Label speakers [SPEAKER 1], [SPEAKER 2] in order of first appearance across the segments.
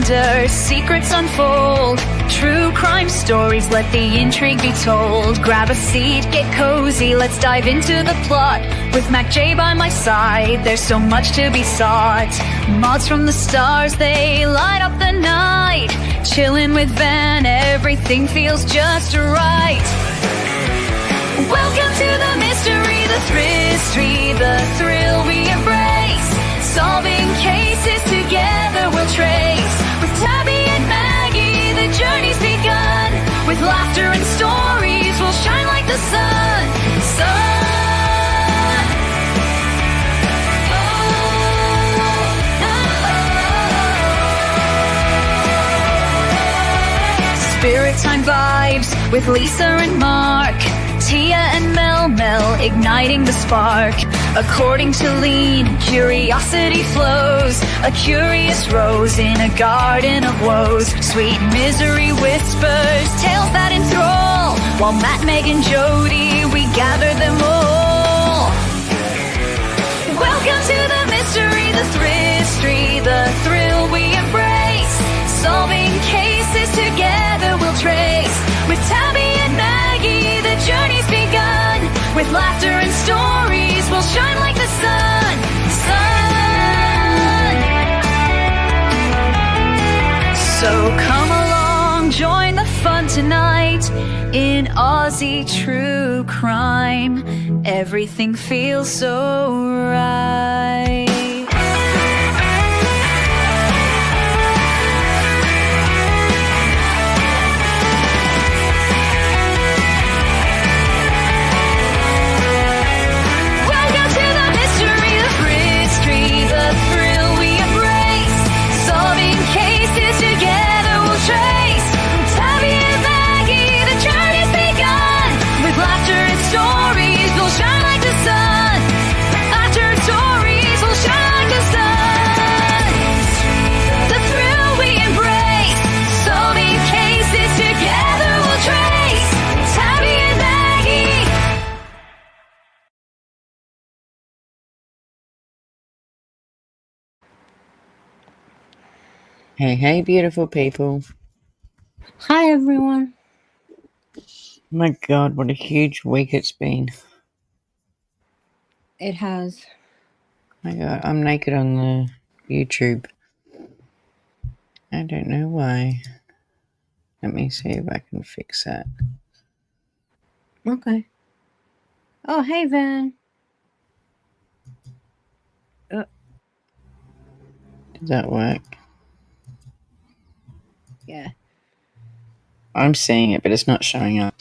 [SPEAKER 1] wonder, secrets unfold. True crime stories, let the intrigue be told. Grab a seat, get cozy, let's dive into the plot. With Macjay by my side, there's so much to be sought. Mods from the stars, they light up the night. Chillin' with Van, everything feels just right. Welcome to the mystery, the history, the thrill we embrace. Solving cases together we'll trace. With Tabby and Maggie, the journey's begun. With laughter and stories, we'll shine like the sun. Spirit Time vibes with Lisa and Mark. Tia and Mel igniting the spark. According to Lean, curiosity flows. A curious rose in a garden of woes. Sweet misery whispers, tales that enthrall. While Matt, Meg and Jody, we gather them all. Welcome to the mystery, the history, the thrill we embrace. Solving cases together we'll trace. With Tabby and Maggie, the journey's begun. With laughter and stories, we'll shine like the sun. So come along, join the fun tonight. In Aussie true crime, everything feels so right.
[SPEAKER 2] Hey, beautiful people.
[SPEAKER 3] Hi, everyone.
[SPEAKER 2] My God, what a huge week it's been.
[SPEAKER 3] It has.
[SPEAKER 2] My God, I'm naked on the YouTube. I don't know why. Let me see if I can fix that.
[SPEAKER 3] Okay. Oh, hey, Van.
[SPEAKER 2] Did that work?
[SPEAKER 3] Yeah.
[SPEAKER 2] I'm seeing it, but it's not showing up.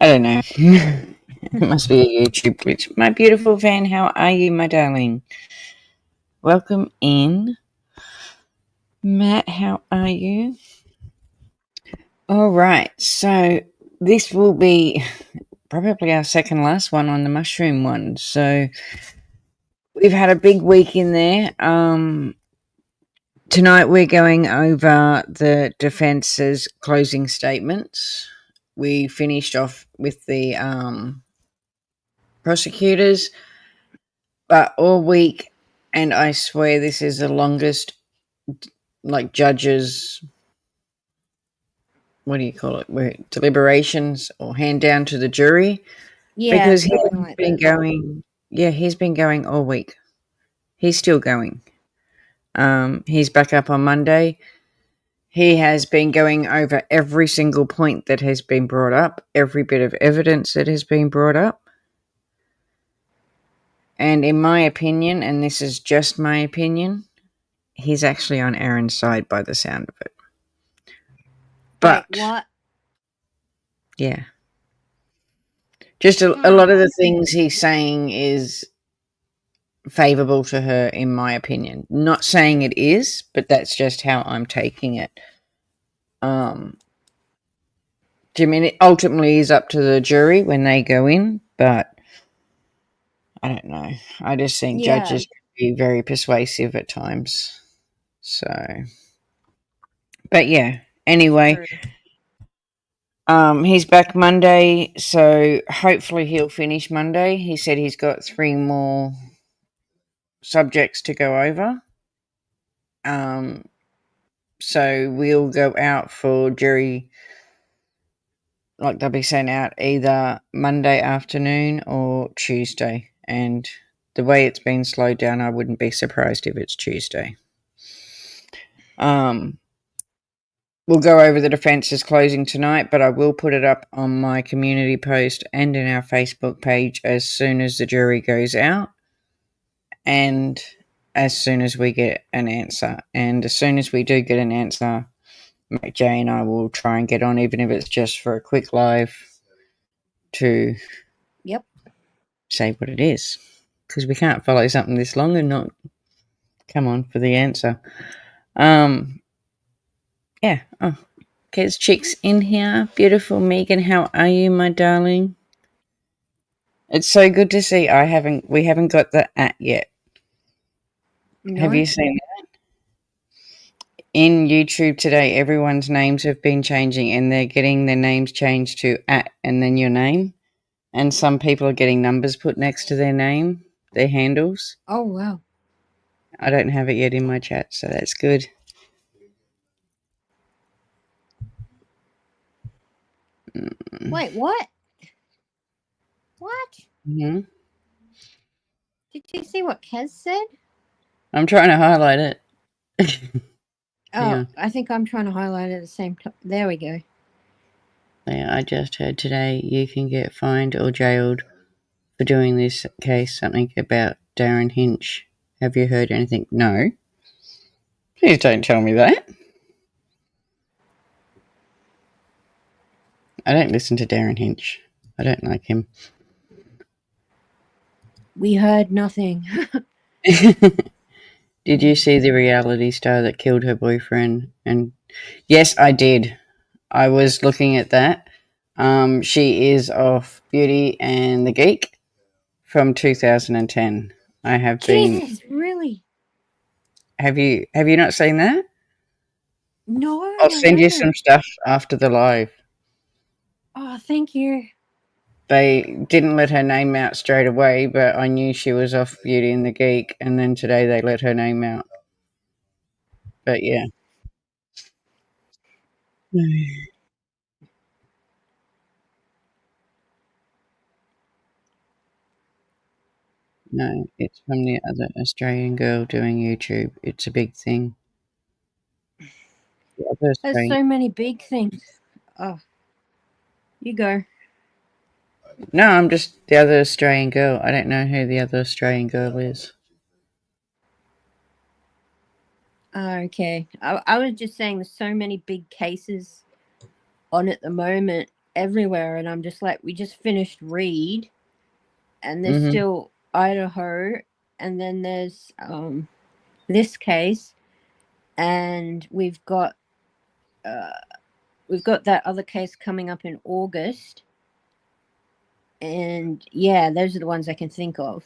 [SPEAKER 2] I don't know. It must be a YouTube glitch. My beautiful Van, how are you, my darling? Welcome in. Matt, how are you? All right, so this will be probably our second last one on the mushroom one. So we've had a big week in there. Tonight we're going over the defence's closing statements. We finished off with the prosecutors, but all week, and I swear this is the longest, like, judges, what do you call it, deliberations or hand down to the jury.
[SPEAKER 3] Yeah,
[SPEAKER 2] because he's
[SPEAKER 3] like
[SPEAKER 2] been
[SPEAKER 3] that.
[SPEAKER 2] going. Yeah, he's been going all week. He's still going. He's back up on Monday. He has been going over every single point that has been brought up, every bit of evidence that has been brought up. And in my opinion, and this is just my opinion, he's actually on Erin's side by the sound of it. But
[SPEAKER 3] Wait, what?
[SPEAKER 2] yeah. Just a lot of the things he's saying is favourable to her, in my opinion. Not saying it is, but that's just how I'm taking it. I mean, it ultimately is up to the jury when they go in, but I don't know. I just think judges can be very persuasive at times. So, but yeah. Anyway, he's back Monday, so hopefully he'll finish Monday. He said he's got 3 more subjects to go over. So we'll go out for jury, like they'll be sent out either Monday afternoon or Tuesday. And the way it's been slowed down, I wouldn't be surprised if it's Tuesday. We'll go over the defence's closing tonight, but I will put it up on my community post and in our Facebook page as soon as the jury goes out and as soon as we get an answer. And as soon as we do get an answer, Macjay and I will try and get on, even if it's just for a quick live, to say what it is. Because we can't follow something this long and not come on for the answer. Yeah. Oh, Kez Chick's in here. Beautiful Megan, how are you, my darling? It's so good to see. We haven't got the @ yet. No. Have you seen that? In YouTube today, everyone's names have been changing and they're getting their names changed to @ and then your name. And some people are getting numbers put next to their name, their handles.
[SPEAKER 3] Oh, wow.
[SPEAKER 2] I don't have it yet in my chat, so that's good.
[SPEAKER 3] Wait, what? What?
[SPEAKER 2] Mm-hmm.
[SPEAKER 3] Did you see what Kez said?
[SPEAKER 2] I'm trying to highlight it.
[SPEAKER 3] Yeah. I think I'm trying to highlight it at the same time. There we go.
[SPEAKER 2] Yeah, I just heard today you can get fined or jailed for doing this case. Something about Darren Hinch. Have you heard anything? No. Please don't tell me that. I don't listen to Darren Hinch. I don't like him.
[SPEAKER 3] We heard nothing.
[SPEAKER 2] Did you see the reality star that killed her boyfriend? And yes, I did. I was looking at that. She is off Beauty and the Geek from 2010. I have been.
[SPEAKER 3] Jesus, really?
[SPEAKER 2] Have you not seen that?
[SPEAKER 3] No.
[SPEAKER 2] I'll send you some stuff after the live.
[SPEAKER 3] Oh, thank you.
[SPEAKER 2] They didn't let her name out straight away, but I knew she was off Beauty and the Geek, and then today they let her name out. But yeah. No, it's from the other Australian girl doing YouTube. It's a big thing.
[SPEAKER 3] There's so many big things. Oh, you go.
[SPEAKER 2] No, I'm just the other Australian girl. I don't know who the other Australian girl is.
[SPEAKER 3] Okay. I was just saying there's so many big cases on at the moment everywhere, and I'm just like, we just finished Reed, and there's still Idaho, and then there's this case, and we've got that other case coming up in August. And yeah, those are the ones I can think of.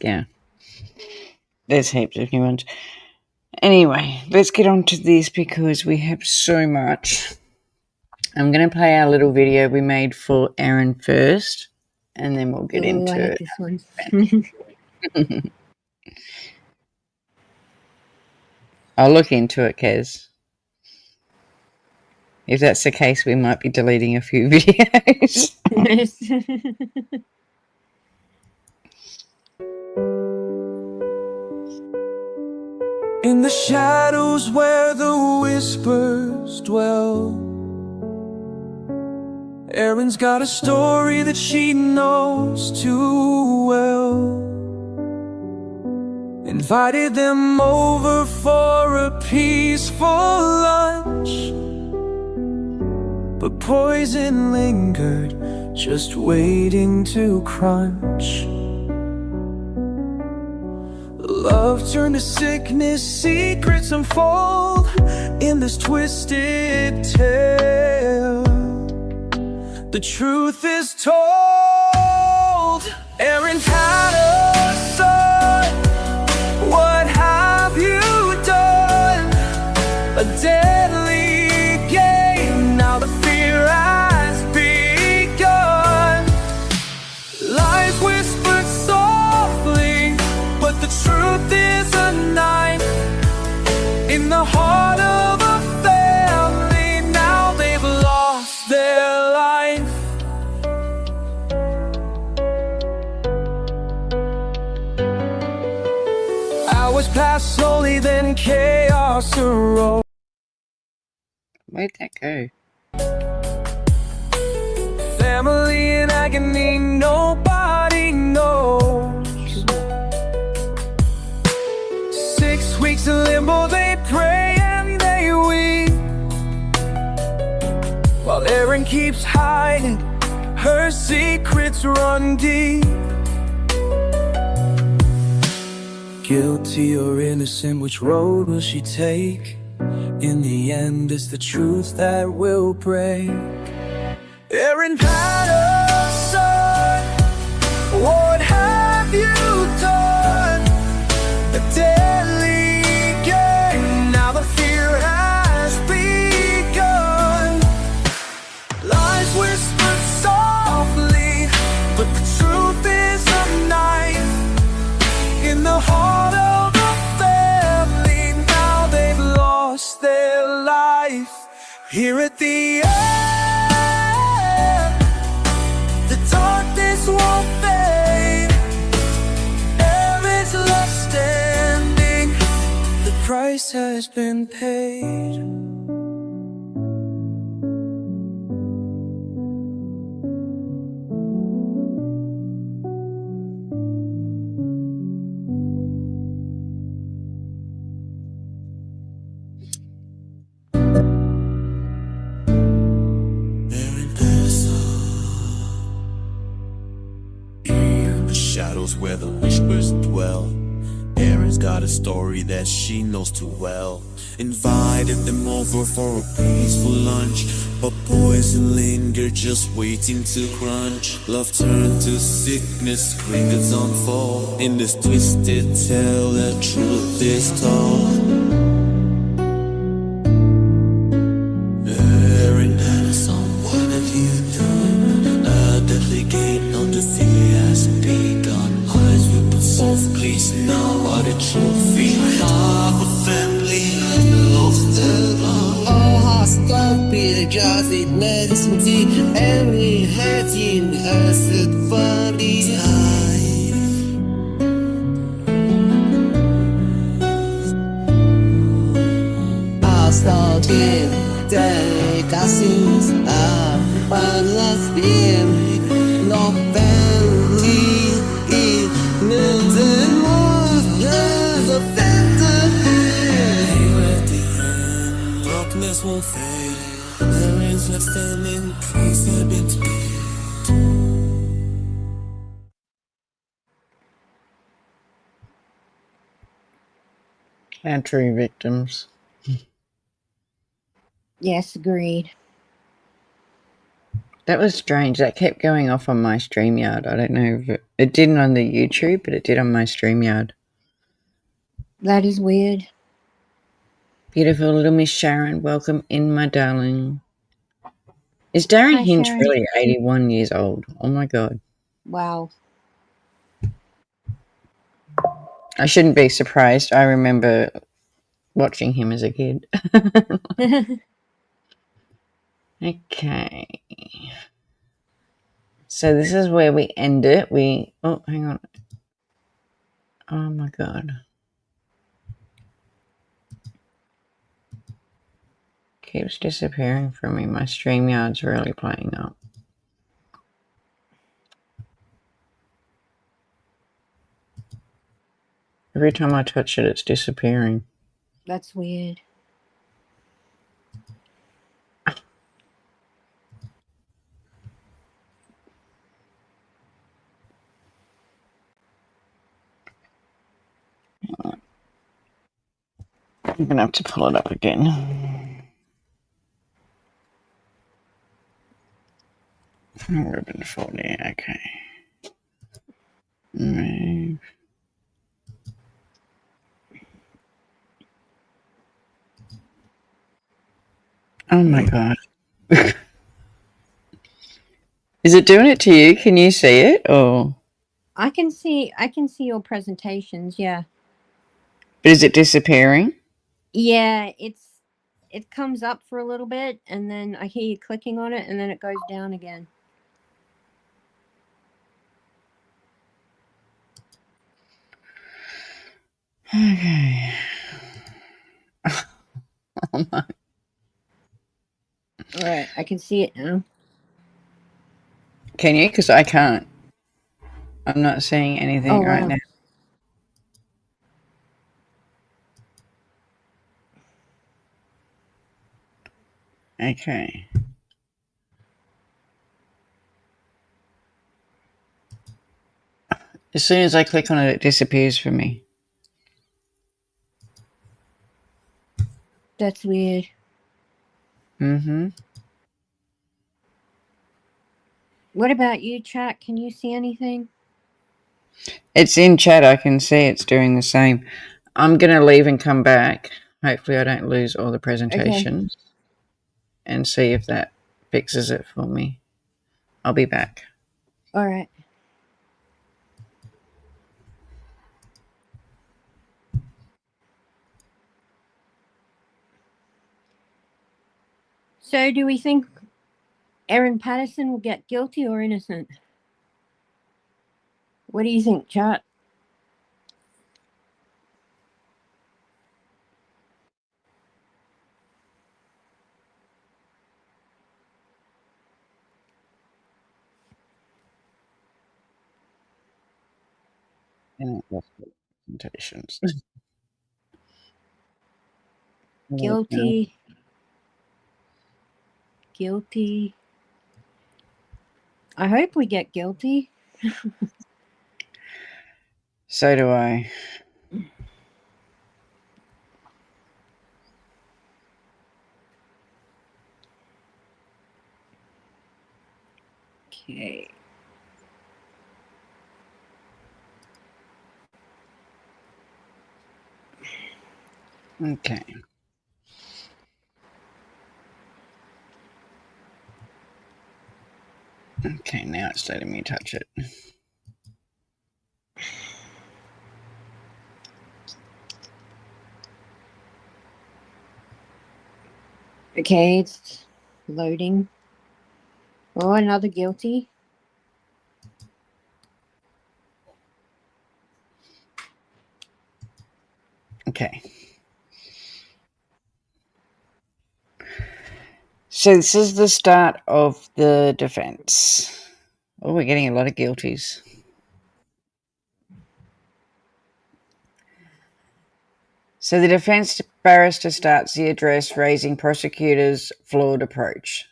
[SPEAKER 2] Yeah. There's heaps of new ones. Anyway, let's get on to this because we have so much. I'm going to play our little video we made for Erin first, and then we'll get into it.
[SPEAKER 3] This one.
[SPEAKER 2] I'll look into it, Kez. If that's the case, we might be deleting a few videos.
[SPEAKER 4] In the shadows where the whispers dwell, Erin's got a story that she knows too well. Invited them over for a peaceful lunch, but poison lingered, just waiting to crunch. Love turned to sickness, secrets unfold in this twisted tale. The truth is told. Erin Patterson, what have you done? A deadly game, now the fear has begun. Lies whispered softly, but the truth is a knife In the heart of a family, now they've lost their life. Hours pass slowly, then chaos arose.
[SPEAKER 2] Where'd that go?
[SPEAKER 4] Family in agony, nobody knows. 6 weeks in limbo, they pray and they weep, while Erin keeps hiding, her secrets run deep. Guilty or innocent, which road will she take? In the end, it's the truth that will break. Erin Patterson, what have you done? A deadly game, now the fear has begun. Lies whispered softly, but the truth is a knife in the heart of a family. Now they've lost their life. Here at the end, the darkness won't fade. Erin's left standing, the price has been paid.
[SPEAKER 5] Shadows where the whispers dwell. Erin's got a story that she knows too well. Invited them over for a peaceful lunch, but poison lingered, just waiting to crunch. Love turned to sickness, fingers unfold. In this twisted tale, the truth is told. Erin Patterson, what have you done? A deadly game, no defeat has begun. Eyes whisper softly, now what a trophy. Half a family lost their love.
[SPEAKER 6] All hearts don't beat, just it medicine tea. Every head in her set body high. I'll start again, take our sins up, but let's begin. No family, nothing more than a fantasy.
[SPEAKER 5] At the end, darkness won't fade. Erin's left standing, price had been paid.
[SPEAKER 2] Our true victims.
[SPEAKER 3] Yes, agreed.
[SPEAKER 2] That was strange. That kept going off on my StreamYard. I don't know if it didn't on the YouTube, but it did on my StreamYard.
[SPEAKER 3] That is weird.
[SPEAKER 2] Beautiful little Miss Sharon. Welcome in, my darling. Is Darren
[SPEAKER 3] Hi,
[SPEAKER 2] Hinch
[SPEAKER 3] Sharon.
[SPEAKER 2] really 81 years old? Oh, my God.
[SPEAKER 3] Wow.
[SPEAKER 2] I shouldn't be surprised. I remember watching him as a kid. Okay. So this is where we end it. Oh, hang on. Oh, my God. Keeps disappearing from me. My StreamYard's really playing up. Every time I touch it, it's disappearing.
[SPEAKER 3] That's weird.
[SPEAKER 2] I'm going to have to pull it up again. Ribbon 40, okay. Move. Oh my God. Is it doing it to you? Can you see it? Or
[SPEAKER 3] I can see your presentations, yeah.
[SPEAKER 2] is it disappearing?
[SPEAKER 3] Yeah, it comes up for a little bit, and then I hear you clicking on it, and then it goes down again.
[SPEAKER 2] Okay. Oh my.
[SPEAKER 3] All right, I can see it now.
[SPEAKER 2] Can you? Because I can't. I'm not seeing anything
[SPEAKER 3] Oh,
[SPEAKER 2] right
[SPEAKER 3] wow.
[SPEAKER 2] now. Okay. As soon as I click on it, it disappears for me.
[SPEAKER 3] That's weird.
[SPEAKER 2] Mm-hmm.
[SPEAKER 3] What about you, chat? Can you see anything?
[SPEAKER 2] It's in chat. I can see it's doing the same. I'm going to leave and come back. Hopefully I don't lose all the presentation. And see if that fixes it for me. I'll be back.
[SPEAKER 3] All right. So, do we think Erin Patterson will get guilty or innocent? What do you think, chat?
[SPEAKER 2] And that's the presentations.
[SPEAKER 3] Guilty. Guilty. I hope we get guilty.
[SPEAKER 2] So do I.
[SPEAKER 3] Okay.
[SPEAKER 2] Okay. Okay, now it's letting me touch it.
[SPEAKER 3] Okay, it's loading. Oh, another guilty.
[SPEAKER 2] Okay. So this is the start of the defense. Oh, we're getting a lot of guilties. So the defense barrister starts the address raising prosecutor's flawed approach.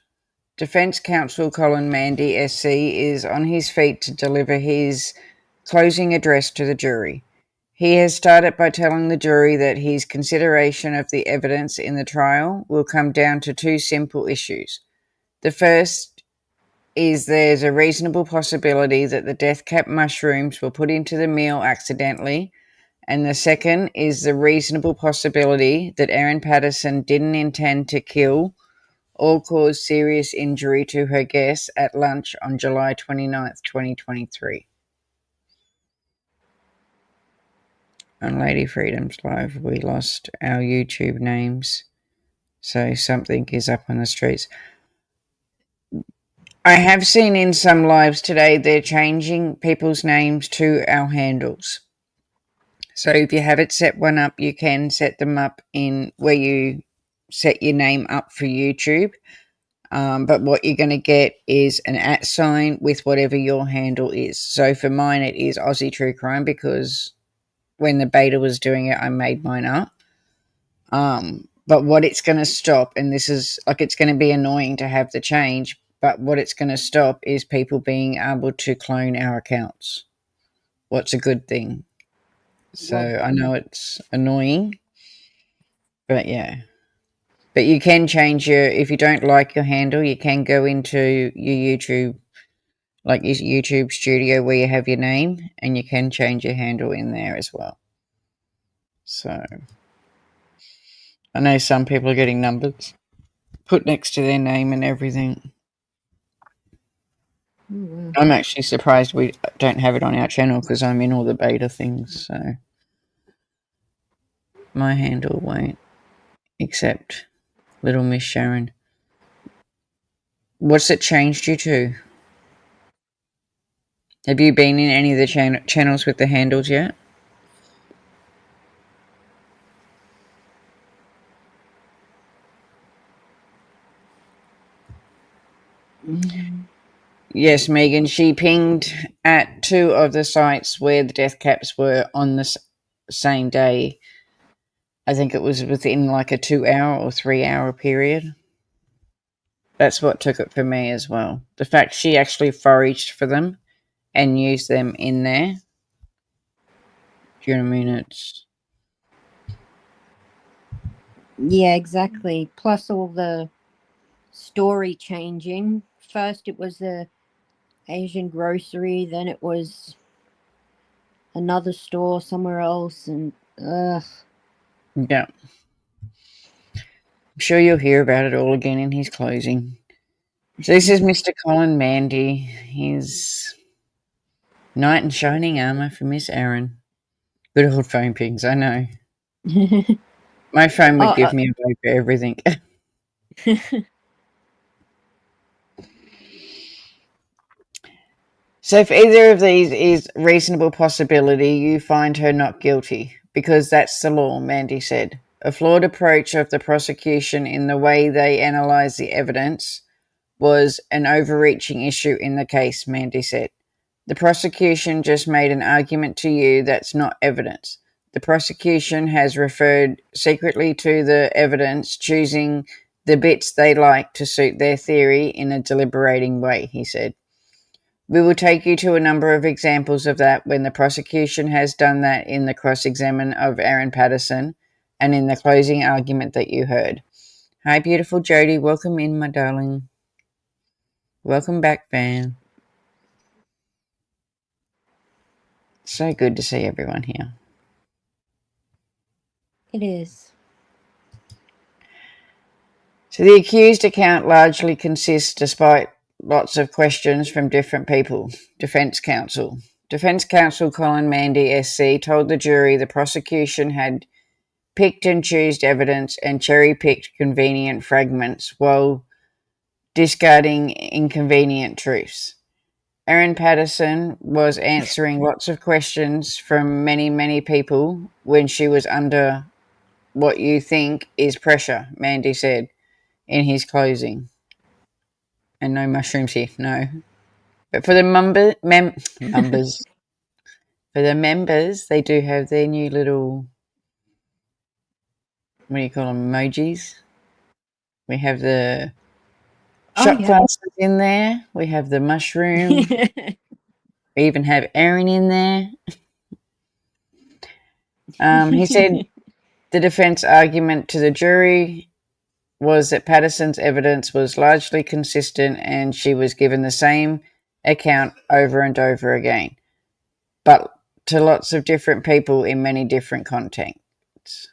[SPEAKER 2] Defense counsel Colin Mandy SC is on his feet to deliver his closing address to the jury. He has started by telling the jury that his consideration of the evidence in the trial will come down to two simple issues. The first is there's a reasonable possibility that the death cap mushrooms were put into the meal accidentally, and the second is the reasonable possibility that Erin Patterson didn't intend to kill or cause serious injury to her guests at lunch on July 29th, 2023. On Lady Freedom's Live, we lost our YouTube names, so something is up on the streets. I have seen in some lives today they're changing people's names to our handles. So if you haven't set one up, you can set them up in where you set your name up for YouTube. But what you're going to get is an @ sign with whatever your handle is. So for mine, it is Aussie True Crime because when the beta was doing it, I made mine up. But what it's going to stop, and this is like it's going to be annoying to have the change, but what it's going to stop is people being able to clone our accounts. What's a good thing? So I know it's annoying, but yeah. But you can change if you don't like your handle, you can go into your YouTube, like your YouTube studio where you have your name, and you can change your handle in there as well. So I know some people are getting numbers put next to their name and everything.
[SPEAKER 3] Oh, wow.
[SPEAKER 2] I'm actually surprised we don't have it on our channel because I'm in all the beta things, so my handle won't. except Little Miss Sharon. What's it changed you to? Have you been in any of the channels with the handles yet? Yes, Megan. She pinged at 2 of the sites where the death caps were on the same day. I think it was within like a 2-hour or 3-hour period. That's what took it for me as well. The fact she actually foraged for them and used them in there. Do you know what I mean? It's...
[SPEAKER 3] Yeah, exactly. Plus all the story changing. First it was the Asian grocery, then it was another store somewhere else, and
[SPEAKER 2] Yeah. I'm sure you'll hear about it all again in his closing. So this is Mr. Colin Mandy. He's knight in shining armour for Miss Erin. Good old phone pings, I know. My phone would give me a vote for everything. So if either of these is reasonable possibility, you find her not guilty, because that's the law, Mandy said. A flawed approach of the prosecution in the way they analysed the evidence was an overreaching issue in the case, Mandy said. The prosecution just made an argument to you that's not evidence. The prosecution has referred secretly to the evidence, choosing the bits they like to suit their theory in a deliberating way, he said. We will take you to a number of examples of that when the prosecution has done that in the cross-examination of Erin Patterson and in the closing argument that you heard. Hi, beautiful Jodie. Welcome in, my darling. Welcome back, Van. So good to see everyone here.
[SPEAKER 3] it is.
[SPEAKER 2] So the accused account largely consists, despite lots of questions from different people. Defence counsel Colin Mandy SC told the jury the prosecution had picked and chosen evidence and cherry-picked convenient fragments while discarding inconvenient truths. Erin Patterson was answering lots of questions from many, many people when she was under what you think is pressure, Mandy said in his closing. And no mushrooms here, no. But for the for the members, they do have their new little, what do you call them, emojis? We have the shot glasses in there. We have the mushroom. We even have Erin in there. He said the defense argument to the jury was that Patterson's evidence was largely consistent and she was given the same account over and over again, but to lots of different people in many different contexts.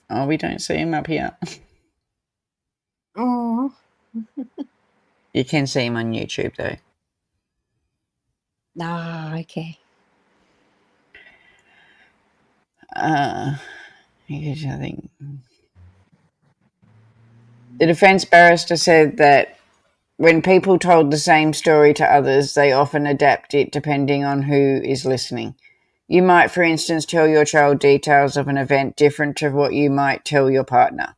[SPEAKER 2] Oh, we don't see him up here.
[SPEAKER 3] Oh.
[SPEAKER 2] You can see him on YouTube, though.
[SPEAKER 3] Ah, okay.
[SPEAKER 2] I think the defense barrister said that when people told the same story to others, they often adapt it depending on who is listening. You might, for instance, tell your child details of an event different to what you might tell your partner.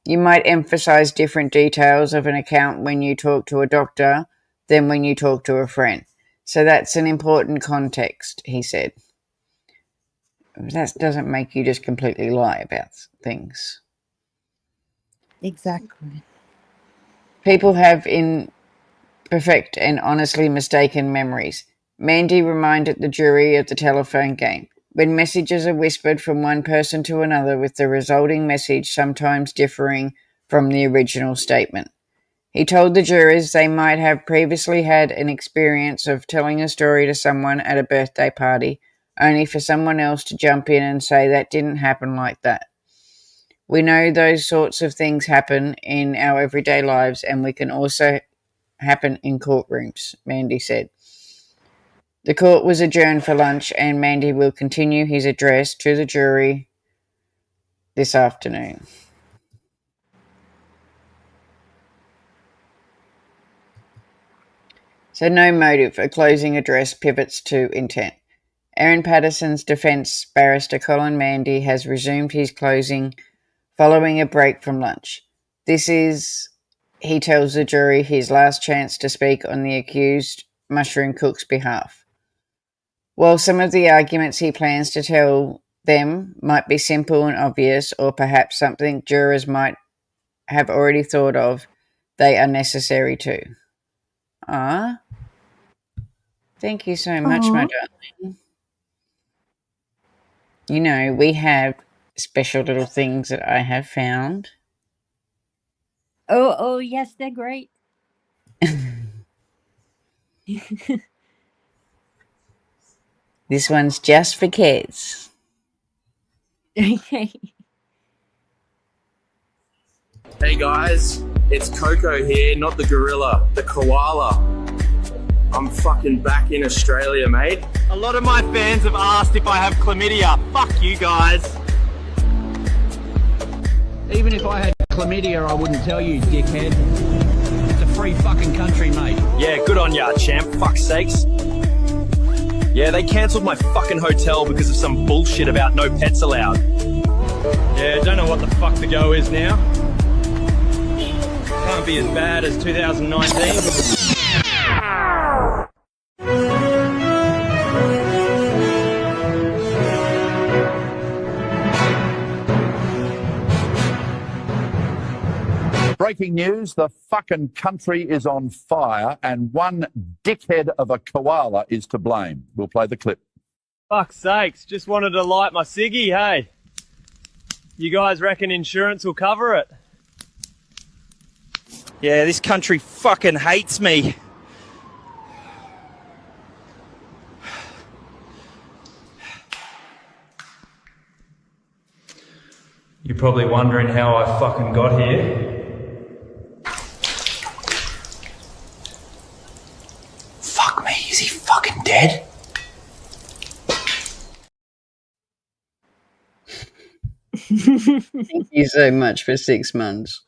[SPEAKER 2] You might emphasize different details of an account when you talk to a doctor than when you talk to a friend. So that's an important context, he said. That doesn't make you just completely lie about things.
[SPEAKER 3] Exactly.
[SPEAKER 2] People have imperfect and honestly mistaken memories. Mandy reminded the jury of the telephone game, when messages are whispered from one person to another with the resulting message sometimes differing from the original statement. He told the jurors they might have previously had an experience of telling a story to someone at a birthday party, only for someone else to jump in and say that didn't happen like that. We know those sorts of things happen in our everyday lives, and we can also happen in courtrooms, Mandy said. The court was adjourned for lunch, and Mandy will continue his address to the jury this afternoon. So no motive. A closing address pivots to intent. Erin Patterson's defence barrister Colin Mandy has resumed his closing following a break from lunch. This is, he tells the jury, his last chance to speak on the accused mushroom cook's behalf. While some of the arguments he plans to tell them might be simple and obvious, or perhaps something jurors might have already thought of, they are necessary too. Thank you so much, my darling. You know, we have special little things that I have found.
[SPEAKER 3] Oh, yes, they're great.
[SPEAKER 2] This one's just for kids.
[SPEAKER 3] Okay.
[SPEAKER 7] Hey guys, it's Coco here, not the gorilla, the koala. I'm fucking back in Australia, mate.
[SPEAKER 8] A lot of my fans have asked if I have chlamydia. Fuck you guys.
[SPEAKER 9] Even if I had chlamydia, I wouldn't tell you, dickhead. It's a free fucking country, mate.
[SPEAKER 8] Yeah, good on ya, champ. Fuck's sakes. Yeah, they cancelled my fucking hotel because of some bullshit about no pets allowed. Yeah, don't know what the fuck the go is now. Can't be as bad as 2019.
[SPEAKER 10] Breaking news, the fucking country is on fire and one dickhead of a koala is to blame. We'll play the clip.
[SPEAKER 8] Fuck's sakes, just wanted to light my ciggy, hey. You guys reckon insurance will cover it? Yeah, this country fucking hates me. You're probably wondering how I fucking got here.
[SPEAKER 7] Fuck me, is he fucking dead?
[SPEAKER 2] Thank you so much for 6 months.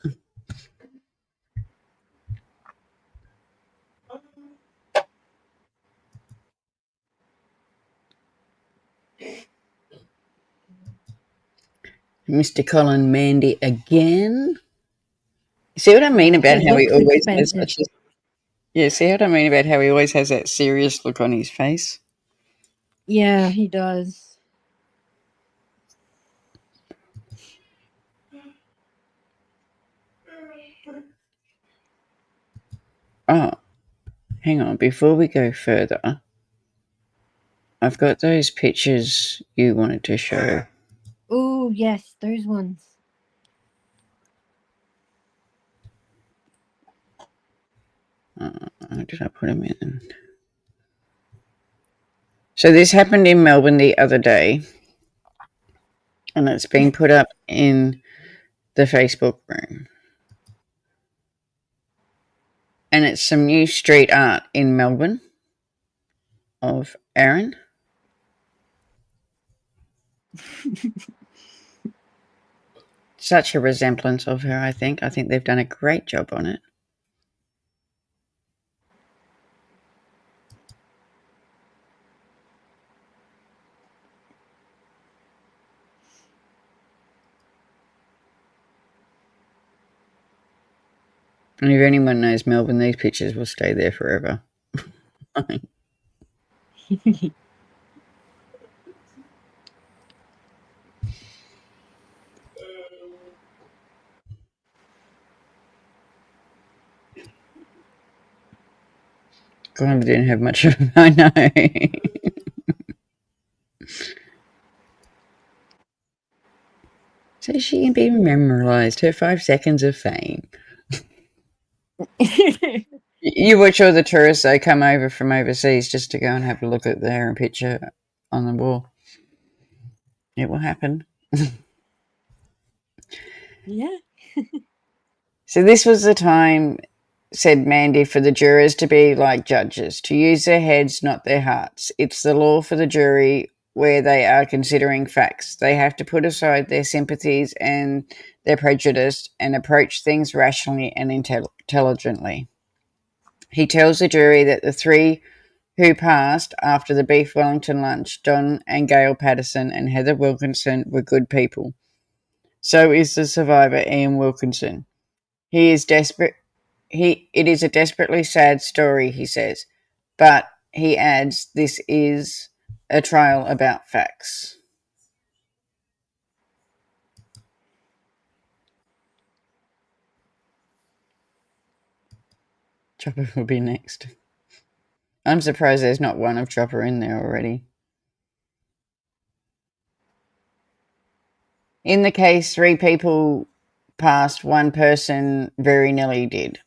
[SPEAKER 2] Mr. Colin Mandy again. See what I mean about how he always has such a... Yeah, see what I mean about how he always has that serious look on his face?
[SPEAKER 3] Yeah, he does.
[SPEAKER 2] Oh, hang on. Before we go further, I've got those pictures you wanted to show.
[SPEAKER 3] Oh, yes, those ones.
[SPEAKER 2] Did I put them in? So this happened in Melbourne the other day, and it's been put up in the Facebook room. And it's some new street art in Melbourne of Erin. Such a resemblance of her, I think. I think they've done a great job on it. And if anyone knows Melbourne, these pictures will stay there forever. God, I didn't have much of I know. So she can be memorised. Her 5 seconds of fame. You watch all the tourists, they come over from overseas just to go and have a look at their picture on the wall. It will happen.
[SPEAKER 3] Yeah.
[SPEAKER 2] So this was the time said Mandy, for the jurors to be like judges, to use their heads, not their hearts. It's the law for the jury where they are considering facts. They have to put aside their sympathies and their prejudice and approach things rationally and intelligently. He tells the jury that the three who passed after the beef Wellington lunch, Don and Gail Patterson and Heather Wilkinson, were good people. So is the survivor, Ian Wilkinson. He is desperate. It is a desperately sad story, he says, but he adds, this is a trial about facts. Chopper will be next. I'm surprised there's not one of Chopper in there already. In the case, 3 people passed, 1 person very nearly did.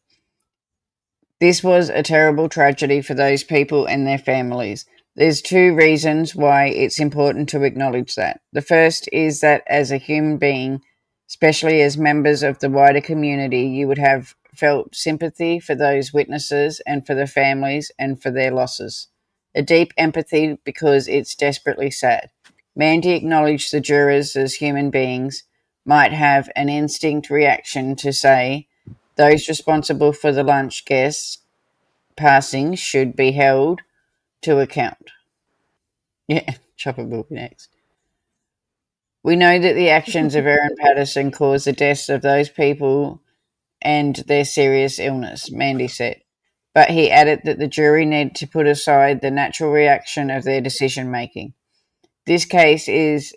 [SPEAKER 2] This was a terrible tragedy for those people and their families. There's 2 reasons why it's important to acknowledge that. The first is that as a human being, especially as members of the wider community, you would have felt sympathy for those witnesses and for the families and for their losses. A deep empathy because it's desperately sad. Mandy acknowledged the jurors as human beings might have an instinct reaction to say those responsible for the lunch guests passing should be held to account. Yeah, Chopper will be next. We know that the actions of Erin Patterson caused the deaths of those people and their serious illness, Mandy said. But he added that the jury need to put aside the natural reaction of their decision making. This case is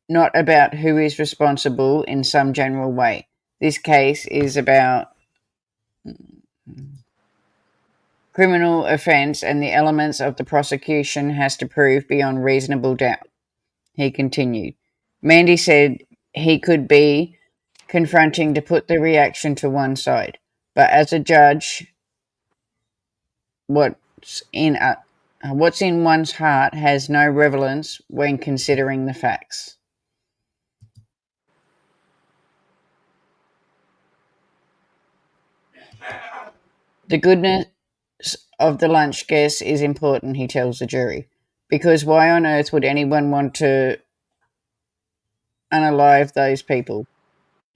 [SPEAKER 2] not about who is responsible in some general way. This case is about criminal offence and the elements of the prosecution has to prove beyond reasonable doubt. He continued. Mandy said he could be confronting to put the reaction to one side, but as a judge, what's in one's heart has no relevance when considering the facts. The goodness of the lunch guests is important, he tells the jury, because why on earth would anyone want to unalive those people?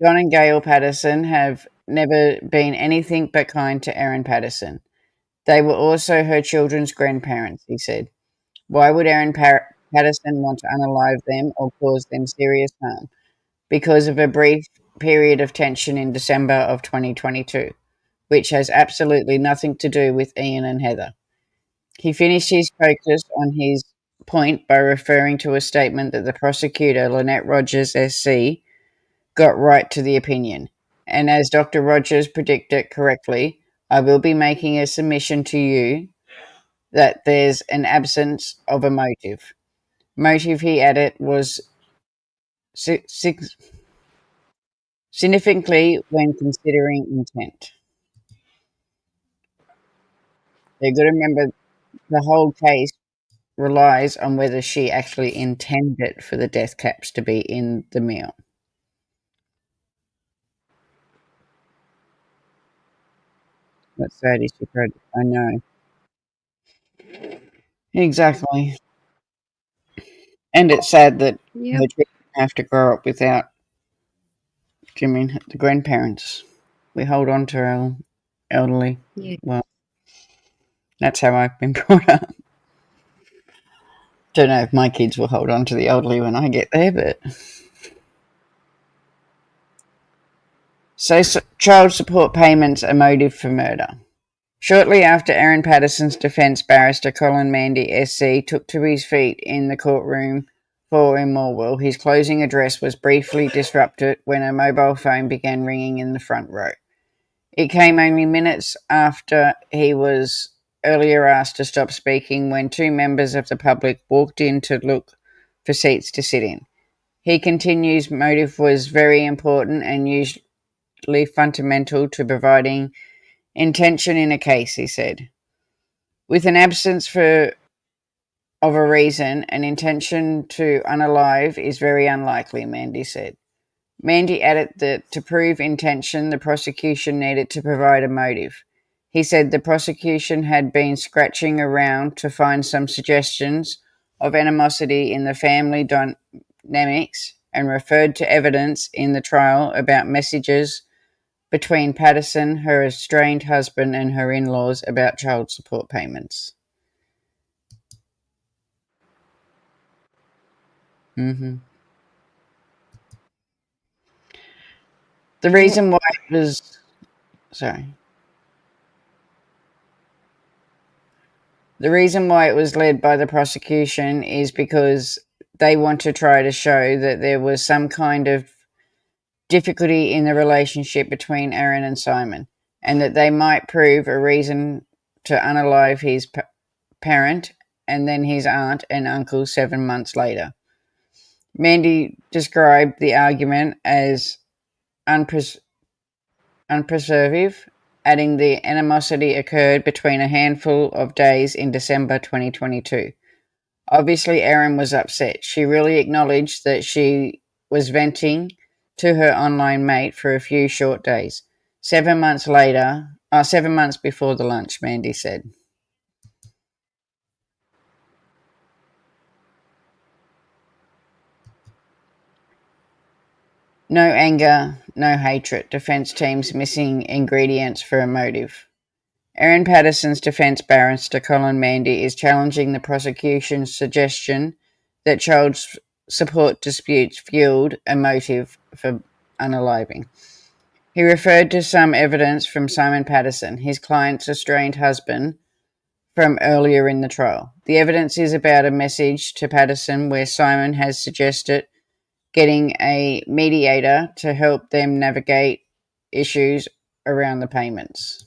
[SPEAKER 2] Don and Gail Patterson have never been anything but kind to Erin Patterson. They were also her children's grandparents, he said. Why would Erin Patterson want to unalive them or cause them serious harm? Because of a brief period of tension in December of 2022. Which has absolutely nothing to do with Ian and Heather. He finished his focus on his point by referring to a statement that the prosecutor, Lynette Rogers, SC, got right to the opinion. And as Dr. Rogers predicted correctly, I will be making a submission to you that there's an absence of a motive. Motive, he added, was significantly when considering intent. You've got to remember the whole case relies on whether she actually intended for the death caps to be in the meal. What's sad is I know. Exactly. And it's sad that her children have to grow up without the grandparents. We hold on to our elderly.
[SPEAKER 3] Yeah.
[SPEAKER 2] Well, that's how I've been brought up. Don't know if my kids will hold on to the elderly when I get there, but... So child support payments a motive for murder. Shortly after Erin Patterson's defence barrister Colin Mandy SC took to his feet in the courtroom floor in Morwell, his closing address was briefly disrupted when a mobile phone began ringing in the front row. It came only minutes after he was earlier asked to stop speaking when 2 members of the public walked in to look for seats to sit in. He continues, motive was very important and usually fundamental to providing intention in a case, he said. With an absence of a reason, an intention to unalive is very unlikely, Mandy said. Mandy added that to prove intention, the prosecution needed to provide a motive. He said the prosecution had been scratching around to find some suggestions of animosity in the family dynamics and referred to evidence in the trial about messages between Patterson, her estranged husband, and her in-laws about child support payments. The reason why it was... Sorry. The reason why it was led by the prosecution is because they want to try to show that there was some kind of difficulty in the relationship between Erin and Simon, and that they might prove a reason to unalive his parent and then his aunt and uncle 7 months later. Mandy described the argument as unpersuasive, adding the animosity occurred between a handful of days in December 2022. Obviously, Erin was upset. She really acknowledged that she was venting to her online mate for a few short days. 7 months before the lunch, Mandy said. No anger, no hatred. Defense team's missing ingredients for a motive. Erin Patterson's defense barrister, Colin Mandy, is challenging the prosecution's suggestion that child support disputes fueled a motive for unaliving. He referred to some evidence from Simon Patterson, his client's estranged husband, from earlier in the trial. The evidence is about a message to Patterson where Simon has suggested getting a mediator to help them navigate issues around the payments.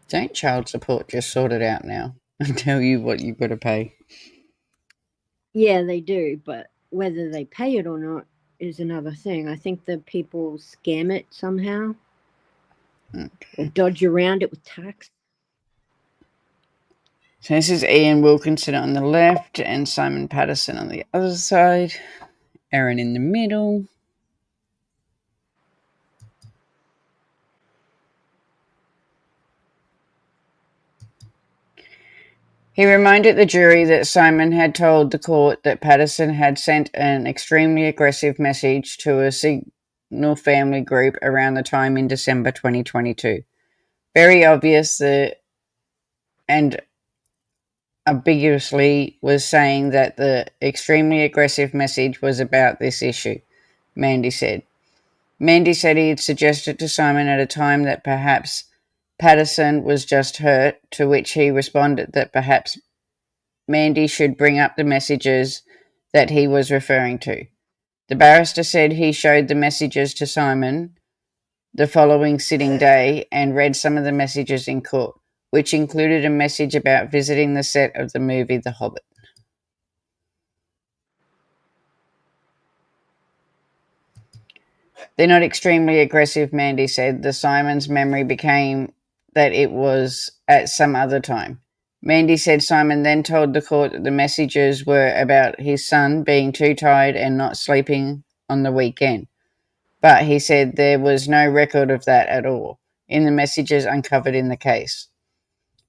[SPEAKER 2] Don't child support just sort it out now and tell you what you've got to pay?
[SPEAKER 3] Yeah, they do, but whether they pay it or not is another thing. I think the people scam it somehow. Or dodge around it with tax.
[SPEAKER 2] So this is Ian Wilkinson on the left and Simon Patterson on the other side. Erin in the middle. He reminded the jury that Simon had told the court that Patterson had sent an extremely aggressive message to a Signal family group around the time in December 2022. Very obvious and ambiguously was saying that the extremely aggressive message was about this issue, Mandy said. Mandy said he had suggested to Simon at a time that perhaps Patterson was just hurt, to which he responded that perhaps Mandy should bring up the messages that he was referring to. The barrister said he showed the messages to Simon the following sitting day and read some of the messages in court, which included a message about visiting the set of the movie The Hobbit. They're not extremely aggressive, Mandy said. The Simon's memory became that it was at some other time. Mandy said Simon then told the court that the messages were about his son being too tired and not sleeping on the weekend. But he said there was no record of that at all in the messages uncovered in the case.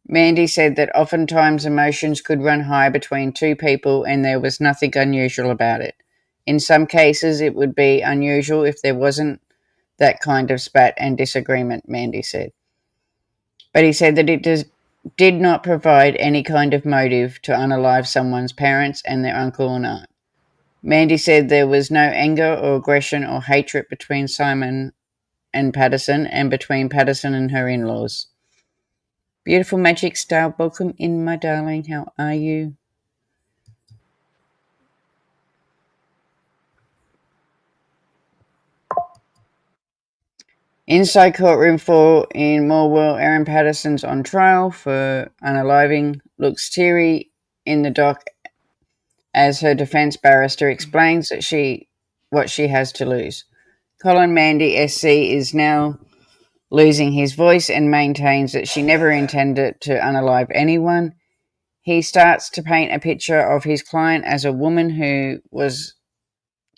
[SPEAKER 2] Mandy said that oftentimes emotions could run high between two people and there was nothing unusual about it. In some cases, it would be unusual if there wasn't that kind of spat and disagreement, Mandy said. But he said that it did not provide any kind of motive to unalive someone's parents and their uncle and aunt. Mandy said there was no anger or aggression or hatred between Simon and Patterson and between Patterson and her in-laws. Beautiful Magic Star, welcome in, my darling. How are you? Inside Courtroom 4 in Morwell, Erin Patterson's on trial for unaliving, looks teary in the dock as her defense barrister explains that what she has to lose. Colin Mandy SC is now losing his voice and maintains that she never intended to unalive anyone. He starts to paint a picture of his client as a woman who was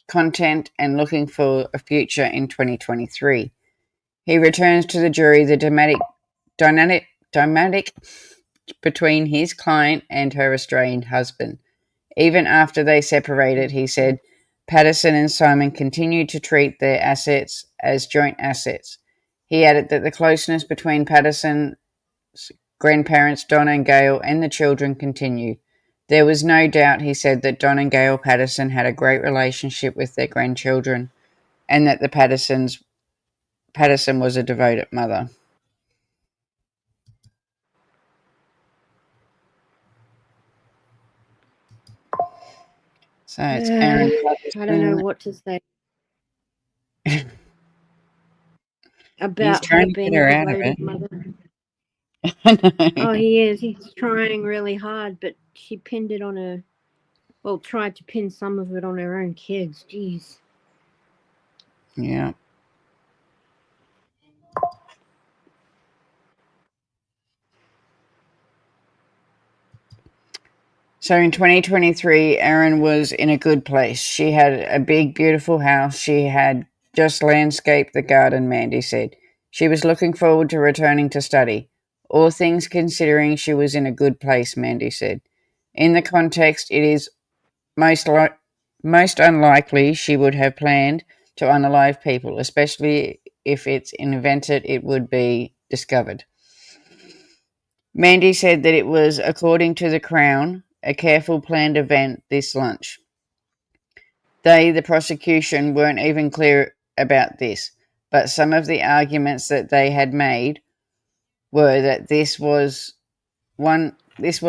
[SPEAKER 2] content and looking for a future in 2023. He returns to the jury the dynamic between his client and her estranged husband. Even after they separated, he said, Patterson and Simon continued to treat their assets as joint assets. He added that the closeness between Patterson's grandparents, Don and Gail, and the children continued. There was no doubt, he said, that Don and Gail Patterson had a great relationship with their grandchildren, and that the Patterson was a devoted mother. So it's Erin Patterson.
[SPEAKER 3] I don't know what to say about her being a devoted mother. Oh, he is. He's trying really hard, but she pinned it on her. Well, tried to pin some of it on her own kids. Jeez.
[SPEAKER 2] Yeah. So in 2023, Erin was in a good place. She had a big, beautiful house. She had just landscaped the garden, Mandy said. She was looking forward to returning to study. All things considering, she was in a good place, Mandy said. In the context, it is most unlikely she would have planned to unalive people, especially if it's invented it would be discovered. Mandy said that it was, according to the Crown, a careful planned event, this lunch. They, the prosecution, weren't even clear about this, but some of the arguments that they had made were that this was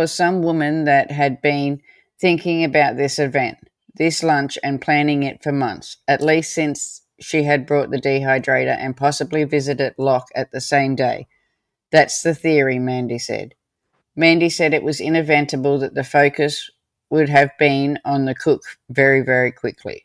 [SPEAKER 2] some woman that had been thinking about this event, this lunch, and planning it for months, at least since she had brought the dehydrator and possibly visited Locke at the same day. That's the theory, Mandy said. Mandy said it was inevitable that the focus would have been on the cook very, very quickly.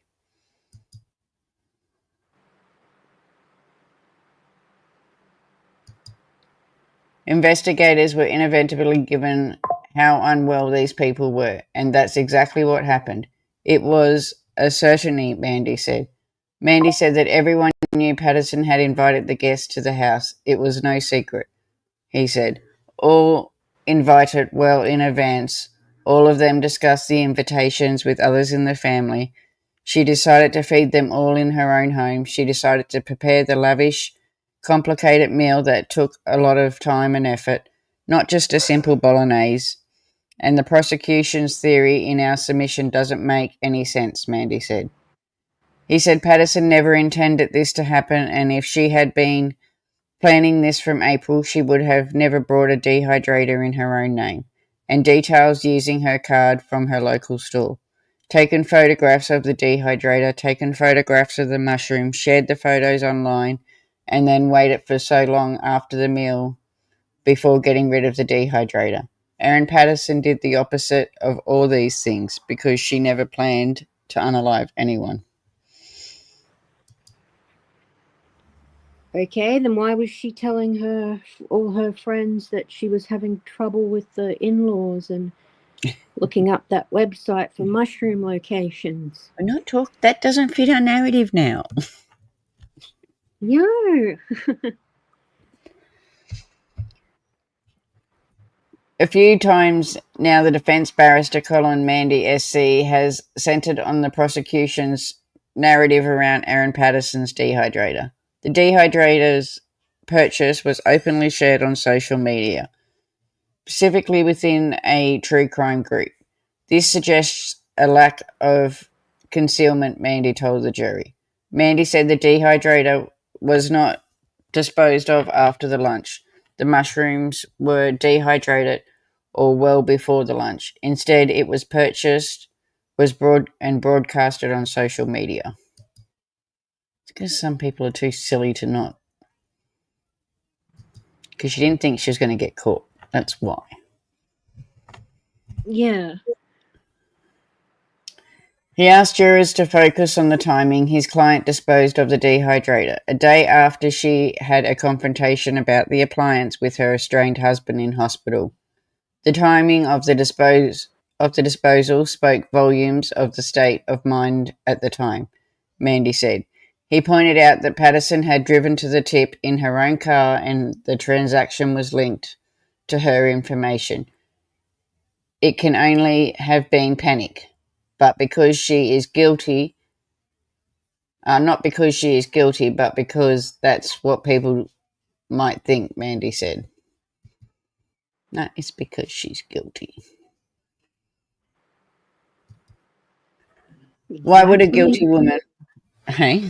[SPEAKER 2] Investigators were inevitably given how unwell these people were, and that's exactly what happened. It was a certainty, Mandy said. Mandy said that everyone knew Patterson had invited the guests to the house. It was no secret, he said. All invited well in advance. All of them discussed the invitations with others in the family. She decided to feed them all in her own home. She decided to prepare the lavish, complicated meal that took a lot of time and effort, not just a simple bolognese. And the prosecution's theory in our submission doesn't make any sense, Mandy said. He said Patterson never intended this to happen, and if she had been planning this from April, she would have never brought a dehydrator in her own name, and details using her card from her local store. Taken photographs of the dehydrator, taken photographs of the mushroom, shared the photos online, and then waited for so long after the meal before getting rid of the dehydrator. Erin Patterson did the opposite of all these things because she never planned to unalive anyone.
[SPEAKER 3] Okay, then why was she telling all her friends that she was having trouble with the in-laws and looking up that website for mushroom locations?
[SPEAKER 2] We're not talking. That doesn't fit our narrative now.
[SPEAKER 3] No.
[SPEAKER 2] A few times now, the defense barrister Colin Mandy SC has centered on the prosecution's narrative around Erin Patterson's dehydrator. The dehydrator's purchase was openly shared on social media, specifically within a true crime group. This suggests a lack of concealment, Mandy told the jury. Mandy said the dehydrator was not disposed of after the lunch. The mushrooms were dehydrated or well before the lunch. Instead, it was purchased, broadcasted on social media. It's because some people are too silly to not. Because she didn't think she was going to get caught. That's why.
[SPEAKER 3] Yeah.
[SPEAKER 2] He asked jurors to focus on the timing his client disposed of the dehydrator, a day after she had a confrontation about the appliance with her estranged husband in hospital. The timing of the disposal spoke volumes of the state of mind at the time, Mandy said. He pointed out that Patterson had driven to the tip in her own car and the transaction was linked to her information. It can only have been panic, but because she is guilty, not because she is guilty, but because that's what people might think, Mandy said. No, it's because she's guilty. Why would a guilty woman... Hey?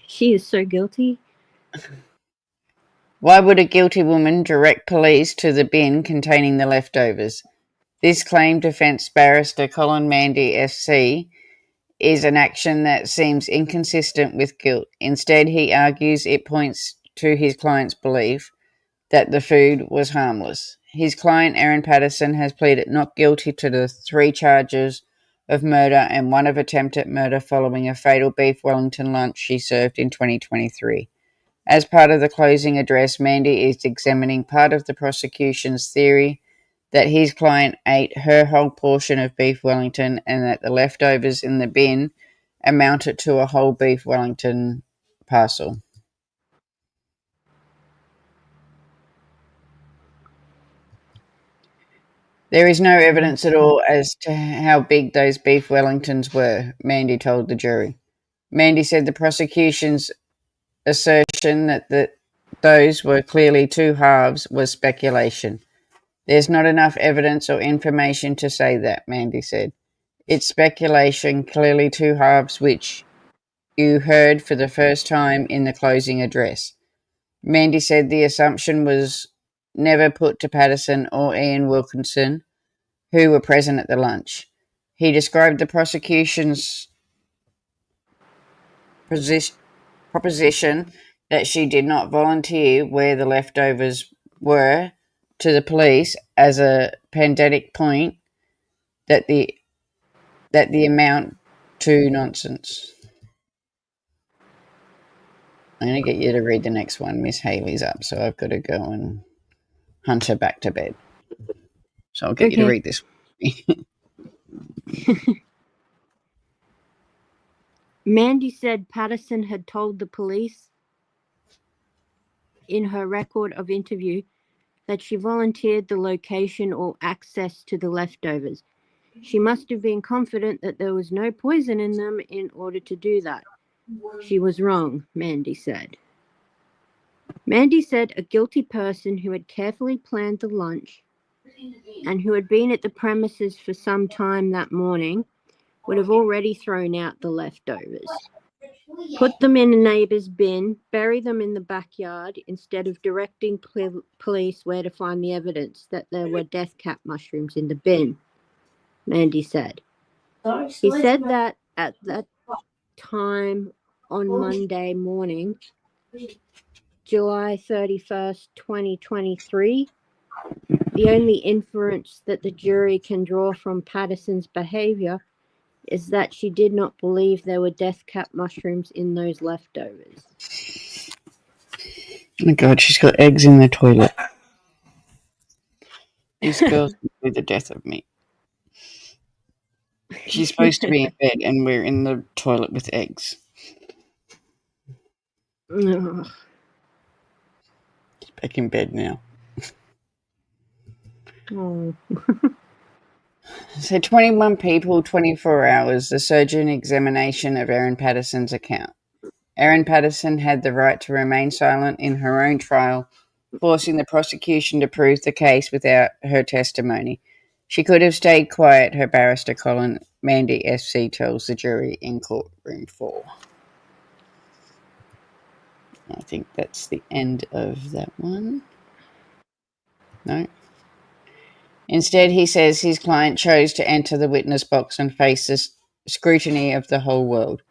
[SPEAKER 3] She is so guilty.
[SPEAKER 2] Why would a guilty woman direct police to the bin containing the leftovers? This claim defence barrister Colin Mandy SC is an action that seems inconsistent with guilt. Instead, he argues it points to his client's belief that the food was harmless. His client, Erin Patterson, has pleaded not guilty to the 3 charges of murder and 1 of attempted murder following a fatal beef Wellington lunch she served in 2023. As part of the closing address, Mandy is examining part of the prosecution's theory that his client ate her whole portion of beef Wellington and that the leftovers in the bin amounted to a whole beef Wellington parcel. There is no evidence at all as to how big those beef Wellingtons were, Mandy told the jury. Mandy said the prosecution's assertion that those were clearly 2 halves was speculation. There's not enough evidence or information to say that, Mandy said. It's speculation, clearly 2 halves, which you heard for the first time in the closing address. Mandy said the assumption was never put to Patterson or Ian Wilkinson, who were present at the lunch. He described the prosecution's proposition that she did not volunteer where the leftovers were to the police as a pandemic point that the amount to nonsense. I'm going to get you to read the next one. Miss Haley's up, so I've got to go and hunt her back to bed. So I'll get you to read this.
[SPEAKER 3] Mandy said Patterson had told the police in her record of interview that she volunteered the location or access to the leftovers. She must have been confident that there was no poison in them in order to do that. She was wrong, Mandy said. Mandy said a guilty person who had carefully planned the lunch and who had been at the premises for some time that morning would have already thrown out the leftovers. Put them in a neighbour's bin, bury them in the backyard instead of directing police where to find the evidence that there were death cap mushrooms in the bin, Mandy said. He said that at that time on Monday morning, July 31st, 2023, the only inference that the jury can draw from Patterson's behaviour is that she did not believe there were death cap mushrooms in those leftovers.
[SPEAKER 2] Oh my God, she's got eggs in the toilet. This girl's going to be the death of me. She's supposed to be in bed and we're in the toilet with eggs.
[SPEAKER 3] Ugh.
[SPEAKER 2] She's back in bed now.
[SPEAKER 3] Oh.
[SPEAKER 2] So 21 people, 24 hours, the surgeon examination of Erin Patterson's account. Erin Patterson had the right to remain silent in her own trial, forcing the prosecution to prove the case without her testimony. She could have stayed quiet, her barrister Colin Mandy SC tells the jury in courtroom 4. I think that's the end of that one. No. Instead, he says his client chose to enter the witness box and face the scrutiny of the whole world.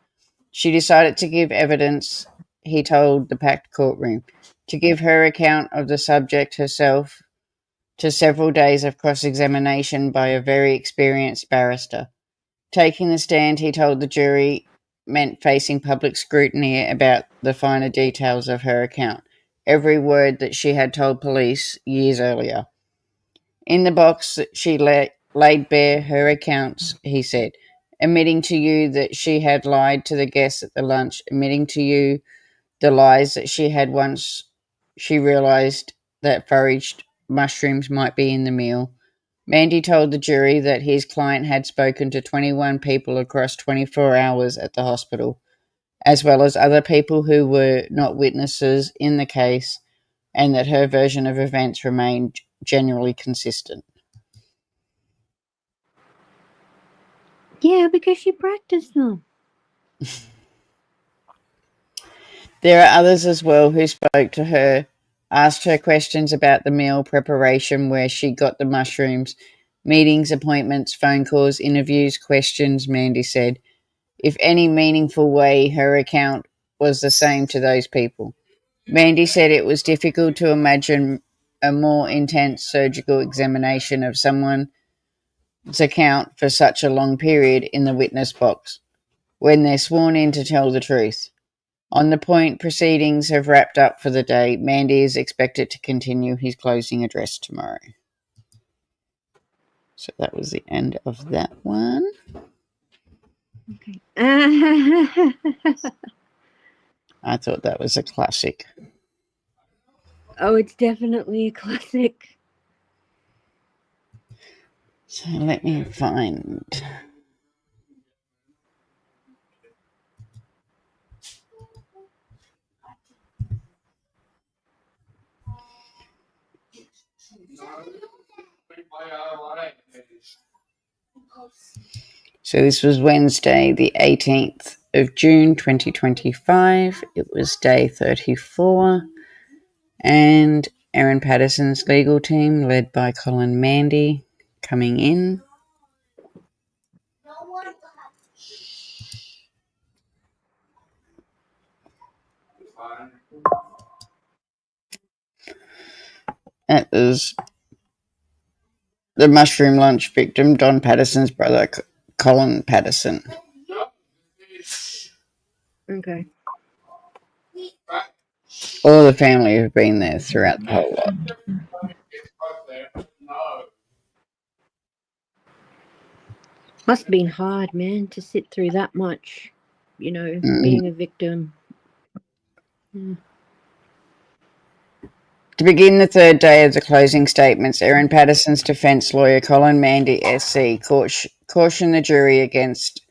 [SPEAKER 2] She decided to give evidence, he told the packed courtroom, to give her account of the subject herself to several days of cross-examination by a very experienced barrister. Taking the stand, he told the jury, meant facing public scrutiny about the finer details of her account, every word that she had told police years earlier. In the box, she laid bare her accounts, he said. admitting to you that she had lied to the guests at the lunch, admitting to you the lies that she had once she realized that foraged mushrooms might be in the meal. Mandy told the jury that his client had spoken to 21 people across 24 hours at the hospital, as well as other people who were not witnesses in the case, and that her version of events remained generally consistent.
[SPEAKER 3] Yeah, because she practiced them.
[SPEAKER 2] There are others as well who spoke to her, asked her questions about the meal preparation, where she got the mushrooms, meetings, appointments, phone calls, interviews, questions, Mandy said. If any meaningful way, her account was the same to those people. Mandy said it was difficult to imagine a more intense surgical examination of someone's account for such a long period in the witness box, when they're sworn in to tell the truth. On the point proceedings have wrapped up for the day, Mandy is expected to continue his closing address tomorrow. So that was the end of that one.
[SPEAKER 3] Okay.
[SPEAKER 2] I thought that was a classic.
[SPEAKER 3] Oh, it's definitely a classic.
[SPEAKER 2] So let me find... So this was Wednesday, the 18th of June, 2025. It was day 34. And Erin Patterson's legal team, led by Colin Mandy, coming in. That was the mushroom lunch victim, Don Patterson's brother, Colin Patterson.
[SPEAKER 3] Okay.
[SPEAKER 2] All the family have been there throughout the whole lot.
[SPEAKER 3] Must have been hard, man, to sit through that much, being a victim.
[SPEAKER 2] To begin the third day of the closing statements, Erin Patterson's defence lawyer, Colin Mandy, SC, cautioned the jury against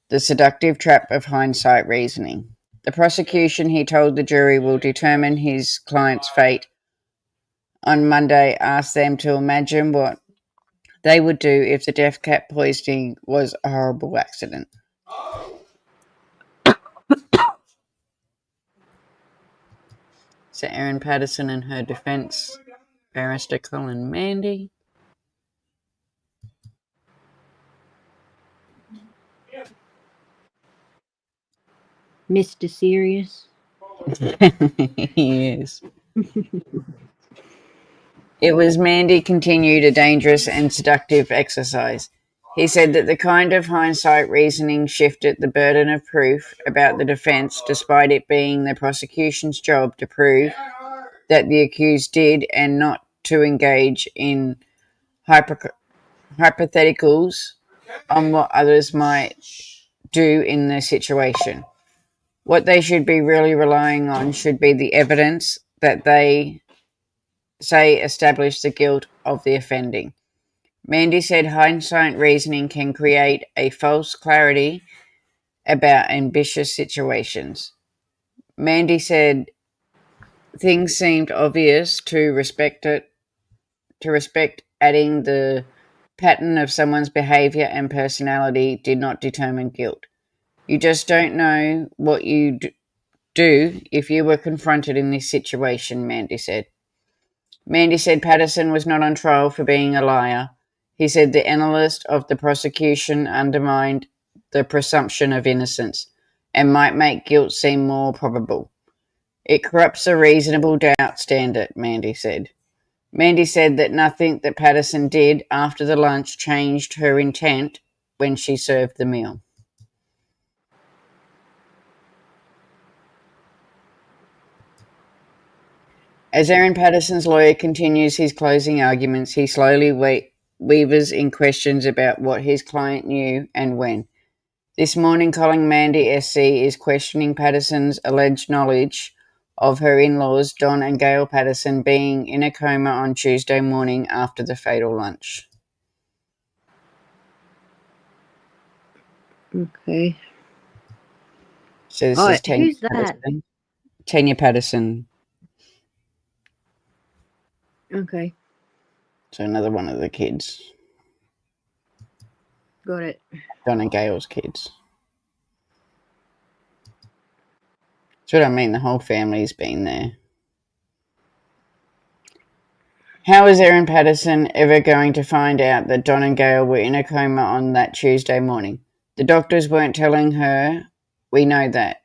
[SPEAKER 2] the seductive trap of hindsight reasoning. The prosecution, he told the jury, will determine his client's fate on Monday, asked them to imagine what they would do if the death cap poisoning was a horrible accident. So Erin Patterson and her defence, barrister Colin Mandy.
[SPEAKER 3] Mr. Serious.
[SPEAKER 2] He is. It was Mandy continued a dangerous and seductive exercise. He said that the kind of hindsight reasoning shifted the burden of proof about the defence, despite it being the prosecution's job to prove that the accused did and not to engage in hypotheticals on what others might do in the situation. What they should be really relying on should be the evidence that they say established the guilt of the offending. Mandy said hindsight reasoning can create a false clarity about ambiguous situations. Mandy said things seemed obvious to respect, adding the pattern of someone's behaviour and personality did not determine guilt. You just don't know what you do if you were confronted in this situation, Mandy said. Mandy said Patterson was not on trial for being a liar. He said the analyst of the prosecution undermined the presumption of innocence and might make guilt seem more probable. It corrupts the reasonable doubt standard, Mandy said. Mandy said that nothing that Patterson did after the lunch changed her intent when she served the meal. As Erin Patterson's lawyer continues his closing arguments, he slowly weaves in questions about what his client knew and when. This morning, calling Mandy SC is questioning Patterson's alleged knowledge of her in-laws, Don and Gail Patterson, being in a coma on Tuesday morning after the fatal lunch.
[SPEAKER 3] Okay.
[SPEAKER 2] So this is Tanya
[SPEAKER 3] who's that?
[SPEAKER 2] Patterson. Tanya Patterson.
[SPEAKER 3] Okay,
[SPEAKER 2] So another one of the kids.
[SPEAKER 3] got it.
[SPEAKER 2] Don and Gail's kids. That's what I mean, the whole family's been there. How is Erin Patterson ever going to find out that Don and Gail were in a coma on that Tuesday morning? The doctors weren't telling her. We know that.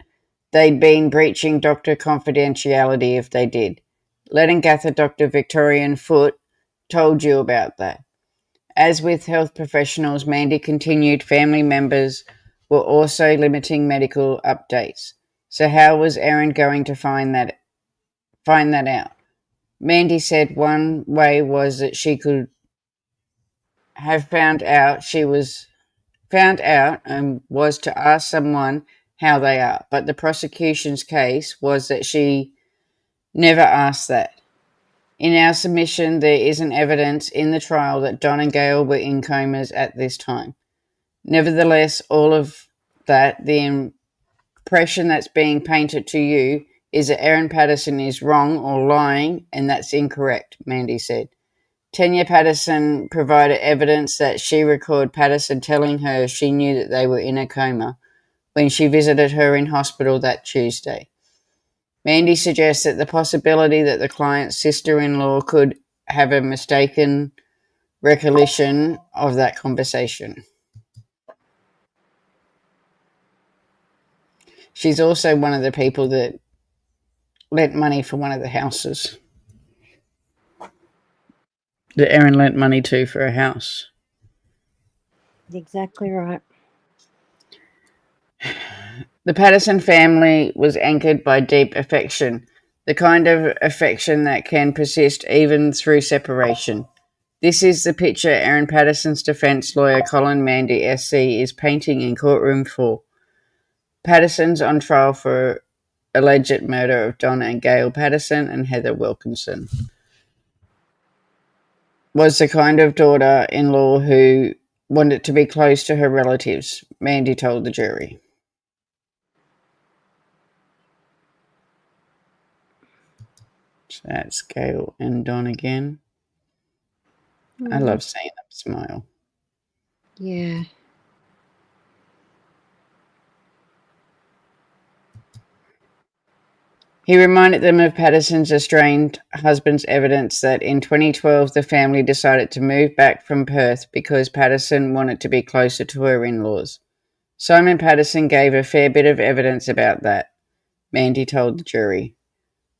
[SPEAKER 2] They'd been breaching doctor confidentiality if they did. Leadinghatha Dr. Victorian Foote told you about that. As with health professionals, Mandy continued, family members were also limiting medical updates. So how was Erin going to find that out? Mandy said one way was that she could have found out and was to ask someone how they are. But the prosecution's case was that she never asked that. In our submission, there isn't evidence in the trial that Don and Gail were in comas at this time. Nevertheless, all of that, the impression that's being painted to you is that Erin Patterson is wrong or lying, and that's incorrect, Mandy said. Tanya Patterson provided evidence that she recalled Patterson telling her she knew that they were in a coma when she visited her in hospital that Tuesday. Mandy suggests that the possibility that the client's sister-in-law could have a mistaken recollection of that conversation. She's also one of the people that lent money for one of the houses. That Erin lent money to for a house.
[SPEAKER 3] Exactly right.
[SPEAKER 2] The Patterson family was anchored by deep affection, the kind of affection that can persist even through separation. This is the picture Erin Patterson's defence lawyer Colin Mandy SC is painting in courtroom 4. Patterson's on trial for alleged murder of Don and Gail Patterson and Heather Wilkinson. Was the kind of daughter-in-law who wanted to be close to her relatives, Mandy told the jury. So that's Gail and Don again. I love seeing them smile.
[SPEAKER 3] Yeah.
[SPEAKER 2] He reminded them of Patterson's estranged husband's evidence that in 2012 the family decided to move back from Perth because Patterson wanted to be closer to her in-laws. Simon Patterson gave a fair bit of evidence about that, Mandy told the jury.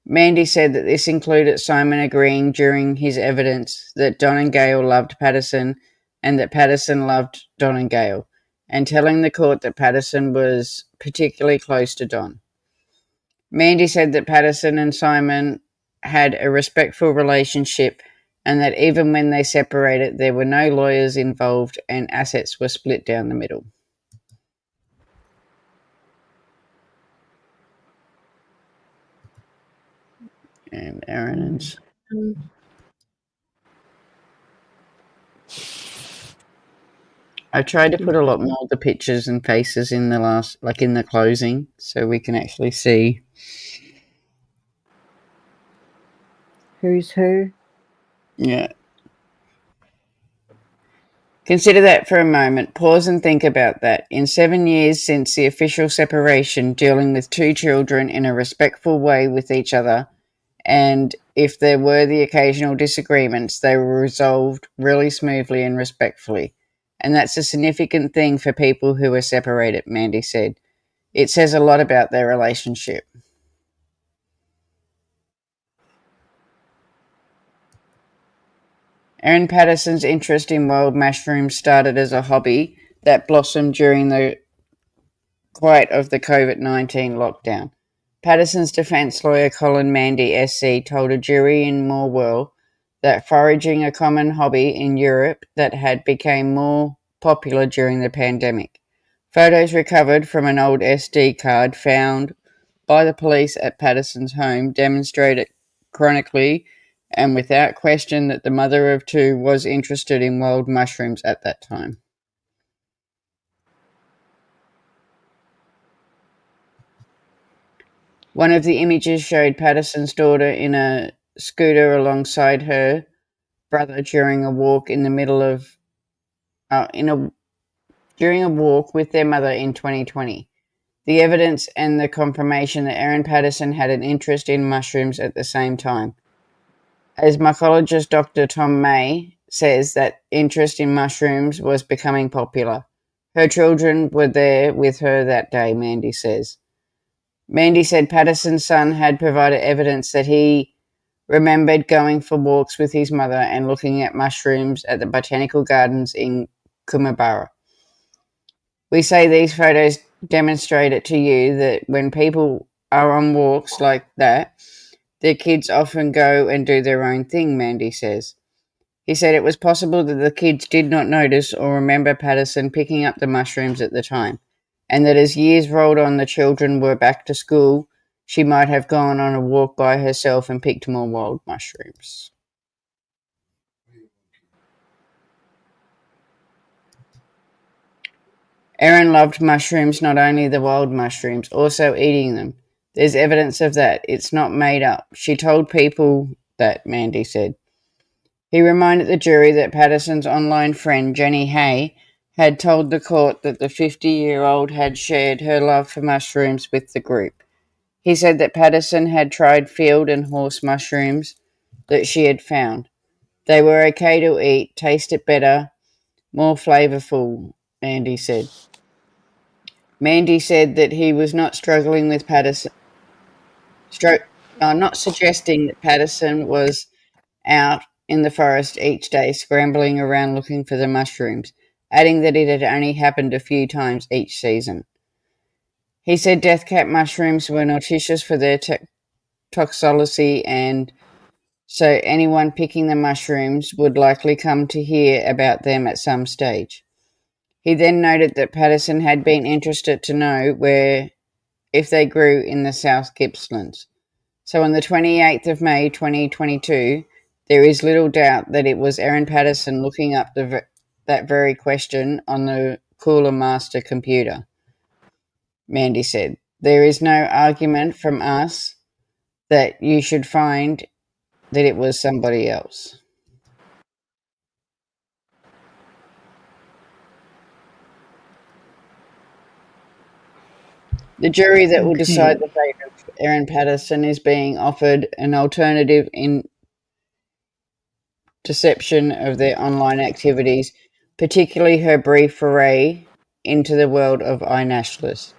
[SPEAKER 2] Mandy said that this included Simon agreeing during his evidence that Don and Gail loved Patterson and that Patterson loved Don and Gail, and telling the court that Patterson was particularly close to Don. Mandy said that Patterson and Simon had a respectful relationship and that even when they separated, there were no lawyers involved and assets were split down the middle. And Erin and Simon. I tried to put a lot more of the pictures and faces in the last, like in the closing, so we can actually see
[SPEAKER 3] Who's who?
[SPEAKER 2] Yeah. Consider that for a moment. Pause and think about that. In 7 years since the official separation, dealing with 2 children in a respectful way with each other, and if there were the occasional disagreements, they were resolved really smoothly and respectfully. And that's a significant thing for people who are separated, Mandy said. It says a lot about their relationship. Erin Patterson's interest in wild mushrooms started as a hobby that blossomed during the quiet of the COVID-19 lockdown. Patterson's defence lawyer Colin Mandy SC told a jury in Morwell that foraging, a common hobby in Europe that had become more popular during the pandemic. Photos recovered from an old SD card found by the police at Patterson's home demonstrated chronically and without question that the mother of two was interested in wild mushrooms at that time. One of the images showed Patterson's daughter in a scooter alongside her brother during a walk in the middle of during a walk with their mother in 2020. The evidence and the confirmation that Erin Patterson had an interest in mushrooms at the same time. As mycologist Dr. Tom May says, that interest in mushrooms was becoming popular. Her children were there with her that day, Mandy says. Mandy said Patterson's son had provided evidence that he remembered going for walks with his mother and looking at mushrooms at the botanical gardens in Kumabara. We say these photos demonstrate it to you that when people are on walks like that, their kids often go and do their own thing, Mandy says. He said it was possible that the kids did not notice or remember Patterson picking up the mushrooms at the time, and that as years rolled on the children were back to school, she might have gone on a walk by herself and picked more wild mushrooms. Erin loved mushrooms, not only the wild mushrooms, also eating them. There's evidence of that. It's not made up. She told people that, Mandy said. He reminded the jury that Patterson's online friend, Jenny Hay, had told the court that the 50-year-old had shared her love for mushrooms with the group. He said that Patterson had tried field and horse mushrooms that she had found. They were okay to eat, tasted better, more flavourful, Mandy said. Mandy said that he was not struggling with Patterson, not suggesting that Patterson was out in the forest each day scrambling around looking for the mushrooms, adding that it had only happened a few times each season. He said death cap mushrooms were noxious for their toxicology, and so anyone picking the mushrooms would likely come to hear about them at some stage. He then noted that Patterson had been interested to know where if they grew in the South Gippslands. So on the 28th of May 2022, there is little doubt that it was Erin Patterson looking up that very question on the Cooler Master computer, Mandy said. There is no argument from us that you should find that it was somebody else. The jury that will decide the fate of Erin Patterson is being offered an alternative in deception of their online activities, particularly her brief foray into the world of iNationalist.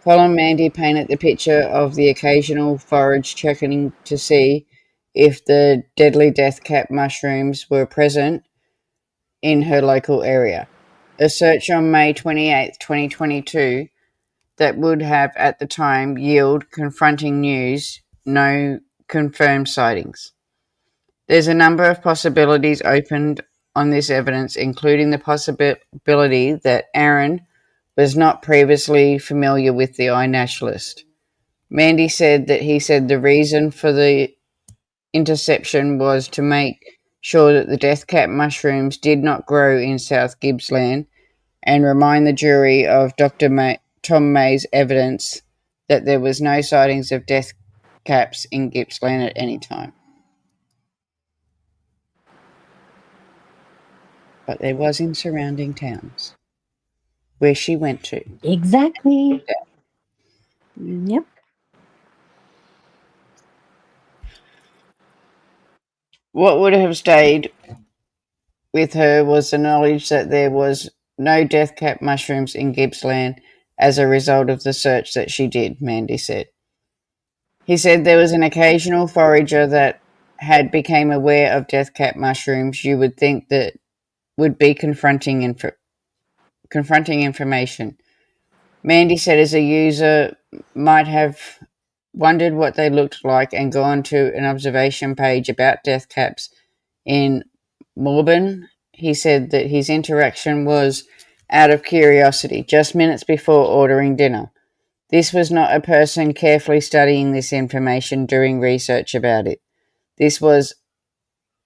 [SPEAKER 2] Colin Mandy painted the picture of the occasional forage checking to see if the deadly death cap mushrooms were present in her local area. A search on May 28, 2022, that would have at the time yield confronting news, no confirmed sightings. There's a number of possibilities opened on this evidence, including the possibility that Erin was not previously familiar with the iNationalist. Mandy said that he said the reason for the interception was to make sure that the death cap mushrooms did not grow in South Gippsland and remind the jury of Dr. Tom May's evidence that there was no sightings of death caps in Gippsland at any time. But there was in surrounding towns where she went to.
[SPEAKER 3] Exactly. Yep.
[SPEAKER 2] What would have stayed with her was the knowledge that there was no death cap mushrooms in Gippsland as a result of the search that she did, Mandy said. He said there was an occasional forager that had become aware of death cap mushrooms. You would think that would be confronting information. Mandy said as a user might have wondered what they looked like and gone to an observation page about death caps in Morburn. He said that his interaction was out of curiosity, just minutes before ordering dinner. This was not a person carefully studying this information, doing research about it. This was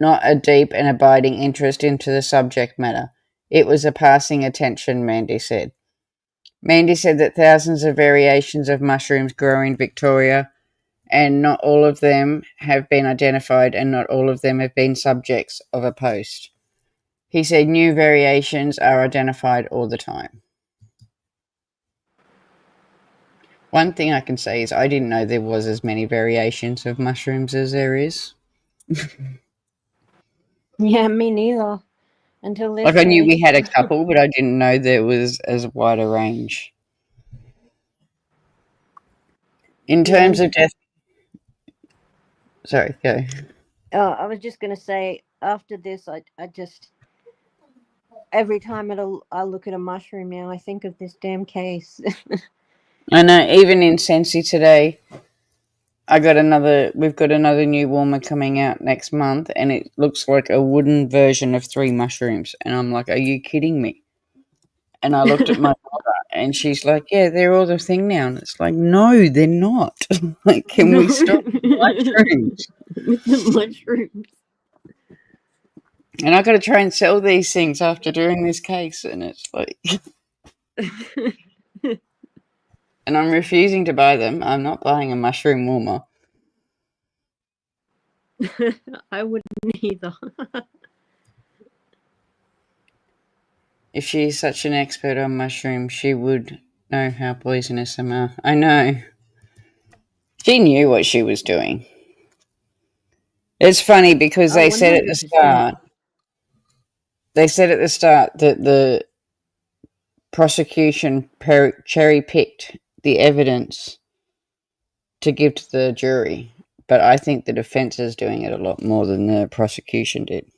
[SPEAKER 2] not a deep and abiding interest into the subject matter. It was a passing attention, Mandy said. Mandy said that thousands of variations of mushrooms grow in Victoria, and not all of them have been identified, and not all of them have been subjects of a post. He said new variations are identified all the time. One thing I can say is I didn't know there was as many variations of mushrooms as there is.
[SPEAKER 3] Yeah, me neither. Until this
[SPEAKER 2] Like I knew we
[SPEAKER 3] week.
[SPEAKER 2] had a couple, but I didn't know there was as wide a range. In terms of death... Sorry, go.
[SPEAKER 3] I was just going to say, after this, I just... Every time I look at a mushroom now, I think of this damn case.
[SPEAKER 2] I know, even in Sensi today, we've got another new warmer coming out next month, and it looks like a wooden version of 3 mushrooms. And I'm like, are you kidding me? And I looked at my mother, and she's like, yeah, they're all the thing now. And it's like, no, they're not. Like, can we stop mushrooms?
[SPEAKER 3] With the mushrooms.
[SPEAKER 2] And I got to try and sell these things after doing this case, and it's like... And I'm refusing to buy them. I'm not buying a mushroom warmer.
[SPEAKER 3] I wouldn't either.
[SPEAKER 2] If she's such an expert on mushrooms, she would know how poisonous some are. I know. She knew what she was doing. It's funny because they said at the start... They said at the start that the prosecution cherry-picked the evidence to give to the jury, but I think the defense is doing it a lot more than the prosecution did.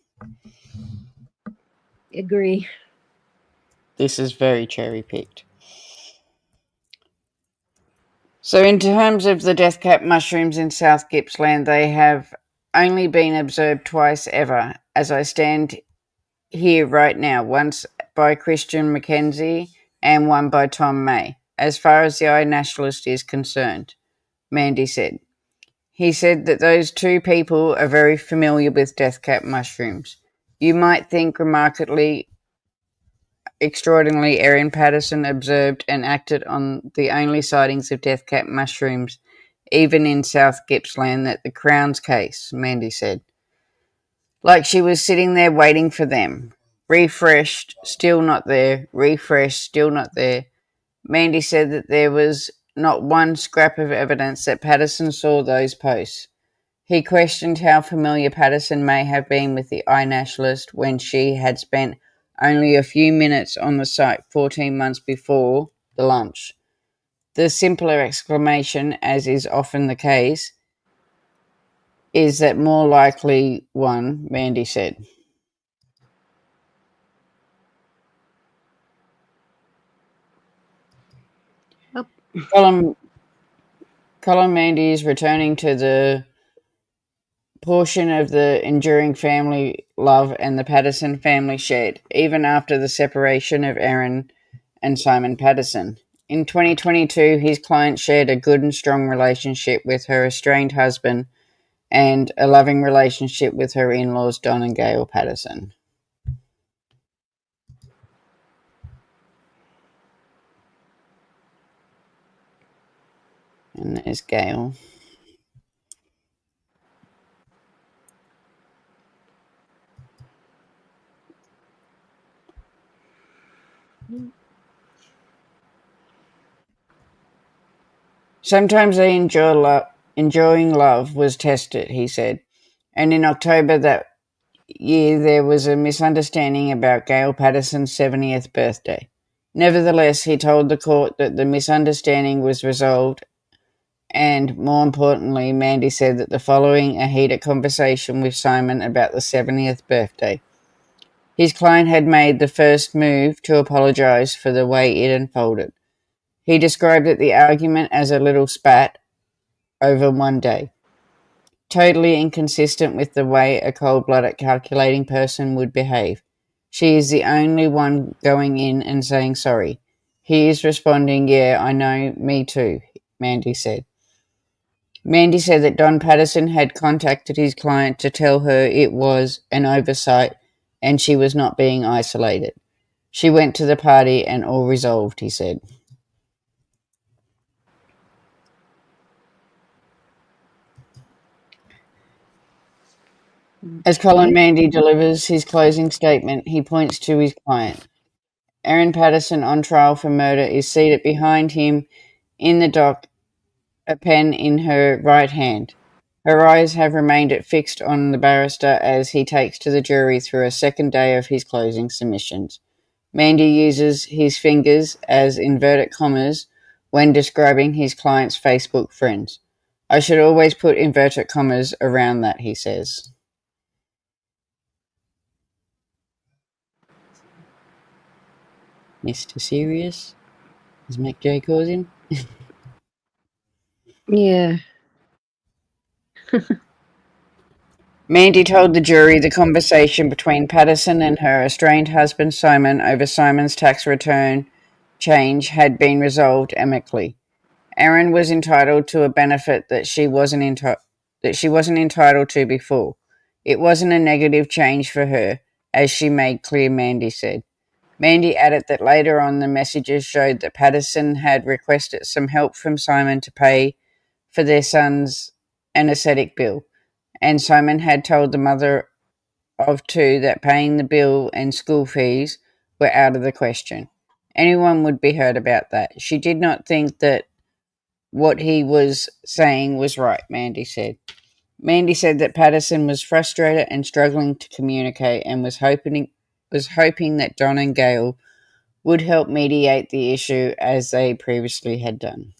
[SPEAKER 3] Agree.
[SPEAKER 2] This is very cherry-picked. So in terms of the death cap mushrooms in South Gippsland, they have only been observed twice ever, as I stand here right now, once by Christian Mackenzie and one by Tom May, as far as the iNationalist is concerned, Mandy said. He said that those 2 people are very familiar with death cap mushrooms. You might think remarkably extraordinarily Erin Patterson observed and acted on the only sightings of death cap mushrooms, even in South Gippsland, at the Crown's case, Mandy said. Like she was sitting there waiting for them. Refreshed, still not there. Refreshed, still not there. Mandy said that there was not one scrap of evidence that Patterson saw those posts. He questioned how familiar Patterson may have been with the iNationalist when she had spent only a few minutes on the site 14 months before the lunch. The simpler explanation, as is often the case, is that more likely one, Mandy said. Colin Mandy is returning to the portion of the enduring family love and the Patterson family shared, even after the separation of Erin and Simon Patterson. In 2022, his client shared a good and strong relationship with her estranged husband and a loving relationship with her in-laws, Don and Gail Patterson. And there's Gail. Sometimes they enjoying love was tested, he said. And in October that year, there was a misunderstanding about Gail Patterson's 70th birthday. Nevertheless, he told the court that the misunderstanding was resolved, and more importantly, Mandy said that following a heated conversation with Simon about the 70th birthday, his client had made the first move to apologise for the way it unfolded. He described the argument as a little spat over one day, totally inconsistent with the way a cold-blooded, calculating person would behave. She is the only one going in and saying sorry. He is responding, yeah, I know, me too, Mandy said. Mandy said that Don Patterson had contacted his client to tell her it was an oversight and she was not being isolated. She went to the party and all resolved, he said. As Colin Mandy delivers his closing statement, he points to his client. Erin Patterson, on trial for murder, is seated behind him in the dock, a pen in her right hand. Her eyes have remained fixed on the barrister as he takes to the jury through a second day of his closing submissions. Mandy uses his fingers as inverted commas when describing his client's Facebook friends. I should always put inverted commas around that, he says. Mr. Serious? Is Macjay causing?
[SPEAKER 3] Yeah.
[SPEAKER 2] Mandy told the jury the conversation between Patterson and her estranged husband Simon over Simon's tax return change had been resolved amicably. Erin was entitled to a benefit that she wasn't entitled to before. It wasn't a negative change for her, as she made clear, Mandy said. Mandy added that later on the messages showed that Patterson had requested some help from Simon to pay for their son's anaesthetic bill, and Simon had told the mother of two that paying the bill and school fees were out of the question. Anyone would be hurt about that. She did not think that what he was saying was right, Mandy said. Mandy said that Patterson was frustrated and struggling to communicate and was hoping that Don and Gail would help mediate the issue as they previously had done.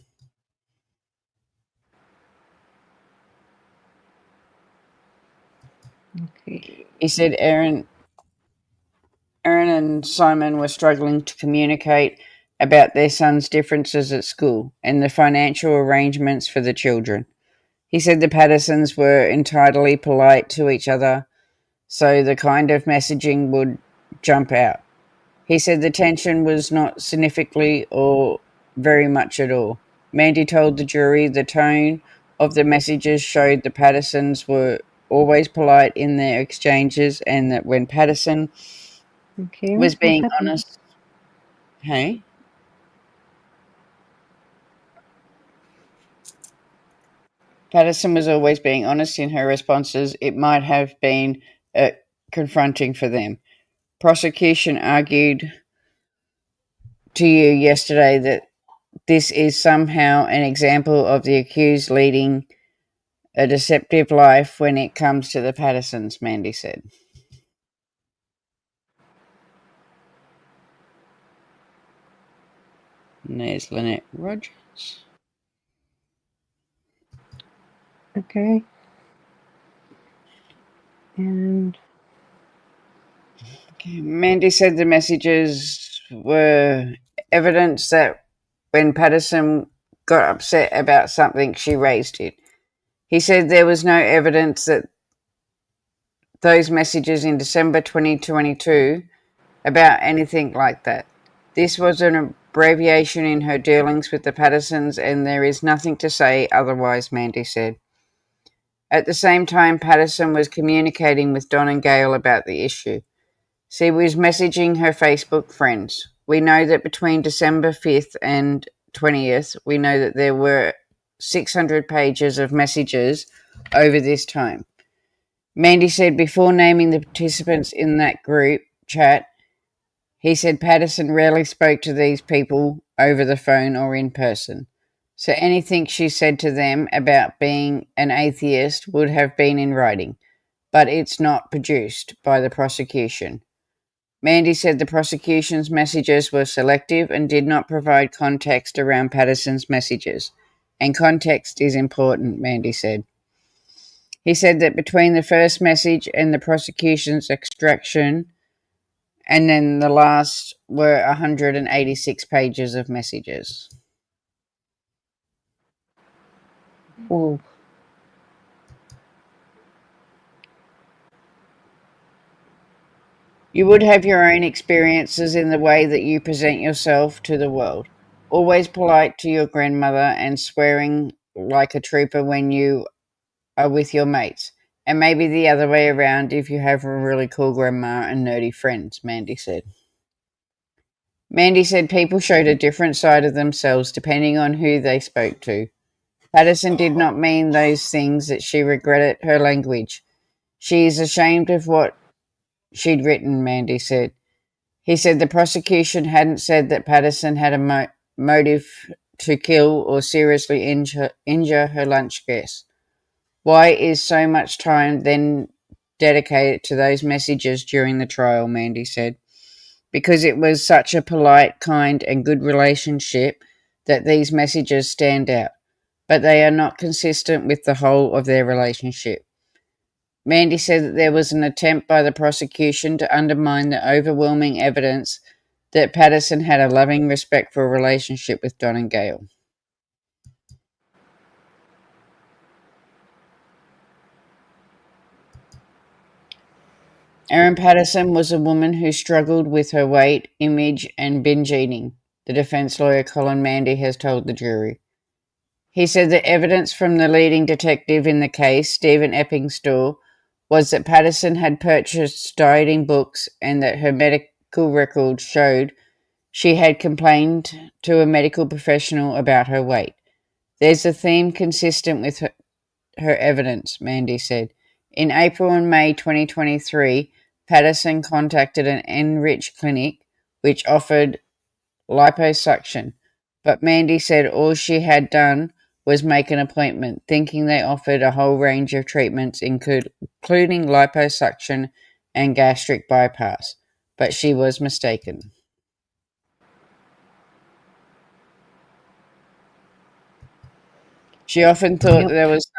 [SPEAKER 3] Okay.
[SPEAKER 2] He said Erin and Simon were struggling to communicate about their son's differences at school and the financial arrangements for the children. He said the Pattersons were entirely polite to each other, so the kind of messaging would jump out. He said the tension was not significantly or very much at all. Mandy told the jury the tone of the messages showed the Pattersons were always polite in their exchanges and that when Patterson
[SPEAKER 3] Okay.
[SPEAKER 2] was
[SPEAKER 3] What
[SPEAKER 2] being
[SPEAKER 3] happened?
[SPEAKER 2] honest, hey? Patterson was always being honest in her responses. It might have been confronting for them. Prosecution argued to you yesterday that this is somehow an example of the accused leading a deceptive life when it comes to the Pattersons, Mandy said. And there's Lynette Rogers.
[SPEAKER 3] Okay. And
[SPEAKER 2] Mandy said the messages were evidence that when Patterson got upset about something, she raised it. He said there was no evidence that those messages in December 2022 about anything like that. This was an abbreviation in her dealings with the Pattersons, and there is nothing to say otherwise, Mandy said. At the same time, Patterson was communicating with Don and Gail about the issue. She was messaging her Facebook friends. We know that between December 5th and 20th, we know that there were 600 pages of messages over this time. Mandy said before naming the participants in that group chat, he said Patterson rarely spoke to these people over the phone or in person. So anything she said to them about being an atheist would have been in writing, but it's not produced by the prosecution. Mandy said the prosecution's messages were selective and did not provide context around Patterson's messages. And context is important, Mandy said. He said that between the first message and the prosecution's extraction, and then the last were 186 pages of messages.
[SPEAKER 3] whoa.
[SPEAKER 2] You would have your own experiences in the way that you present yourself to the world. Always polite to your grandmother and swearing like a trooper when you are with your mates. And maybe the other way around if you have a really cool grandma and nerdy friends, Mandy said. Mandy said people showed a different side of themselves depending on who they spoke to. Patterson did not mean those things, that she regretted her language. She is ashamed of what she'd written, Mandy said. He said the prosecution hadn't said that Patterson had a motive to kill or seriously injure her lunch guest. Why is so much time then dedicated to those messages during the trial, Mandy said. Because it was such a polite, kind, and good relationship that these messages stand out, but they are not consistent with the whole of their relationship. Mandy said that there was an attempt by the prosecution to undermine the overwhelming evidence that Patterson had a loving, respectful relationship with Don and Gail. Erin Patterson was a woman who struggled with her weight, image, and binge eating, the defense lawyer Colin Mandy has told the jury. He said the evidence from the leading detective in the case, Stephen Epping's store, was that Patterson had purchased dieting books and that her medical records showed she had complained to a medical professional about her weight. There's a theme consistent with her evidence, Mandy said. In April and May 2023, Patterson contacted an Enrich clinic which offered liposuction, but Mandy said all she had done was make an appointment, thinking they offered a whole range of treatments, including liposuction and gastric bypass, but she was mistaken. She often thought there was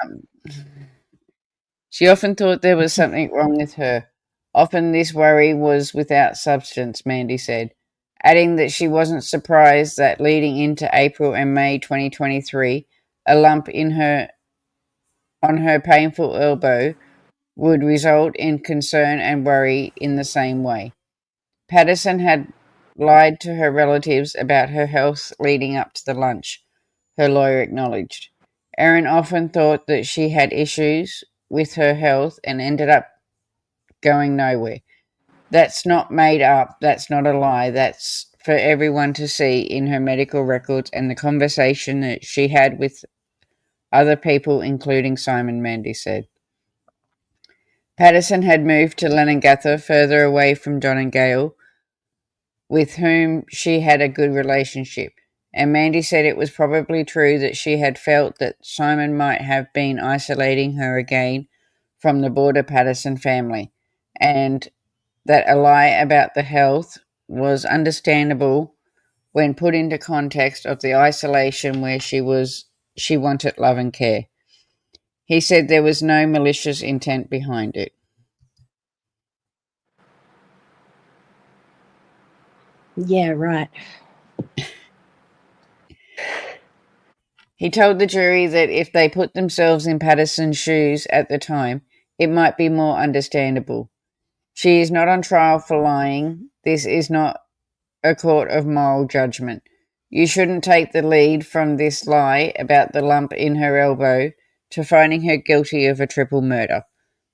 [SPEAKER 2] something wrong with her. Often this worry was without substance, Mandy said, adding that she wasn't surprised that leading into April and May 2023, a lump on her painful elbow would result in concern and worry in the same way. Patterson had lied to her relatives about her health leading up to the lunch, her lawyer acknowledged. Erin often thought that she had issues with her health and ended up going nowhere. That's not made up, that's not a lie, that's for everyone to see in her medical records and the conversation that she had with other people, including Simon, Mandy said. Patterson had moved to Leongatha, further away from Don and Gail, with whom she had a good relationship, and Mandy said it was probably true that she had felt that Simon might have been isolating her again from the broader Patterson family, and that a lie about the health was understandable when put into context of the isolation where she wanted love and care. He said there was no malicious intent behind it.
[SPEAKER 3] Yeah, right.
[SPEAKER 2] He told the jury that if they put themselves in Patterson's shoes at the time, it might be more understandable. She is not on trial for lying. This is not a court of moral judgment. You shouldn't take the lead from this lie about the lump in her elbow to finding her guilty of a triple murder.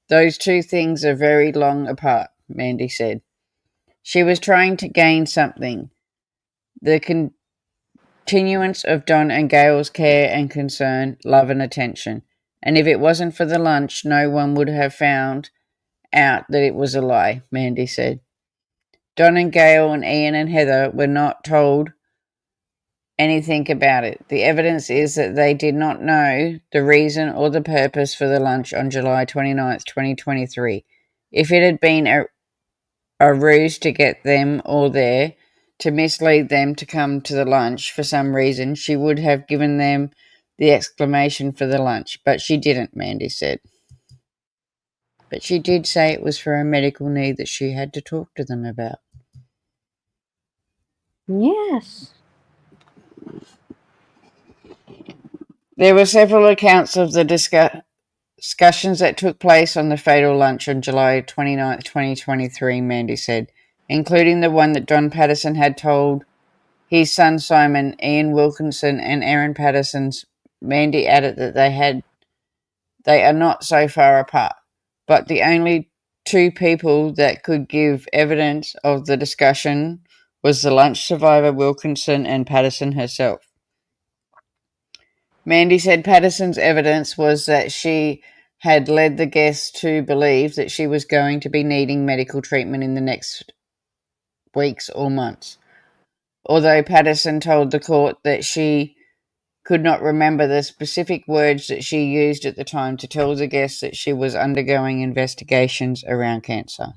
[SPEAKER 2] Those two things are very long apart, Mandy said. She was trying to gain something. The continuance of Don and Gail's care and concern, love and attention. And if it wasn't for the lunch, no one would have found out that it was a lie, Mandy said. Don and Gail and Ian and Heather were not told anything about it. The evidence is that they did not know the reason or the purpose for the lunch on July 29th, 2023. If it had been a ruse to get them all there, to mislead them to come to the lunch for some reason, she would have given them the exclamation for the lunch, but she didn't, Mandy said. But she did say it was for a medical need that she had to talk to them about.
[SPEAKER 3] Yes.
[SPEAKER 2] There were several accounts of the discussions that took place on the fatal lunch on July 29th, 2023, Mandy said, including the one that John Patterson had told his son Simon, Ian Wilkinson, and Erin Patterson's. Mandy added that they are not so far apart, but the only two people that could give evidence of the discussion was the lunch survivor Wilkinson and Patterson herself. Mandy said Patterson's evidence was that she had led the guests to believe that she was going to be needing medical treatment in the next weeks or months. Although Patterson told the court that she could not remember the specific words that she used at the time to tell the guests that she was undergoing investigations around cancer.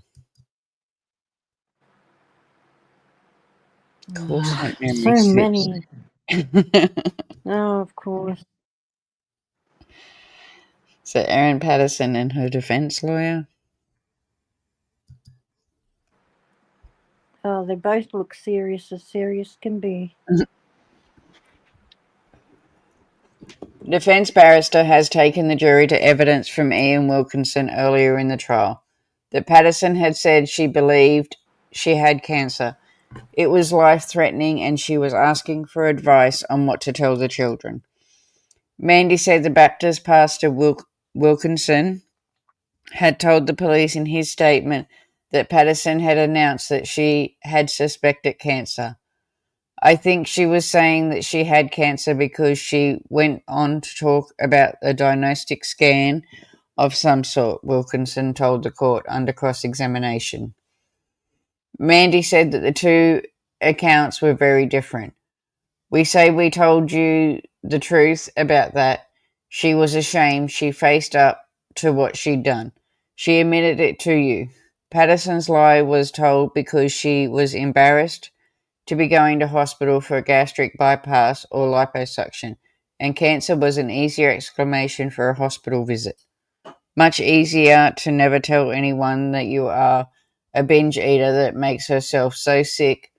[SPEAKER 2] Of course, my memory
[SPEAKER 3] So
[SPEAKER 2] slips.
[SPEAKER 3] many. Oh, of course.
[SPEAKER 2] So Erin Patterson and her defense lawyer.
[SPEAKER 3] Oh, they both look serious as serious can be.
[SPEAKER 2] Defense barrister has taken the jury to evidence from Ian Wilkinson earlier in the trial that Patterson had said she believed she had cancer. It was life-threatening and she was asking for advice on what to tell the children. Mandy said the Baptist pastor Wilkinson had told the police in his statement that Patterson had announced that she had suspected cancer. I think she was saying that she had cancer because she went on to talk about a diagnostic scan of some sort, Wilkinson told the court under cross-examination. Mandy said that the two accounts were very different. We say we told you the truth about that. She was ashamed. She faced up to what she'd done. She admitted it to you. Patterson's lie was told because she was embarrassed to be going to hospital for a gastric bypass or liposuction, and cancer was an easier explanation for a hospital visit. Much easier to never tell anyone that you are a binge eater that makes herself so sick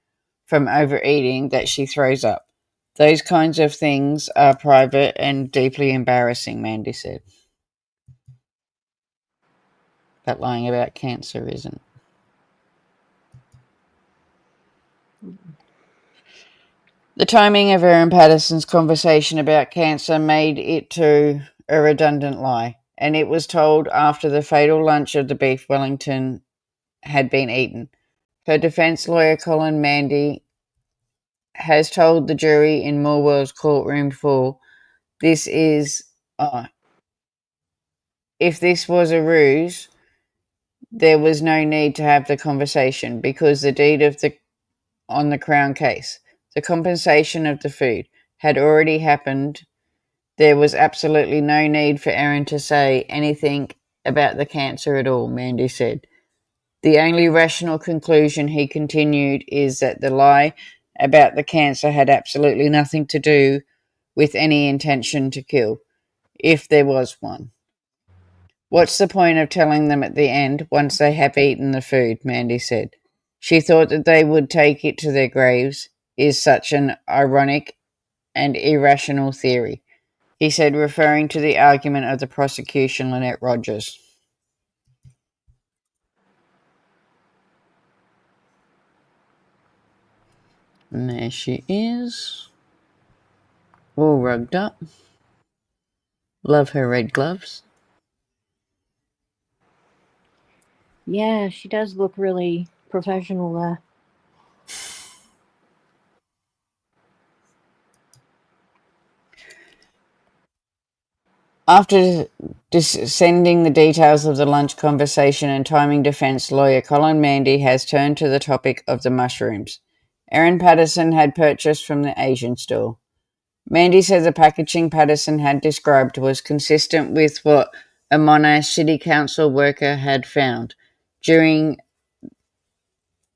[SPEAKER 2] from overeating that she throws up. Those kinds of things are private and deeply embarrassing, Mandy said. But lying about cancer isn't. The timing of Erin Patterson's conversation about cancer made it to a redundant lie, and it was told after the fatal lunch of the beef Wellington had been eaten. Her defense lawyer, Colin Mandy, has told the jury in Morwell's courtroom 4, if this was a ruse, there was no need to have the conversation because the deed on the Crown case, the compensation of the food, had already happened. There was absolutely no need for Erin to say anything about the cancer at all, Mandy said. The only rational conclusion, he continued, is that the lie about the cancer had absolutely nothing to do with any intention to kill, if there was one. What's the point of telling them at the end once they have eaten the food, Mandy said. She thought that they would take it to their graves is such an ironic and irrational theory, he said, referring to the argument of the prosecution, Lynette Rogers. And there she is, all rugged up. Love her red gloves.
[SPEAKER 3] Yeah, she does look really professional there.
[SPEAKER 2] After sending the details of the lunch conversation and timing, defense lawyer Colin Mandy has turned to the topic of the mushrooms Erin Patterson had purchased from the Asian store. Mandy said the packaging Patterson had described was consistent with what a Monash City Council worker had found during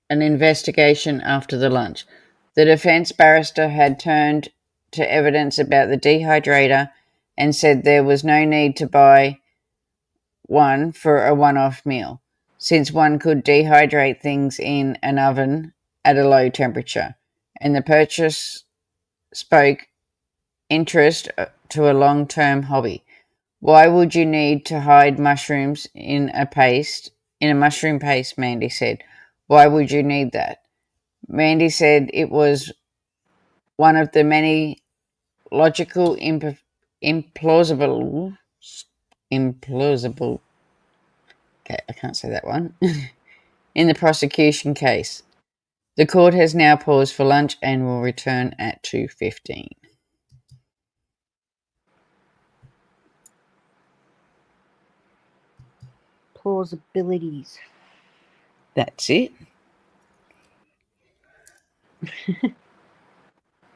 [SPEAKER 2] an investigation after the lunch. The defense barrister had turned to evidence about the dehydrator and said there was no need to buy one for a one-off meal, since one could dehydrate things in an oven at a low temperature, and the purchase spoke interest to a long-term hobby. Why would you need to hide mushrooms in a mushroom paste, Mandy said. Why would you need that? Mandy said it was one of the many logical implausible, okay, I can't say that one, in the prosecution case. The court has now paused for lunch and will return at 2:15.
[SPEAKER 3] Plausibilities.
[SPEAKER 2] That's it.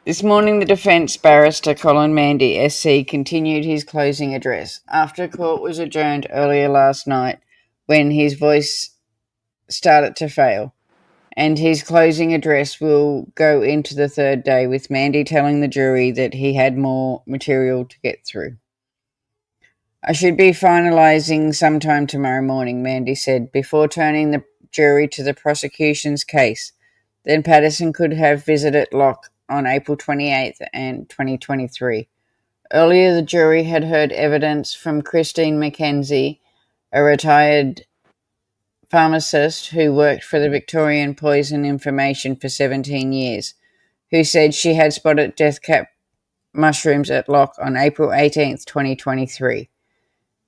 [SPEAKER 2] This morning, the defence barrister Colin Mandy SC continued his closing address after court was adjourned earlier last night when his voice started to fail. And his closing address will go into the third day with Mandy telling the jury that he had more material to get through. I should be finalising sometime tomorrow morning, Mandy said, before turning the jury to the prosecution's case. Then Patterson could have visited Locke on April 28th and 2023. Earlier, the jury had heard evidence from Christine McKenzie, a retired pharmacist who worked for the Victorian Poison Information for 17 years, who said she had spotted death cap mushrooms at Locke on April 18th, 2023.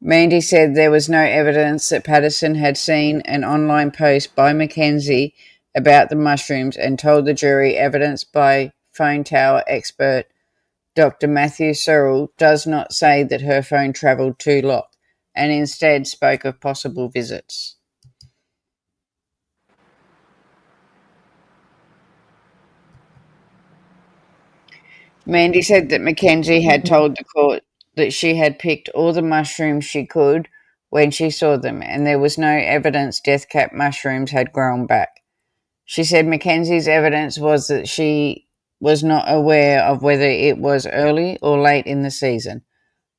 [SPEAKER 2] Mandy said there was no evidence that Patterson had seen an online post by Mackenzie about the mushrooms and told the jury evidence by phone tower expert Dr. Matthew Searle does not say that her phone travelled to Locke and instead spoke of possible visits. Mandy said that Mackenzie had told the court that she had picked all the mushrooms she could when she saw them, and there was no evidence death cap mushrooms had grown back. She said Mackenzie's evidence was that she was not aware of whether it was early or late in the season,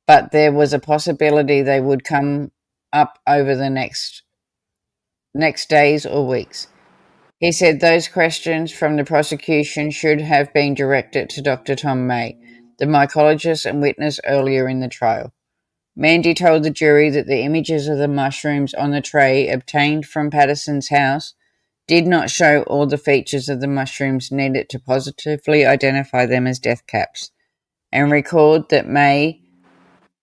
[SPEAKER 2] but there was a possibility they would come up over the next days or weeks. He said those questions from the prosecution should have been directed to Dr. Tom May, the mycologist and witness earlier in the trial. Mandy told the jury that the images of the mushrooms on the tray obtained from Patterson's house did not show all the features of the mushrooms needed to positively identify them as death caps, and recalled that May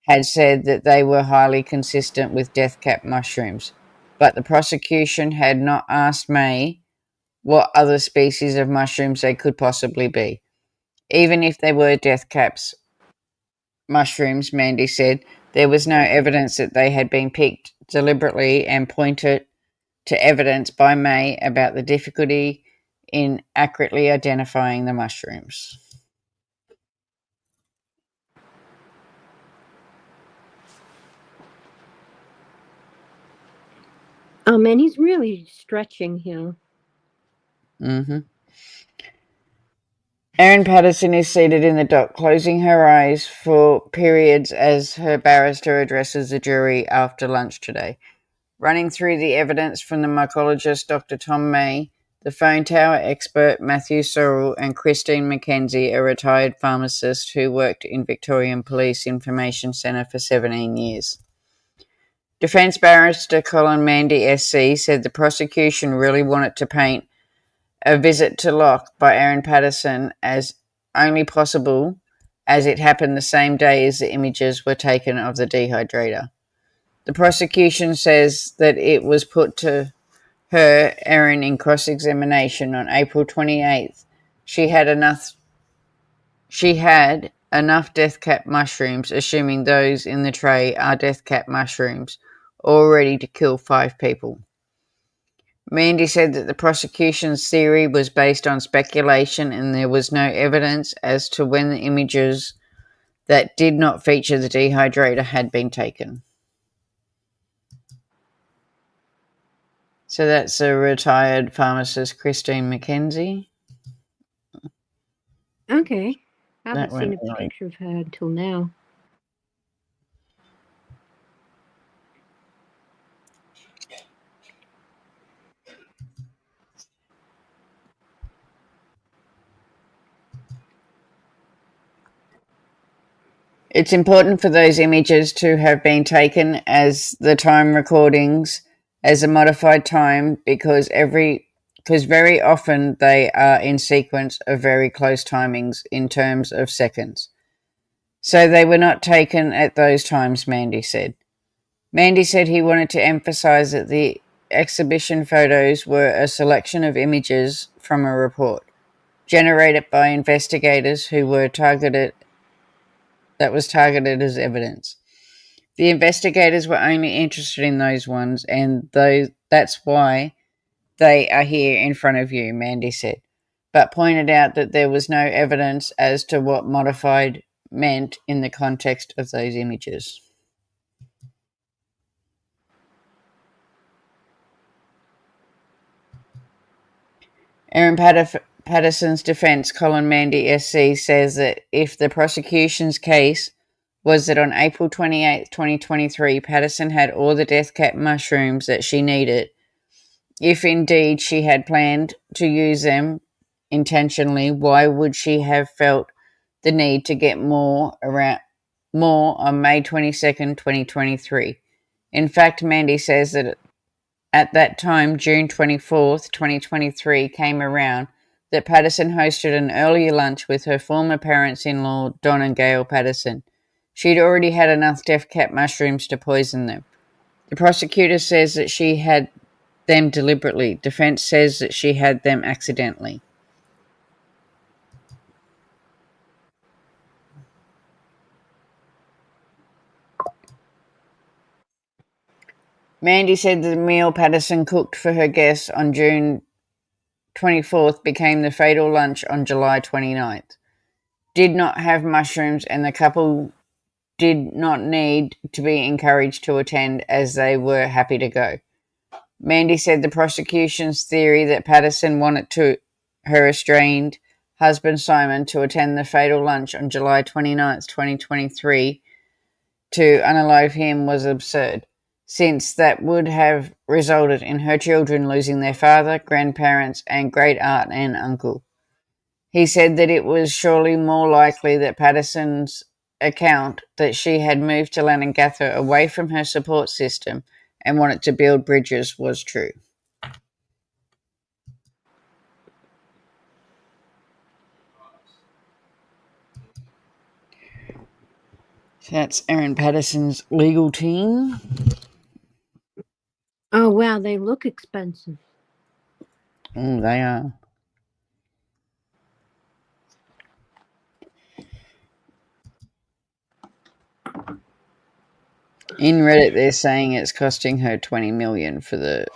[SPEAKER 2] had said that they were highly consistent with death cap mushrooms, but the prosecution had not asked May what other species of mushrooms they could possibly be. Even if they were death caps mushrooms, Mandy said, there was no evidence that they had been picked deliberately, and pointed to evidence by May about the difficulty in accurately identifying the mushrooms.
[SPEAKER 3] Oh man, he's really stretching here.
[SPEAKER 2] Erin Patterson is seated in the dock, closing her eyes for periods as her barrister addresses the jury after lunch today. Running through the evidence from the mycologist Dr. Tom May, the phone tower expert Matthew Searle, and Christine McKenzie, a retired pharmacist who worked in Victorian Police Information Centre for 17 years. Defence barrister Colin Mandy SC said the prosecution really wanted to paint a visit to Locke by Erin Patterson as only possible, as it happened the same day as the images were taken of the Dehydrator. The prosecution says that it was put to her, Erin, in cross-examination on April 28th. She had enough death cap mushrooms, assuming those in the tray are death cap mushrooms, already to kill 5 people. Mandy said that the prosecution's theory was based on speculation and there was no evidence as to when the images that did not feature the Dehydrator had been taken. So that's a retired pharmacist, Christine McKenzie.
[SPEAKER 3] Okay. I
[SPEAKER 2] That
[SPEAKER 3] haven't seen a
[SPEAKER 2] went right.
[SPEAKER 3] picture of her until now.
[SPEAKER 2] It's important for those images to have been taken as the time recordings as a modified time because very often they are in sequence of very close timings in terms of seconds. So they were not taken at those times, Mandy said. Mandy said he wanted to emphasize that the exhibition photos were a selection of images from a report generated by investigators who were targeted as evidence. The investigators were only interested in those ones, and that's why they are here in front of you, Mandy said, but pointed out that there was no evidence as to what modified meant in the context of those images. Erin Patterson's defense, Colin Mandy SC, says that if the prosecution's case was that on April 28, 2023, Patterson had all the death cap mushrooms that she needed, if indeed she had planned to use them intentionally, why would she have felt the need to get more on May 22nd, 2023? In fact, Mandy says that at that time, June 24th, 2023, came around that Patterson hosted an earlier lunch with her former parents-in-law, Don and Gail Patterson. She'd already had enough death cap mushrooms to poison them. The prosecutor says that she had them deliberately. Defense says that she had them accidentally. Mandy said the meal Patterson cooked for her guests on June 24th became the fatal lunch on July 29th. Did not have mushrooms, and the couple did not need to be encouraged to attend as they were happy to go. Mandy said the prosecution's theory that Patterson wanted her estranged husband Simon to attend the fatal lunch on July 29th, 2023 to unalive him was absurd, since that would have resulted in her children losing their father, grandparents, and great aunt and uncle. He said that it was surely more likely that Patterson's account that she had moved to Lanangatha away from her support system and wanted to build bridges was true. So that's Erin Patterson's legal team.
[SPEAKER 3] Oh, wow, they look expensive.
[SPEAKER 2] Oh, they are. In Reddit, they're saying it's costing her $20 million for the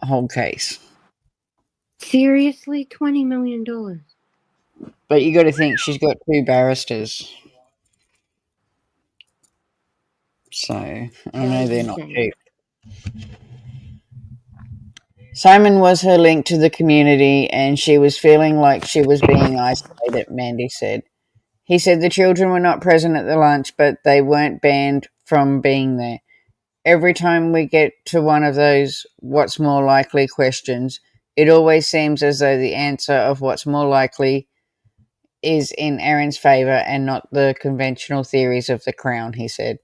[SPEAKER 2] whole case.
[SPEAKER 3] Seriously? $20 million?
[SPEAKER 2] But you got to think she's got 2 barristers. So, I know they're not cheap. Simon was her link to the community, and she was feeling like she was being isolated, Mandy said. He said the children were not present at the lunch, but they weren't banned from being there. Every time we get to one of those what's more likely questions, it always seems as though the answer of what's more likely is in Erin's favour and not the conventional theories of the Crown, he said.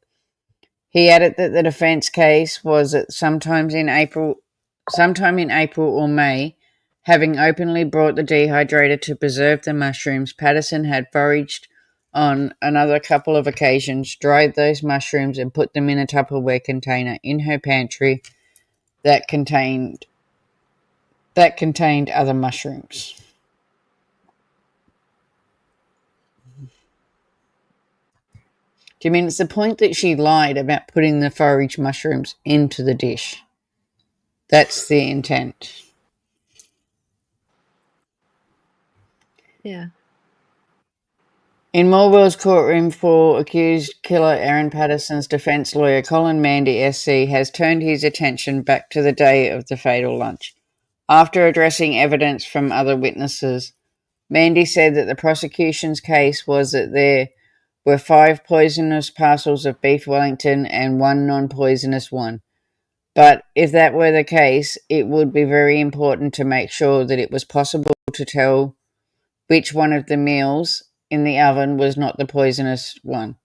[SPEAKER 2] He added that the defence case was that sometime in April or May, having openly brought the dehydrator to preserve the mushrooms, Patterson had foraged on another couple of occasions, dried those mushrooms and put them in a Tupperware container in her pantry that contained other mushrooms. Do you mean it's the point that she lied about putting the foraged mushrooms into the dish? That's the intent.
[SPEAKER 3] Yeah.
[SPEAKER 2] In Morwell's courtroom for accused killer Erin Patterson's defence lawyer Colin Mandy SC has turned his attention back to the day of the fatal lunch. After addressing evidence from other witnesses, Mandy said that the prosecution's case was that there were 5 poisonous parcels of beef Wellington and 1 non-poisonous one. But if that were the case, it would be very important to make sure that it was possible to tell which one of the meals in the oven was not the poisonous one.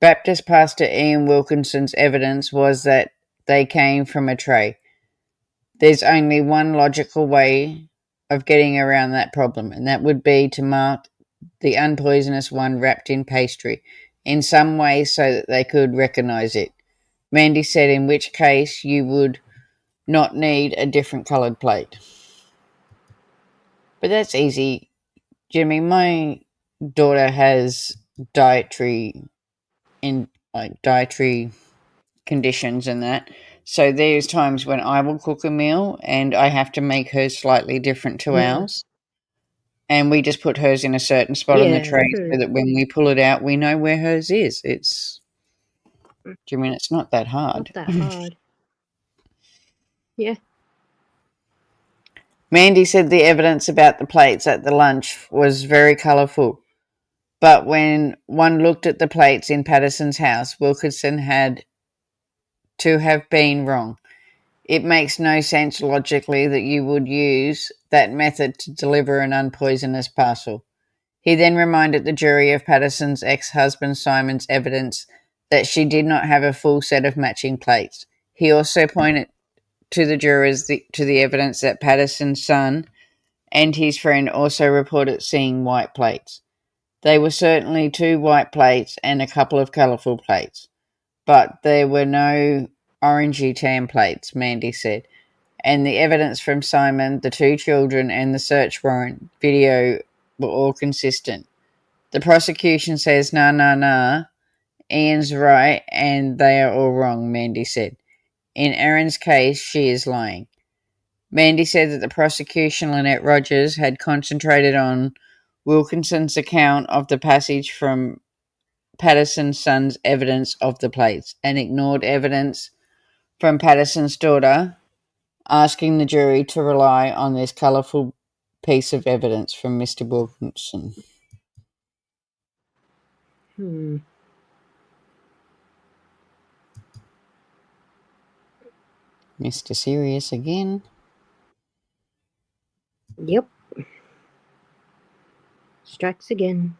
[SPEAKER 2] Baptist pastor Ian Wilkinson's evidence was that they came from a tray. There's only one logical way of getting around that problem, and that would be to mark the unpoisonous one wrapped in pastry in some way so that they could recognize it. Mandy said, in which case you would not need a different coloured plate. But that's easy, Jimmy. My daughter has dietary conditions and that. So there's times when I will cook a meal and I have to make hers slightly different to ours. And we just put hers in a certain spot on the
[SPEAKER 3] Yeah,
[SPEAKER 2] tray
[SPEAKER 3] true.
[SPEAKER 2] so that when we pull it out, we know where hers is. It's not that hard.
[SPEAKER 3] Not that hard. Yeah.
[SPEAKER 2] Mandy said the evidence about the plates at the lunch was very colourful. But when one looked at the plates in Patterson's house, Wilkinson had to have been wrong. It makes no sense logically that you would use that method to deliver an unpoisonous parcel. He then reminded the jury of Patterson's ex-husband Simon's evidence that she did not have a full set of matching plates. He also pointed to the jurors to the evidence that Patterson's son and his friend also reported seeing white plates. They were certainly 2 white plates and a couple of colourful plates, but there were no orangey tan plates, Mandy said. And the evidence from Simon, the 2 children, and the search warrant video were all consistent. The prosecution says, nah, Ian's right and they are all wrong, Mandy said. In Erin's case, she is lying. Mandy said that the prosecution, Lynette Rogers, had concentrated on Wilkinson's account of the passage from Patterson's son's evidence of the plates and ignored evidence from Patterson's daughter, asking the jury to rely on this colourful piece of evidence from Mr. Wilkinson. Mr. Serious again.
[SPEAKER 3] Yep. Strikes again.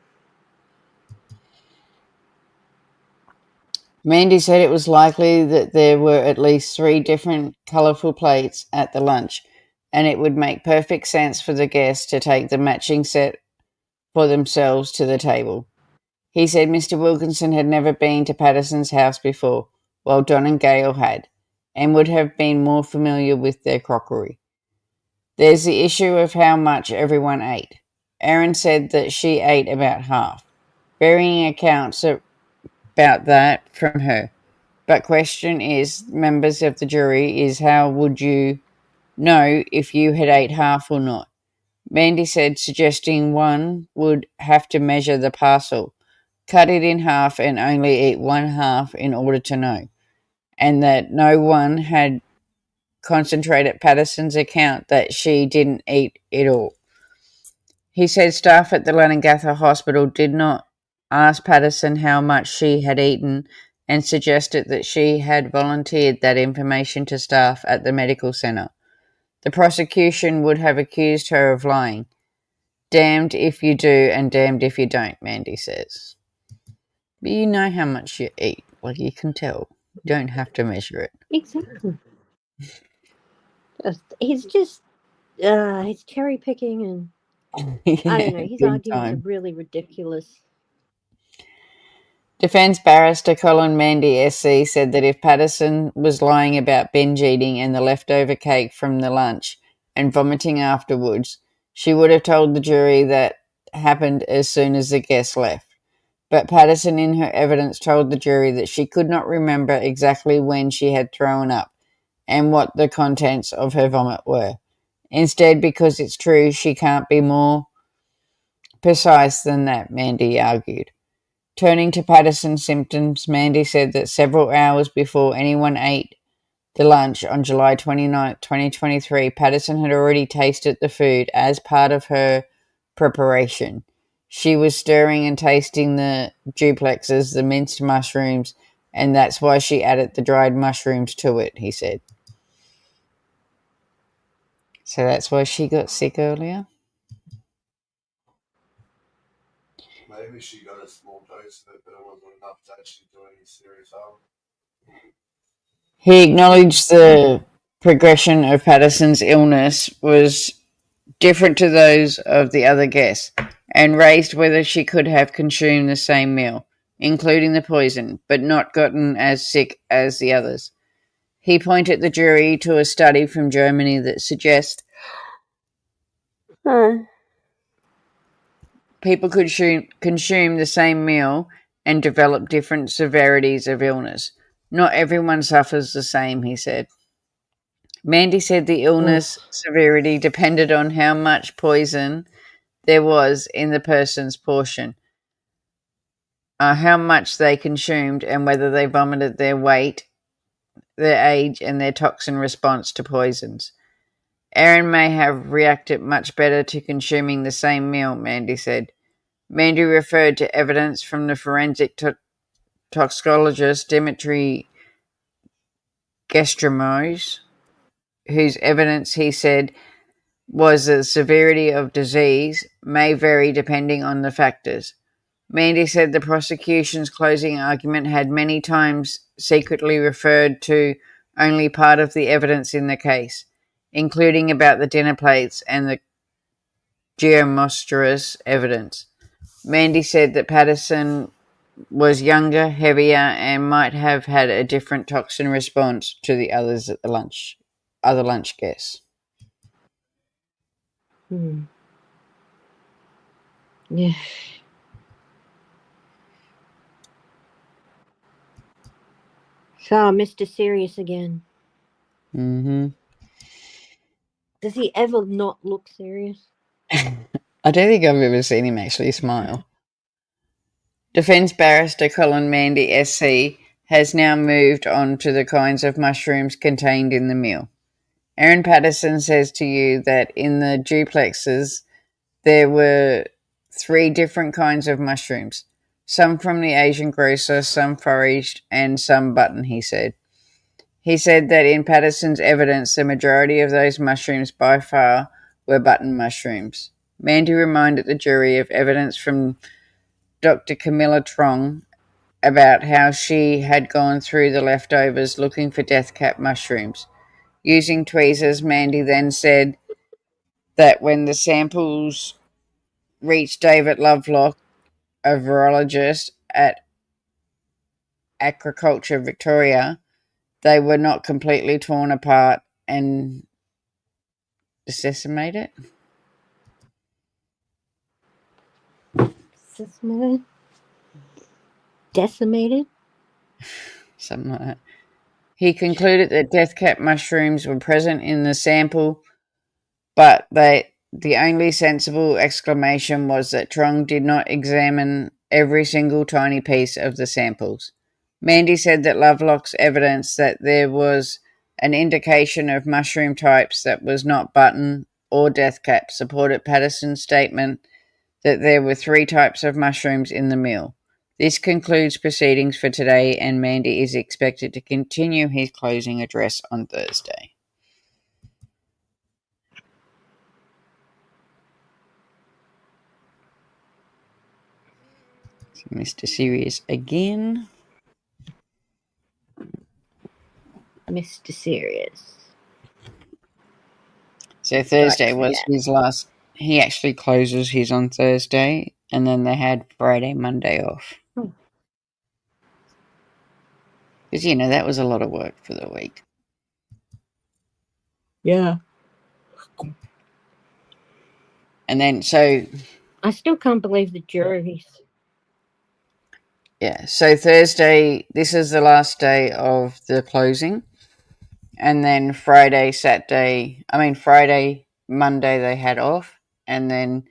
[SPEAKER 2] Mandy said it was likely that there were at least 3 different colourful plates at the lunch, and it would make perfect sense for the guests to take the matching set for themselves to the table. He said Mr. Wilkinson had never been to Patterson's house before, while Don and Gail had, and would have been more familiar with their crockery. There's the issue of how much everyone ate. Erin said that she ate about half. Varying accounts about that from her. But question is, members of the jury, is how would you know if you had ate half or not? Mandy said, suggesting one would have to measure the parcel, cut it in half and only eat one half in order to know, and that no one had concentrated Patterson's account that she didn't eat it all. He said staff at the Leongatha Hospital did not ask Patterson how much she had eaten and suggested that she had volunteered that information to staff at the medical centre. The prosecution would have accused her of lying. Damned if you do and damned if you don't, Mandy says. But you know how much you eat. Like, you can tell. You don't have to measure it.
[SPEAKER 3] Exactly. He's just, he's cherry picking and I don't know. His arguments are really ridiculous.
[SPEAKER 2] Defence barrister Colin Mandy SC said that if Patterson was lying about binge eating and the leftover cake from the lunch and vomiting afterwards, she would have told the jury that happened as soon as the guests left. But Patterson in her evidence told the jury that she could not remember exactly when she had thrown up and what the contents of her vomit were. Instead, because it's true, she can't be more precise than that, Mandy argued. Turning to Patterson's symptoms, Mandy said that several hours before anyone ate the lunch on July 29, 2023, Patterson had already tasted the food as part of her preparation. She was stirring and tasting the duplexes, the minced mushrooms, and that's why she added the dried mushrooms to it, he said. So that's why she got sick earlier?
[SPEAKER 11] Maybe she got a small dose of it, but it wasn't enough to actually do any serious harm.
[SPEAKER 2] He acknowledged the progression of Patterson's illness was different to those of the other guests, and raised whether she could have consumed the same meal, including the poison, but not gotten as sick as the others. He pointed the jury to a study from Germany that suggests people could consume the same meal and develop different severities of illness. Not everyone suffers the same, he said. Mandy said the illness severity depended on how much poison there was in the person's portion, how much they consumed, and whether they vomited, their weight, their age, and their toxin response to poisons. Erin may have reacted much better to consuming the same meal, Mandy said. Mandy referred to evidence from the forensic toxicologist Dimitri Gestremos, whose evidence, he said, was the severity of disease may vary depending on the factors. Mandy said the prosecution's closing argument had many times secretly referred to only part of the evidence in the case, including about the dinner plates and the geomonstrous evidence. Mandy said that Patterson was younger, heavier, and might have had a different toxin response to the others at the other lunch guests.
[SPEAKER 3] Yeah. So, Mr. Serious again.
[SPEAKER 2] Mm-hmm.
[SPEAKER 3] Does he ever not look serious?
[SPEAKER 2] I don't think I've ever seen him actually smile. Defence barrister Colin Mandy SC has now moved on to the kinds of mushrooms contained in the meal. Erin Patterson says to you that in the duplexes there were 3 different kinds of mushrooms, some from the Asian grocer, some foraged, and some button, he said. He said that in Patterson's evidence, the majority of those mushrooms by far were button mushrooms. Mandy reminded the jury of evidence from Dr. Camilla Trong about how she had gone through the leftovers looking for death cap mushrooms. Using tweezers, Mandy then said that when the samples reached David Lovelock, a virologist at Agriculture Victoria, they were not completely torn apart and decimated.
[SPEAKER 3] Decimated?
[SPEAKER 2] Something like that. He concluded that death cap mushrooms were present in the sample, but the only sensible exclamation was that Trong did not examine every single tiny piece of the samples. Mandy said that Lovelock's evidence that there was an indication of mushroom types that was not button or death cap supported Patterson's statement that there were 3 types of mushrooms in the meal. This concludes proceedings for today, and Mandy is expected to continue his closing address on Thursday. So Mr. Serious again.
[SPEAKER 3] Mr. Serious.
[SPEAKER 2] So Thursday was his last. He actually closes his on Thursday, and then they had Friday, Monday off. Because, that was a lot of work for the week.
[SPEAKER 3] Yeah.
[SPEAKER 2] And then, so...
[SPEAKER 3] I still can't believe the juries.
[SPEAKER 2] Yeah, so Thursday, this is the last day of the closing. And then Friday, Monday they had off. And then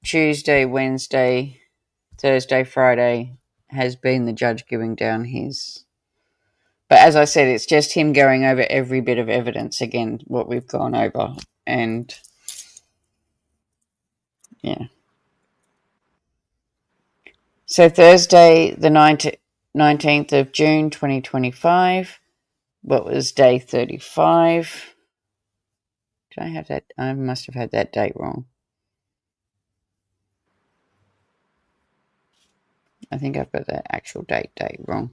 [SPEAKER 2] Tuesday, Wednesday, Thursday, Friday has been the judge giving down his... But as I said, it's just him going over every bit of evidence again, what we've gone over. And, yeah. So Thursday, the 19th of June, 2025, what was day 35? Did I have that? I must have had that date wrong. I think I've got the actual date wrong.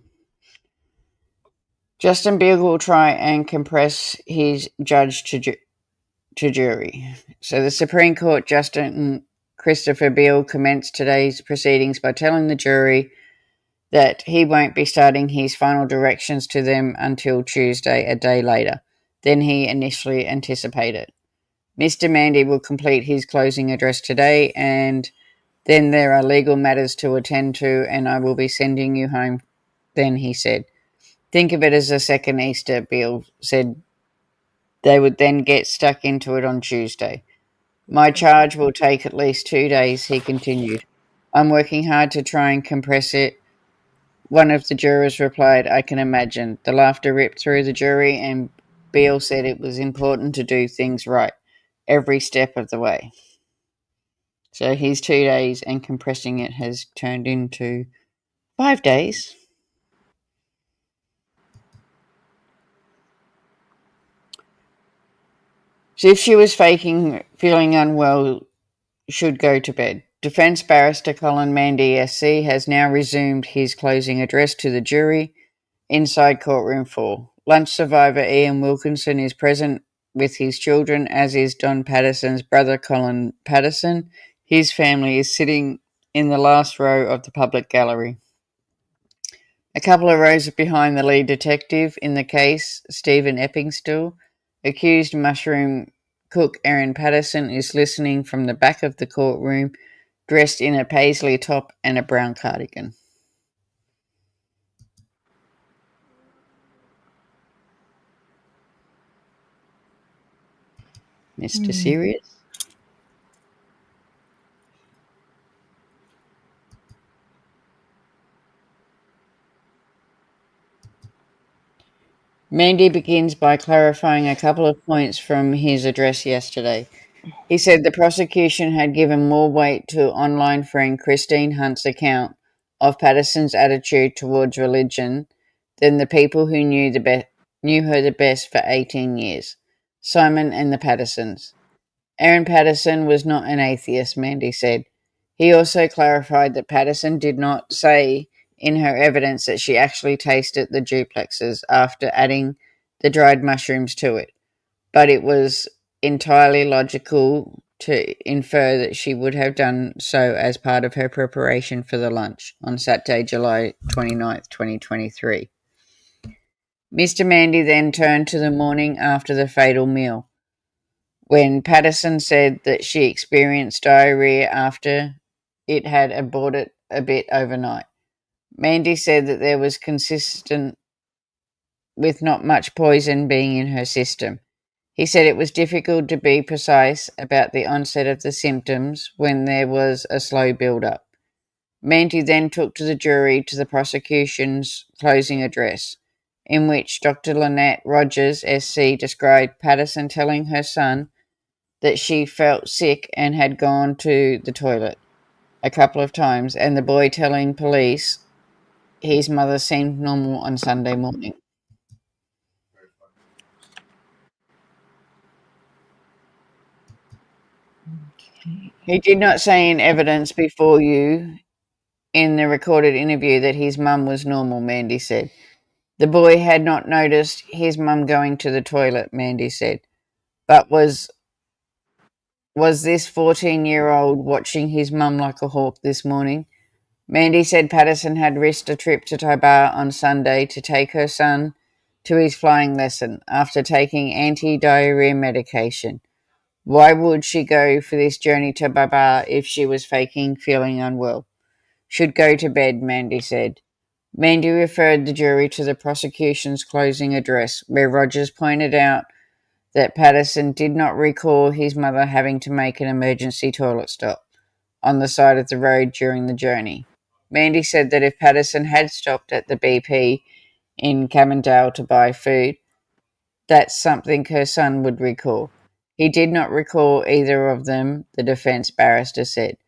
[SPEAKER 2] Justin Beale will try and compress his judge to jury. So the Supreme Court Justin Christopher Beale commenced today's proceedings by telling the jury that he won't be starting his final directions to them until Tuesday, a day later, than he initially anticipated. Mr. Mandy will complete his closing address today, and then there are legal matters to attend to, and I will be sending you home then, he said. Think of it as a second Easter, Beale said. They would then get stuck into it on Tuesday. My charge will take at least 2 days, he continued. I'm working hard to try and compress it. One of the jurors replied, I can imagine. The laughter ripped through the jury, and Beale said it was important to do things right, every step of the way. So his 2 days and compressing it has turned into 5 days. So if she was feeling unwell, should go to bed. Defence barrister Colin Mandy SC has now resumed his closing address to the jury inside courtroom 4. Lunch survivor Ian Wilkinson is present with his children, as is Don Patterson's brother Colin Patterson. His family is sitting in the last row of the public gallery. A couple of rows behind the lead detective in the case, Stephen Eppingstill, accused mushroom cook Erin Patterson is listening from the back of the courtroom, dressed in a paisley top and a brown cardigan. Mr. Serious? Mandy begins by clarifying a couple of points from his address yesterday. He said the prosecution had given more weight to online friend Christine Hunt's account of Patterson's attitude towards religion than the people who knew her the best for 18 years, Simon and the Pattersons. Erin Patterson was not an atheist, Mandy said. He also clarified that Patterson did not say in her evidence that she actually tasted the duplexes after adding the dried mushrooms to it, but it was entirely logical to infer that she would have done so as part of her preparation for the lunch on Saturday, July 29th, 2023. Mr. Mandy then turned to the morning after the fatal meal, when Patterson said that she experienced diarrhea after it had aborted a bit overnight. Mandy said that there was consistent with not much poison being in her system. He said it was difficult to be precise about the onset of the symptoms when there was a slow build-up. Mandy then took to the jury to the prosecution's closing address, in which Dr. Lynette Rogers, SC, described Patterson telling her son that she felt sick and had gone to the toilet a couple of times, and the boy telling police his mother seemed normal on Sunday morning. He did not say in evidence before you in the recorded interview that his mum was normal, Mandy said. The boy had not noticed his mum going to the toilet, Mandy said. But was this 14-year-old watching his mum like a hawk this morning? Mandy said Patterson had risked a trip to Tobar on Sunday to take her son to his flying lesson after taking anti-diarrhea medication. Why would she go for this journey to Tobar if she was faking feeling unwell? Should go to bed, Mandy said. Mandy referred the jury to the prosecution's closing address, where Rogers pointed out that Patterson did not recall his mother having to make an emergency toilet stop on the side of the road during the journey. Mandy said that if Patterson had stopped at the BP in Camondale to buy food, that's something her son would recall. He did not recall either of them, the defence barrister said.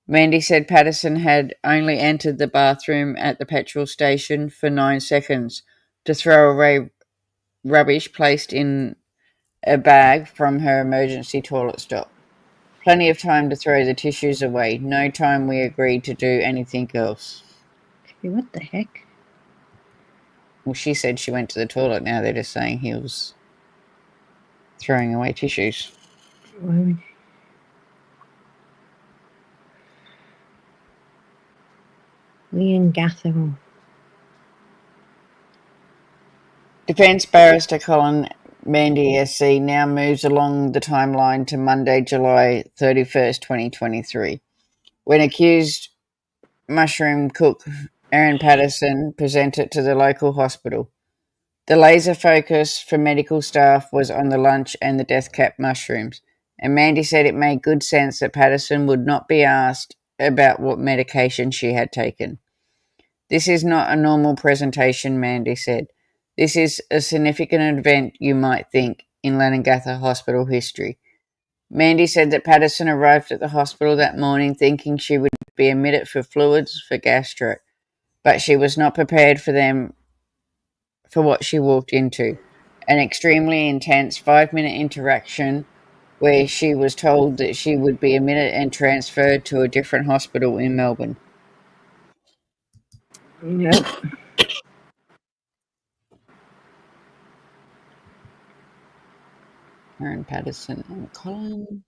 [SPEAKER 2] Mandy said Patterson had only entered the bathroom at the petrol station for 9 seconds to throw away rubbish placed in a bag from her emergency toilet stop. Plenty of time to throw the tissues away. No time we agreed to do anything else.
[SPEAKER 3] Yeah, what the heck?
[SPEAKER 2] Well, she said she went to the toilet. Now they're just saying he was throwing away tissues.
[SPEAKER 3] Leon Gathel.
[SPEAKER 2] Defence barrister Colin Mandy SC now moves along the timeline to Monday, July 31st, 2023, when accused mushroom cook Erin Patterson presented to the local hospital. The laser focus for medical staff was on the lunch and the death cap mushrooms, and Mandy said it made good sense that Patterson would not be asked about what medication she had taken. This is not a normal presentation, Mandy said. This is a significant event, you might think, in Leongatha hospital history. Mandy said that Patterson arrived at the hospital that morning thinking she would be admitted for fluids for gastro, but she was not prepared for them for what she walked into. An extremely intense 5-minute interaction where she was told that she would be admitted and transferred to a different hospital in Melbourne.
[SPEAKER 3] Yep.
[SPEAKER 2] Erin Patterson and Colin.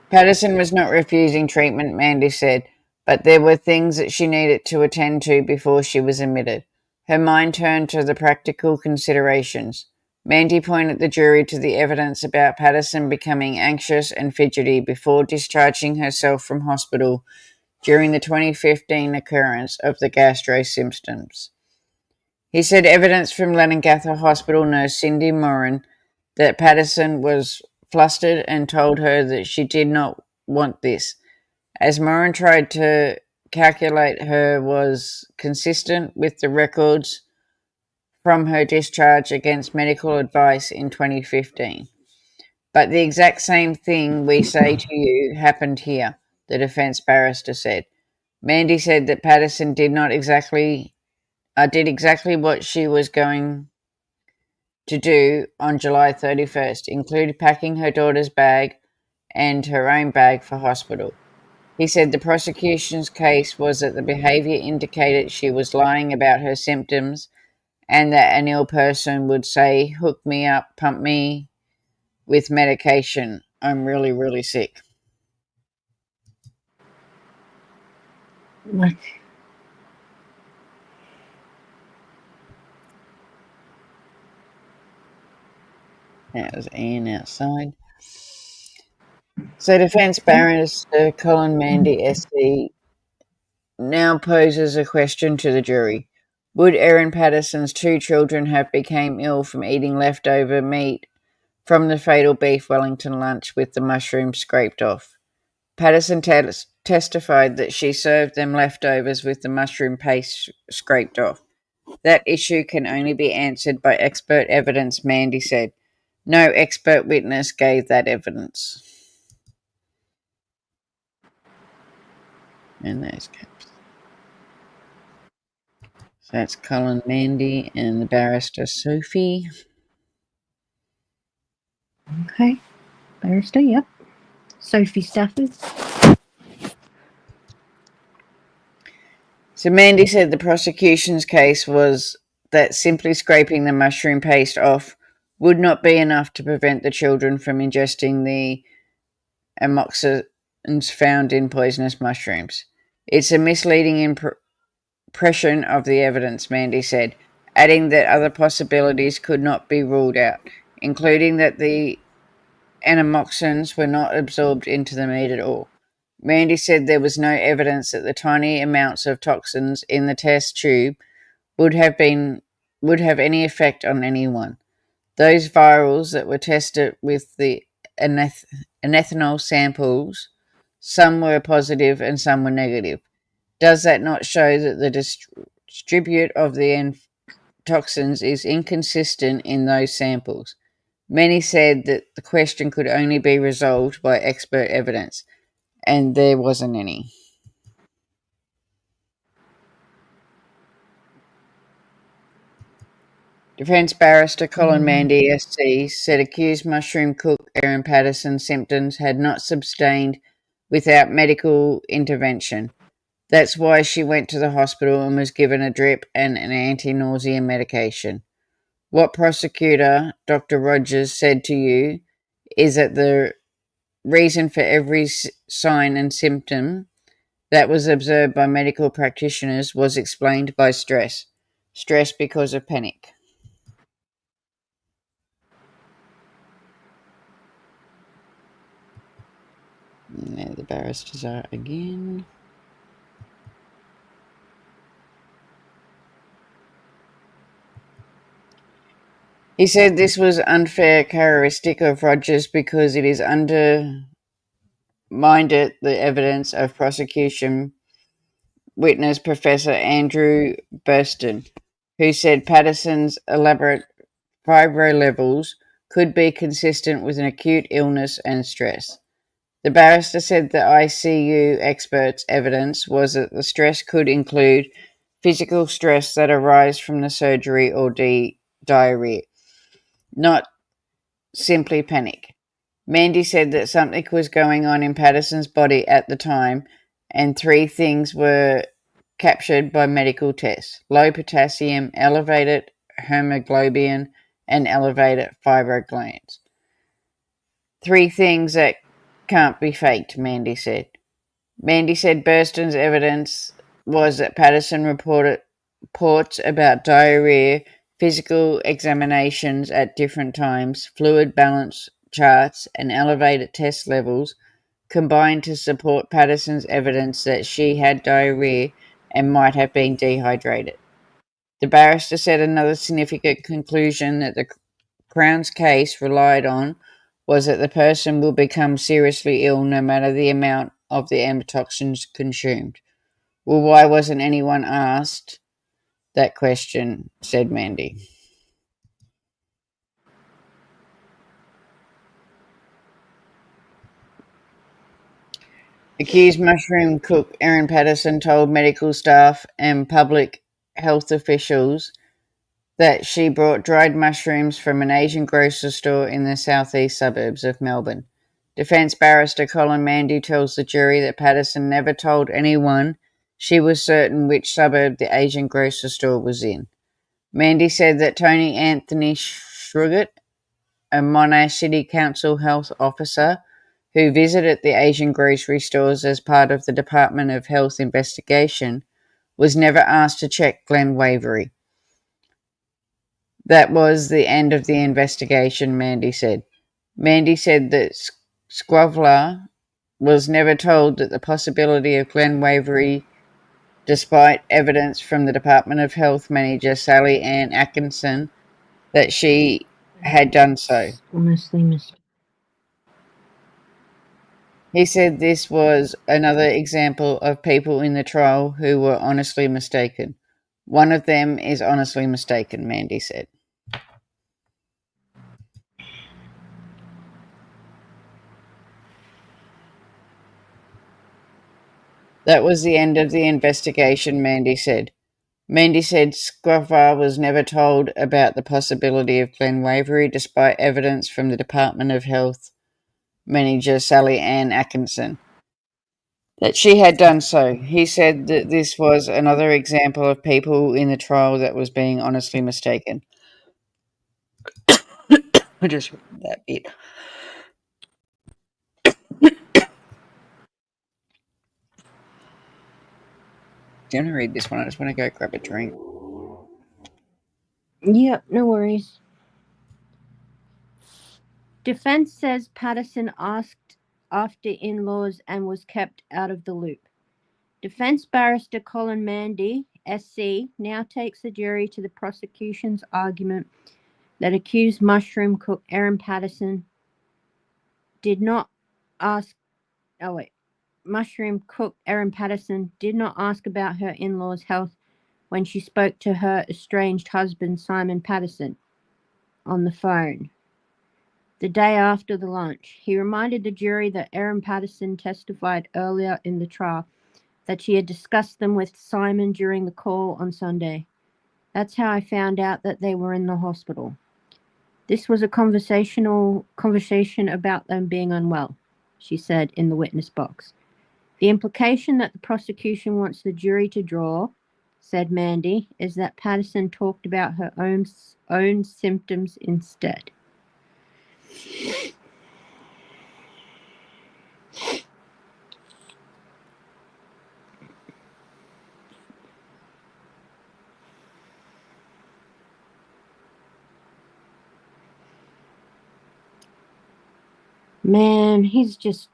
[SPEAKER 2] Patterson was not refusing treatment, Mandy said, but there were things that she needed to attend to before she was admitted. Her mind turned to the practical considerations. Mandy pointed the jury to the evidence about Patterson becoming anxious and fidgety before discharging herself from hospital during the 2015 occurrence of the gastro symptoms. He said evidence from Leongatha Hospital nurse Cindy Moran that Patterson was flustered and told her that she did not want this, as Moran tried to calculate her was consistent with the records from her discharge against medical advice in 2015. But the exact same thing we say to you happened here, the defence barrister said. Mandy said that Patterson did exactly what she was going to do on July 31st, included packing her daughter's bag and her own bag for hospital. He said the prosecution's case was that the behaviour indicated she was lying about her symptoms and that an ill person would say, hook me up, pump me with medication. I'm really, really sick.
[SPEAKER 3] What?
[SPEAKER 2] That was Ian outside. So defence barrister Colin Mandy SC now poses a question to the jury. Would Erin Patterson's 2 children have become ill from eating leftover meat from the fatal beef Wellington lunch with the mushrooms scraped off? Patterson testified that she served them leftovers with the mushroom paste scraped off. That issue can only be answered by expert evidence, Mandy said. No expert witness gave that evidence. And there's caps. So that's Colin Mandy and the barrister Sophie.
[SPEAKER 3] Okay. Barrister, yep. Sophie Stafford.
[SPEAKER 2] So Mandy said the prosecution's case was that simply scraping the mushroom paste off would not be enough to prevent the children from ingesting the amoxicillins found in poisonous mushrooms. It's a misleading impression of the evidence, Mandy said, adding that other possibilities could not be ruled out, including that the amoxicillins were not absorbed into the meat at all. Mandy said there was no evidence that the tiny amounts of toxins in the test tube would have any effect on anyone. Those virals that were tested with the anethanol samples, some were positive and some were negative. Does that not show that the distribute of the toxins is inconsistent in those samples? Many said that the question could only be resolved by expert evidence, and there wasn't any. Defence barrister Colin Mandy, SC, said accused mushroom cook Erin Patterson's symptoms had not sustained without medical intervention. That's why she went to the hospital and was given a drip and an anti-nausea medication. What prosecutor, Dr. Rogers, said to you is that the reason for every sign and symptom that was observed by medical practitioners was explained by stress. Stress because of panic. And there the barristers are again. He said this was unfair characteristic of Rogers because it is undermined the evidence of prosecution witness Professor Andrew Burston, who said Patterson's elaborate fibro levels could be consistent with an acute illness and stress. The barrister said the ICU experts' evidence was that the stress could include physical stress that arise from the surgery or diarrhea, not simply panic. Mandy said that something was going on in Patterson's body at the time, and 3 things were captured by medical tests: low potassium, elevated hemoglobin, and elevated fibroglands. 3 things that can't be faked, Mandy said. Mandy said Burston's evidence was that Patterson reports about diarrhea, physical examinations at different times, fluid balance charts, and elevated test levels combined to support Patterson's evidence that she had diarrhea and might have been dehydrated. The barrister said another significant conclusion that the Crown's case relied on was that the person will become seriously ill no matter the amount of the endotoxins consumed. Well, why wasn't anyone asked that question, said Mandy. Accused mushroom cook Erin Patterson told medical staff and public health officials that she brought dried mushrooms from an Asian grocery store in the southeast suburbs of Melbourne. Defence barrister Colin Mandy tells the jury that Patterson never told anyone she was certain which suburb the Asian grocery store was in. Mandy said that Tony Anthony Shrugget, a Monash City Council health officer who visited the Asian grocery stores as part of the Department of Health investigation, was never asked to check Glen Waverley. That was the end of the investigation, Mandy said. Mandy said that Squavler was never told that the possibility of Glen Waverley, despite evidence from the Department of Health manager Sally Ann Atkinson that she had done so.
[SPEAKER 3] Honestly, Mr.
[SPEAKER 2] He said this was another example of people in the trial who were honestly mistaken. One of them is honestly mistaken, Mandy said. That was the end of the investigation, Mandy said. Mandy said Squavler was never told about the possibility of Glen Waverley, despite evidence from the Department of Health manager Sally Ann Atkinson that she had done so. He said that this was another example of people in the trial that was being honestly mistaken. I just read that bit. Do you want to read this one? I just want to go grab a drink.
[SPEAKER 3] Yep, no worries. Defense says Patterson asked after in-laws and was kept out of the loop. Defense barrister Colin Mandy, SC, now takes the jury to the prosecution's argument that accused mushroom cook Erin Patterson did not ask about her in-laws' health when she spoke to her estranged husband Simon Patterson on the phone the day after the lunch. He reminded the jury that Erin Patterson testified earlier in the trial that she had discussed them with Simon during the call on Sunday. That's how I found out that they were in the hospital. This was a conversation about them being unwell, she said in the witness box. The implication that the prosecution wants the jury to draw, said Mandy, is that Patterson talked about her own symptoms instead. Man, he's just,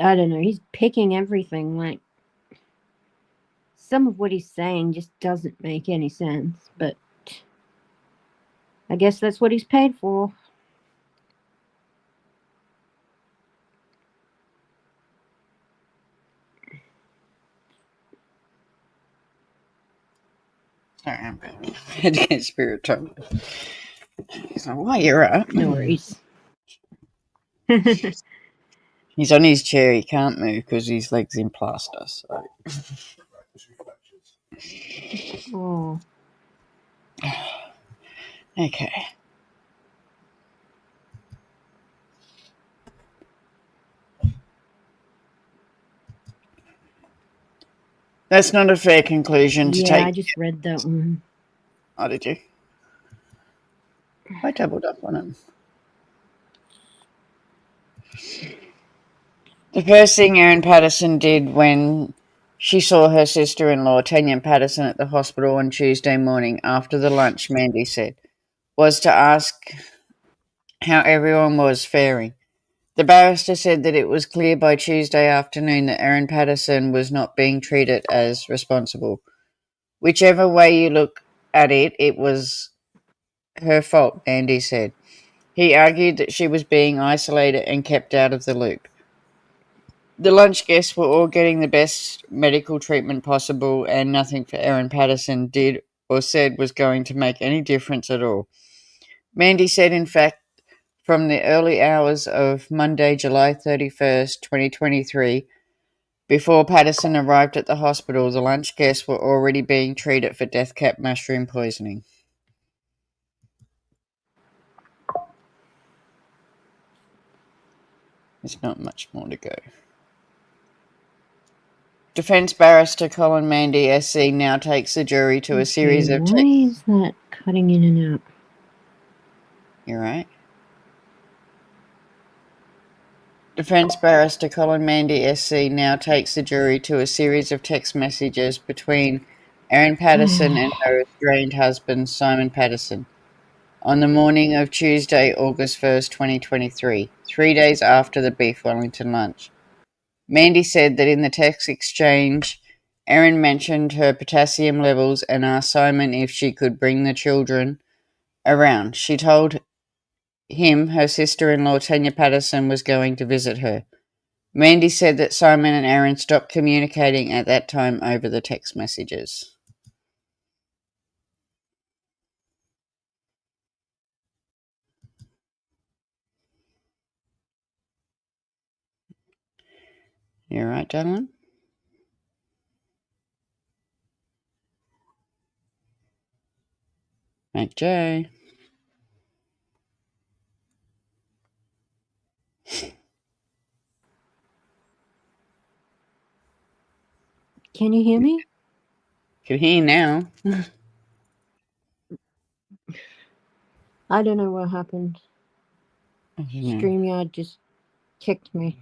[SPEAKER 3] I don't know, he's picking everything. Like, some of what he's saying just doesn't make any sense, but I guess that's what he's paid for.
[SPEAKER 2] Sorry, I'm back. I had to get Spirit told me. He's like, why you're up?
[SPEAKER 3] No worries.
[SPEAKER 2] He's on his chair. He can't move because his leg's in plaster. So.
[SPEAKER 3] Oh.
[SPEAKER 2] Okay. That's not a fair conclusion to take.
[SPEAKER 3] I just read that one.
[SPEAKER 2] Oh, did you? I doubled up on him. The first thing Erin Patterson did when she saw her sister-in-law, Tanya Patterson, at the hospital on Tuesday morning after the lunch, Mandy said, was to ask how everyone was faring. The barrister said that it was clear by Tuesday afternoon that Erin Patterson was not being treated as responsible. Whichever way you look at it, it was her fault, Mandy said. He argued that she was being isolated and kept out of the loop. The lunch guests were all getting the best medical treatment possible, and nothing for Erin Patterson did or said was going to make any difference at all. Mandy said, in fact, from the early hours of Monday, July 31st, 2023, before Patterson arrived at the hospital, the lunch guests were already being treated for death cap mushroom poisoning. There's not much more to go. Defence barrister Colin Mandy SC now takes the jury to a series of...
[SPEAKER 3] Why is that cutting in and out?
[SPEAKER 2] You're right. Defence barrister Colin Mandy SC now takes the jury to a series of text messages between Erin Patterson and her estranged husband Simon Patterson on the morning of Tuesday, August 1st, 2023, 3 days after the Beef Wellington lunch. Mandy said that in the text exchange, Erin mentioned her potassium levels and asked Simon if she could bring the children around. She told him her sister-in-law Tanya Patterson was going to visit her. Mandy said that Simon and Erin stopped communicating at that time over the text messages. You all right, darling? Macjay.
[SPEAKER 3] Can you hear me?
[SPEAKER 2] Can hear you now.
[SPEAKER 3] I don't know what happened.
[SPEAKER 2] Yeah.
[SPEAKER 3] StreamYard just kicked me.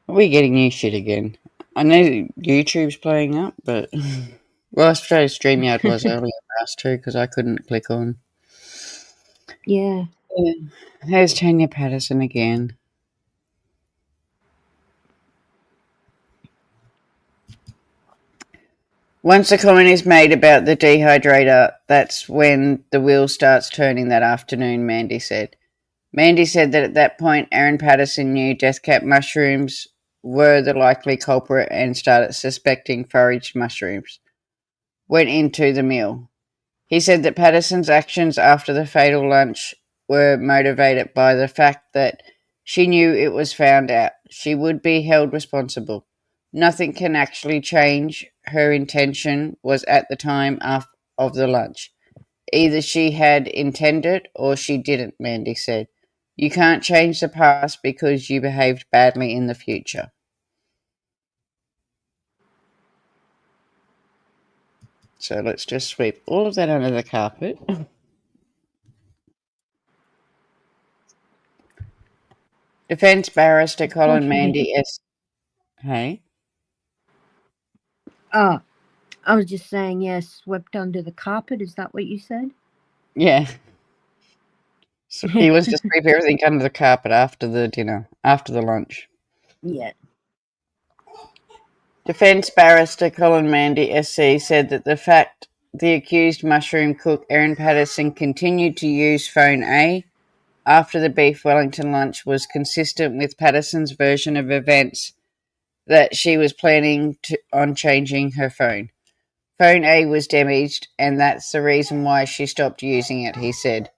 [SPEAKER 2] Are we getting new shit again? I know YouTube's playing up, but... Well, I suppose StreamYard was earlier for us too, because I couldn't click on.
[SPEAKER 3] Yeah.
[SPEAKER 2] There's Tanya Patterson again. Once a comment is made about the dehydrator, that's when the wheel starts turning that afternoon, Mandy said. Mandy said that at that point, Erin Patterson knew death cap mushrooms were the likely culprit and started suspecting foraged mushrooms. Went into the meal. He said that Patterson's actions after the fatal lunch were motivated by the fact that she knew it was found out. She would be held responsible. Nothing can actually change her intention was at the time of the lunch. Either she had intended or she didn't, Mandy said. You can't change the past because you behaved badly in the future. So let's just sweep all of that under the carpet. Defense barrister Colin Mandy S. Hey?
[SPEAKER 3] Oh, I was just saying, yes, swept under the carpet. Is that what you said?
[SPEAKER 2] Yeah. So he wants to sweep everything under the carpet after the dinner, after the lunch.
[SPEAKER 3] Yeah.
[SPEAKER 2] Defense barrister Colin Mandy SC said that the fact the accused mushroom cook Erin Patterson continued to use phone A after the beef Wellington lunch was consistent with Patterson's version of events that she was planning on changing her phone. Phone A was damaged, and that's the reason why she stopped using it, he said.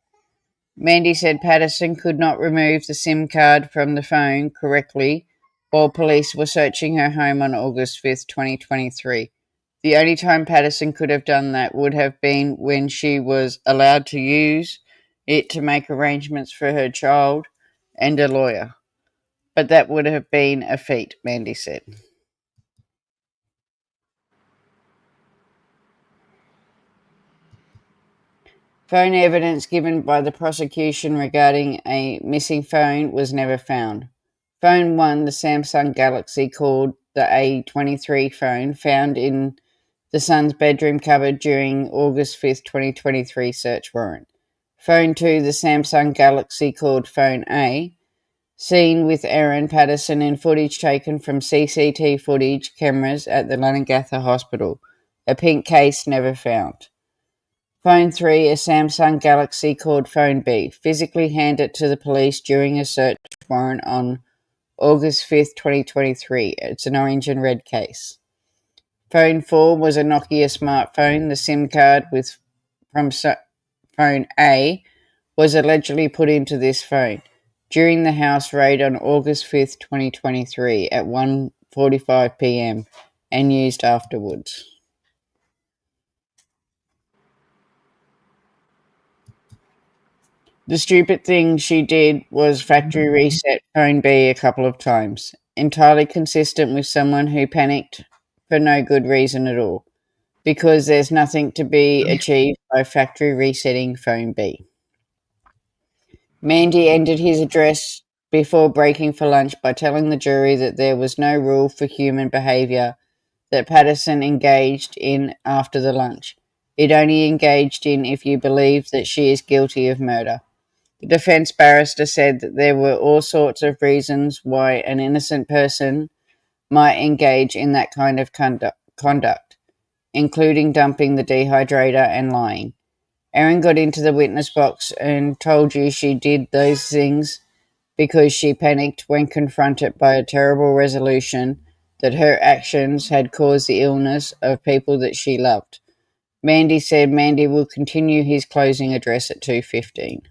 [SPEAKER 2] Mandy said Patterson could not remove the SIM card from the phone correctly while police were searching her home on August 5th, 2023. The only time Patterson could have done that would have been when she was allowed to use it to make arrangements for her child and a lawyer. But that would have been a feat, Mandy said. Phone evidence given by the prosecution regarding a missing phone was never found. Phone 1, the Samsung Galaxy called the A23 phone, found in the son's bedroom cupboard during August 5th, 2023 search warrant. Phone 2, the Samsung Galaxy called Phone A, seen with Erin Patterson in footage taken from CCTV footage cameras at the Leongatha Hospital. A pink case never found. Phone 3, a Samsung Galaxy called Phone B, physically handed to the police during a search warrant on August 5th, 2023. It's an orange and red case. Phone 4 was a Nokia smartphone. The SIM card from Phone A was allegedly put into this phone during the house raid on August 5th, 2023 at 1:45 p.m. and used afterwards. The stupid thing she did was factory reset Phone B a couple of times, entirely consistent with someone who panicked for no good reason at all, because there's nothing to be achieved by factory resetting Phone B. Mandy ended his address before breaking for lunch by telling the jury that there was no rule for human behaviour that Patterson engaged in after the lunch. It only engaged in if you believe that she is guilty of murder. The defense barrister said that there were all sorts of reasons why an innocent person might engage in that kind of conduct, including dumping the dehydrator and lying. Erin got into the witness box and told you she did those things because she panicked when confronted by a terrible resolution that her actions had caused the illness of people that she loved. Mandy said Mandy will continue his closing address at 2:15.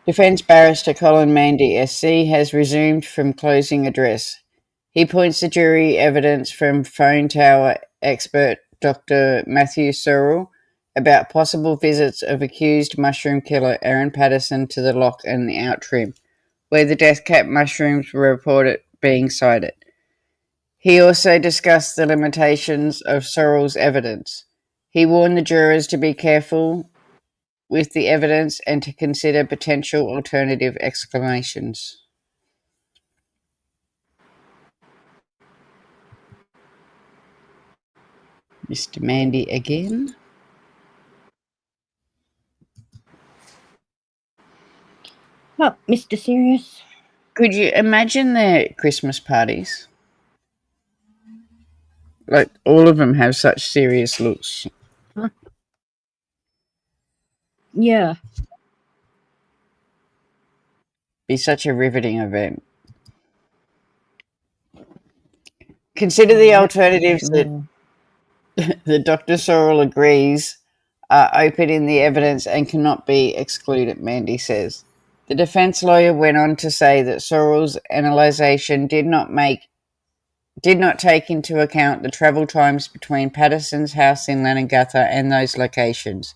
[SPEAKER 2] Defence barrister Colin Mandy SC has resumed from closing address. He points to jury evidence from phone tower expert Dr. Matthew Searle about possible visits of accused mushroom killer Erin Patterson to the lock and the out trim, where the death cap mushrooms were reported being sighted. He also discussed the limitations of Searle's evidence. He warned the jurors to be careful with the evidence and to consider potential alternative explanations. Mr. Mandy again.
[SPEAKER 3] Oh, Mr. Serious.
[SPEAKER 2] Could you imagine their Christmas parties? Like, all of them have such serious looks.
[SPEAKER 3] Huh? Yeah.
[SPEAKER 2] Be such a riveting event. Consider the alternatives that Dr. Searle agrees are open in the evidence and cannot be excluded, Mandy says. The defense lawyer went on to say that Sorrell's analyzation did not take into account the travel times between Patterson's house in Leongatha and those locations.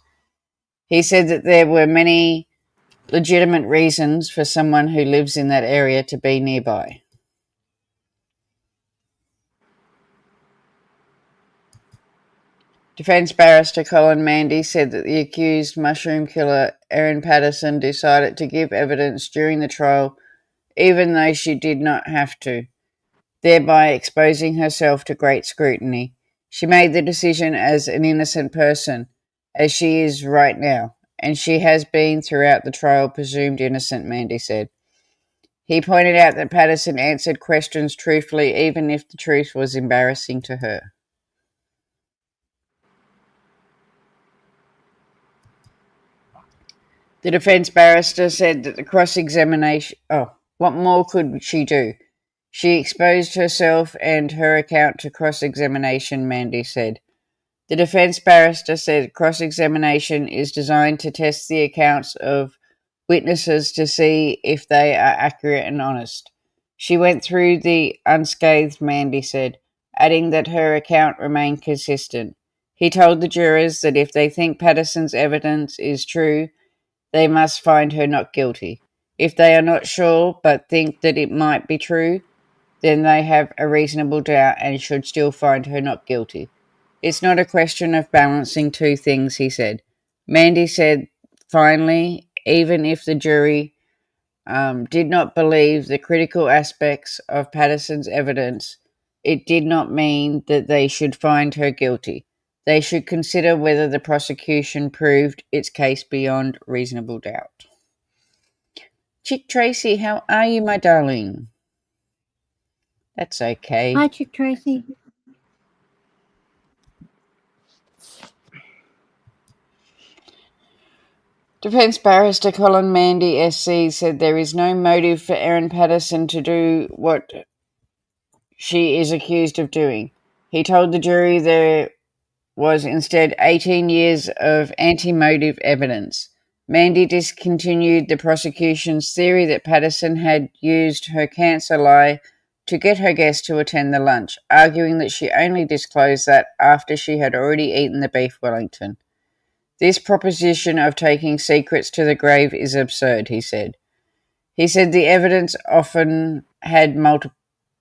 [SPEAKER 2] He said that there were many legitimate reasons for someone who lives in that area to be nearby. Defense barrister Colin Mandy said that the accused mushroom killer Erin Patterson decided to give evidence during the trial even though she did not have to, thereby exposing herself to great scrutiny. She made the decision as an innocent person, as she is right now, and she has been throughout the trial presumed innocent, Mandy said. He pointed out that Patterson answered questions truthfully even if the truth was embarrassing to her. The defense barrister said that the cross-examination... what more could she do? She exposed herself and her account to cross-examination, Mandy said. The defense barrister said cross-examination is designed to test the accounts of witnesses to see if they are accurate and honest. She went through the unscathed, Mandy said, adding that her account remained consistent. He told the jurors that if they think Patterson's evidence is true, they must find her not guilty. If they are not sure but think that it might be true, then they have a reasonable doubt and should still find her not guilty. It's not a question of balancing two things, he said. Mandy said, finally, even if the jury did not believe the critical aspects of Patterson's evidence, it did not mean that they should find her guilty. They should consider whether the prosecution proved its case beyond reasonable doubt. Chick Tracy, how are you, my darling? That's okay.
[SPEAKER 3] Hi, Chick Tracy.
[SPEAKER 2] Defense barrister Colin Mandy SC said there is no motive for Erin Patterson to do what she is accused of doing. He told the jury there was instead 18 years of anti-motive evidence. Mandy discontinued the prosecution's theory that Patterson had used her cancer lie to get her guests to attend the lunch, arguing that she only disclosed that after she had already eaten the beef Wellington. This proposition of taking secrets to the grave is absurd, he said. He said the evidence often had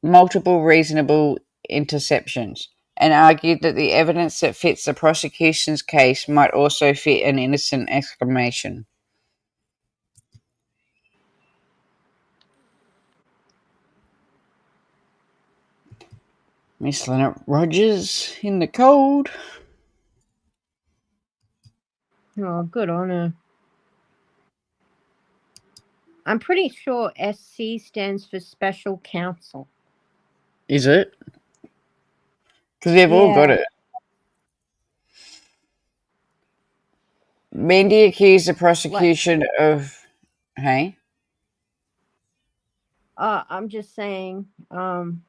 [SPEAKER 2] multiple reasonable interceptions, and argued that the evidence that fits the prosecution's case might also fit an innocent exclamation. Miss Lynette Rogers in the cold.
[SPEAKER 3] Oh, good on her. I'm pretty sure SC stands for Special Counsel.
[SPEAKER 2] Is it? Because they've all got it. Mandy accused the prosecution of... Hey?
[SPEAKER 3] I'm just saying, I'm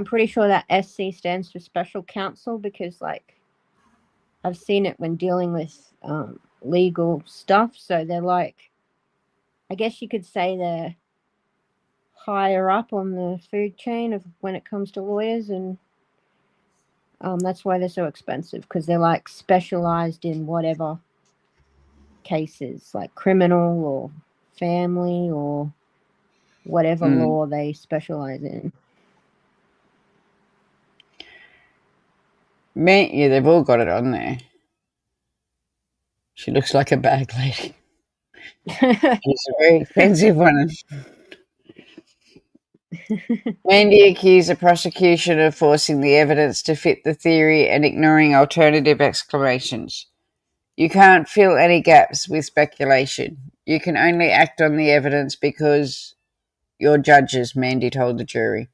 [SPEAKER 3] pretty sure that SC stands for Special Counsel because, like, I've seen it when dealing with legal stuff. So they're like, I guess you could say they're higher up on the food chain of when it comes to lawyers, and that's why they're so expensive, because they're like specialized in whatever cases, like criminal or family or whatever law they specialize in.
[SPEAKER 2] Yeah, they've all got it on there. She looks like a bag lady. She's a very expensive one. Mandy accused the prosecution of forcing the evidence to fit the theory and ignoring alternative explanations. You can't fill any gaps with speculation. You can only act on the evidence because you're judges, Mandy told the jury.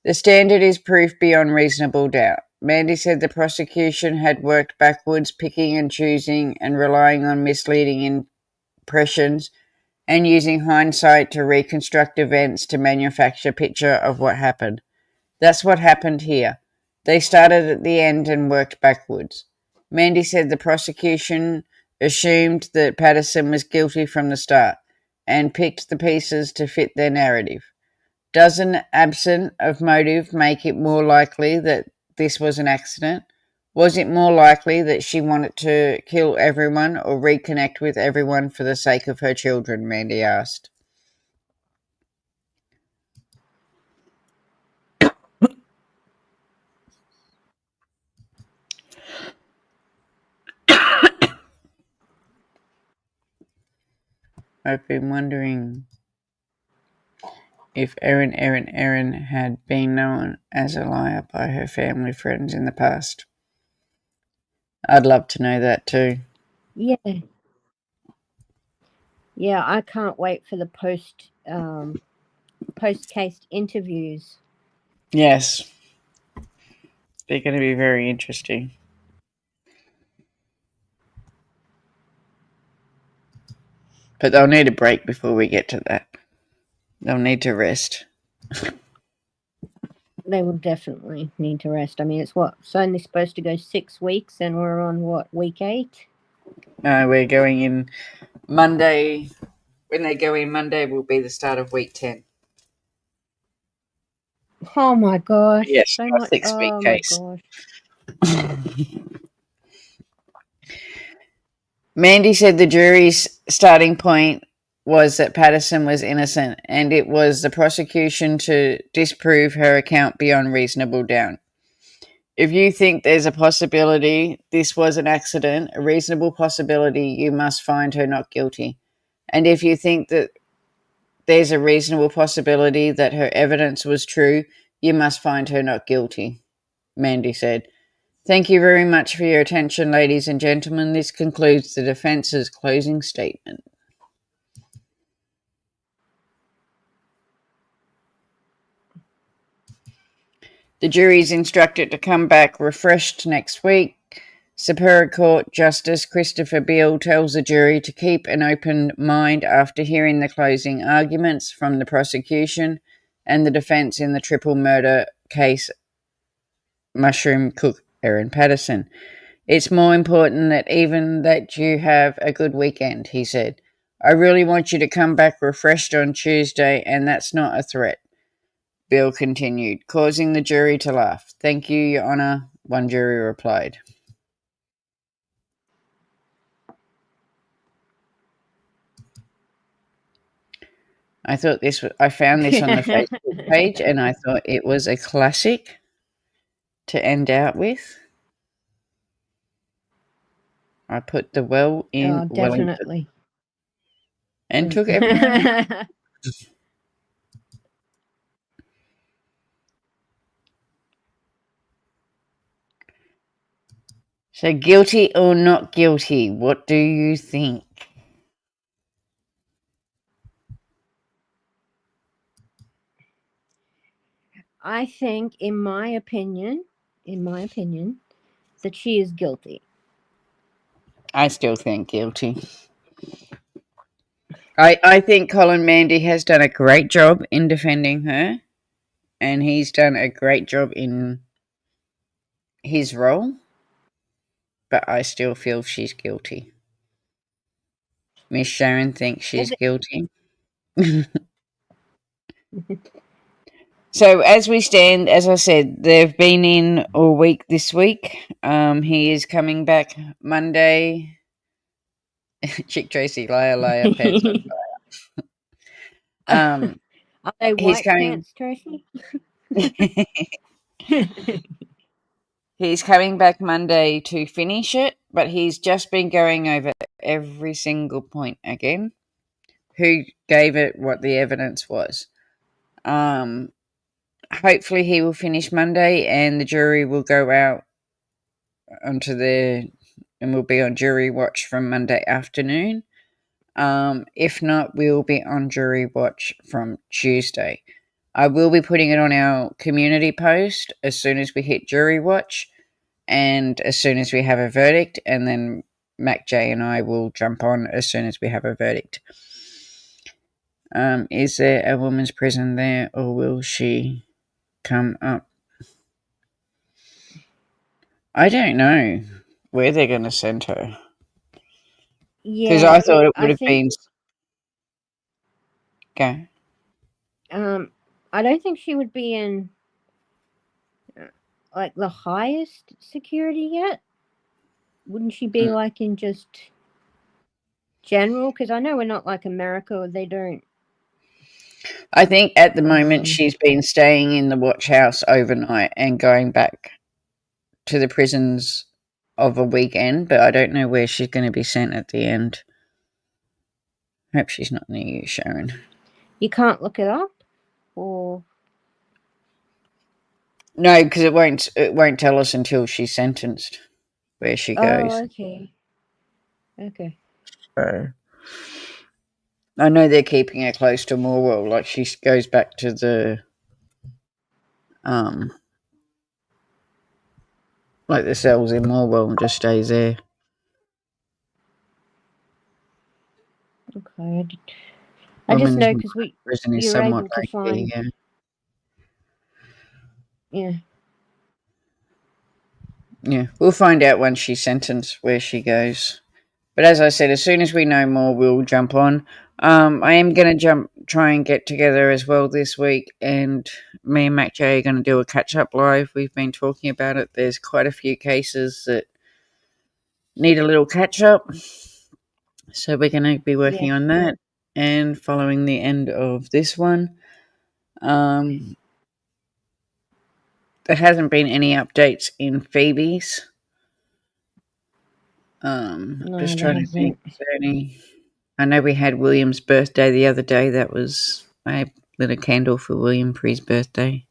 [SPEAKER 2] The standard is proof beyond reasonable doubt. Mandy said the prosecution had worked backwards, picking and choosing and relying on misleading impressions and using hindsight to reconstruct events to manufacture a picture of what happened. That's what happened here. They started at the end and worked backwards. Mandy said the prosecution assumed that Patterson was guilty from the start. and picked the pieces to fit their narrative. Does an absence of motive make it more likely that this was an accident? Was it more likely that she wanted to kill everyone or reconnect with everyone for the sake of her children? Mandy asked. I've been wondering if Erin had been known as a liar by her family friends in the past. I'd love to know that too.
[SPEAKER 3] Yeah. Yeah, I can't wait for the post case interviews.
[SPEAKER 2] Yes. They're going to be very interesting. But they'll need a break before we get to that. They'll need to rest.
[SPEAKER 3] They will definitely need to rest. I mean, it's only supposed to go 6 weeks, and we're on week 8?
[SPEAKER 2] No, we're going in Monday. When they go in Monday, will be the start of week 10.
[SPEAKER 3] Oh my gosh!
[SPEAKER 2] Yes,
[SPEAKER 3] so much.
[SPEAKER 2] 6-week case.
[SPEAKER 3] My gosh!
[SPEAKER 2] Mandy said the jury's starting point was that Patterson was innocent, and it was the prosecution to disprove her account beyond reasonable doubt. If you think there's a possibility this was an accident, a reasonable possibility, you must find her not guilty. And if you think that there's a reasonable possibility that her evidence was true, you must find her not guilty, Mandy said. Thank you very much for your attention, ladies and gentlemen. This concludes the defence's closing statement. The jury is instructed to come back refreshed next week. Superior Court Justice Christopher Beale tells the jury to keep an open mind after hearing the closing arguments from the prosecution and the defence in the triple murder case mushroom cook Erin Patterson. It's more important that you have a good weekend, he said. I really want you to come back refreshed on Tuesday, and that's not a threat, Bill continued, causing the jury to laugh. Thank you, Your Honour, one jury replied. I found this on the Facebook page, and I thought it was a classic to end out with. I put the well in
[SPEAKER 3] definitely.
[SPEAKER 2] And took everyone. So guilty or not guilty, what do you think?
[SPEAKER 3] I think, in my opinion, that she is guilty.
[SPEAKER 2] I still think guilty. I think Colin Mandy has done a great job in defending her, and he's done a great job in his role, but I still feel she's guilty. Miss Sharon thinks she's guilty. So as we stand, as I said, they've been in all week this week. He is coming back Monday. Chick Tracy, liar, pants on fire.
[SPEAKER 3] Are they white pants, Tracy?
[SPEAKER 2] He's coming back Monday to finish it, but he's just been going over every single point again. Who gave it, what the evidence was. Hopefully he will finish Monday and the jury will go out and we'll be on jury watch from Monday afternoon. If not, we'll be on jury watch from Tuesday. I will be putting it on our community post as soon as we hit jury watch and as soon as we have a verdict, and then Macjay and I will jump on as soon as we have a verdict. Is there a women's prison there, or will she come up? I don't know where they're going to send her. Because I thought it would have been... Go.
[SPEAKER 3] I don't think she would be in like the highest security yet. Wouldn't she be like in just general? Because I know we're not like America, or they don't.
[SPEAKER 2] I think at the moment she's been staying in the watch house overnight and going back to the prisons of a weekend, but I don't know where she's going to be sent at the end. Hope she's not near you, Sharon.
[SPEAKER 3] You can't look it up, or
[SPEAKER 2] no, because it won't tell us until she's sentenced where she goes.
[SPEAKER 3] Oh, okay. Okay.
[SPEAKER 2] So, I know they're keeping her close to Morwell. Like she goes back to the like the cells in Morwell and just stays there.
[SPEAKER 3] Okay. I just know because
[SPEAKER 2] prison is
[SPEAKER 3] you're
[SPEAKER 2] somewhat
[SPEAKER 3] able to find. Yeah.
[SPEAKER 2] Yeah, we'll find out once she's sentenced where she goes. But as I said, as soon as we know more, we'll jump on. I am going to try and get together as well this week, and me and Macjay are going to do a catch-up live. We've been talking about it. There's quite a few cases that need a little catch-up, so we're going to be working on that. And following the end of this one, there hasn't been any updates in Phoebe's.
[SPEAKER 3] No,
[SPEAKER 2] just trying to think. I know we had William's birthday the other day. That was, I lit a candle for William for his birthday.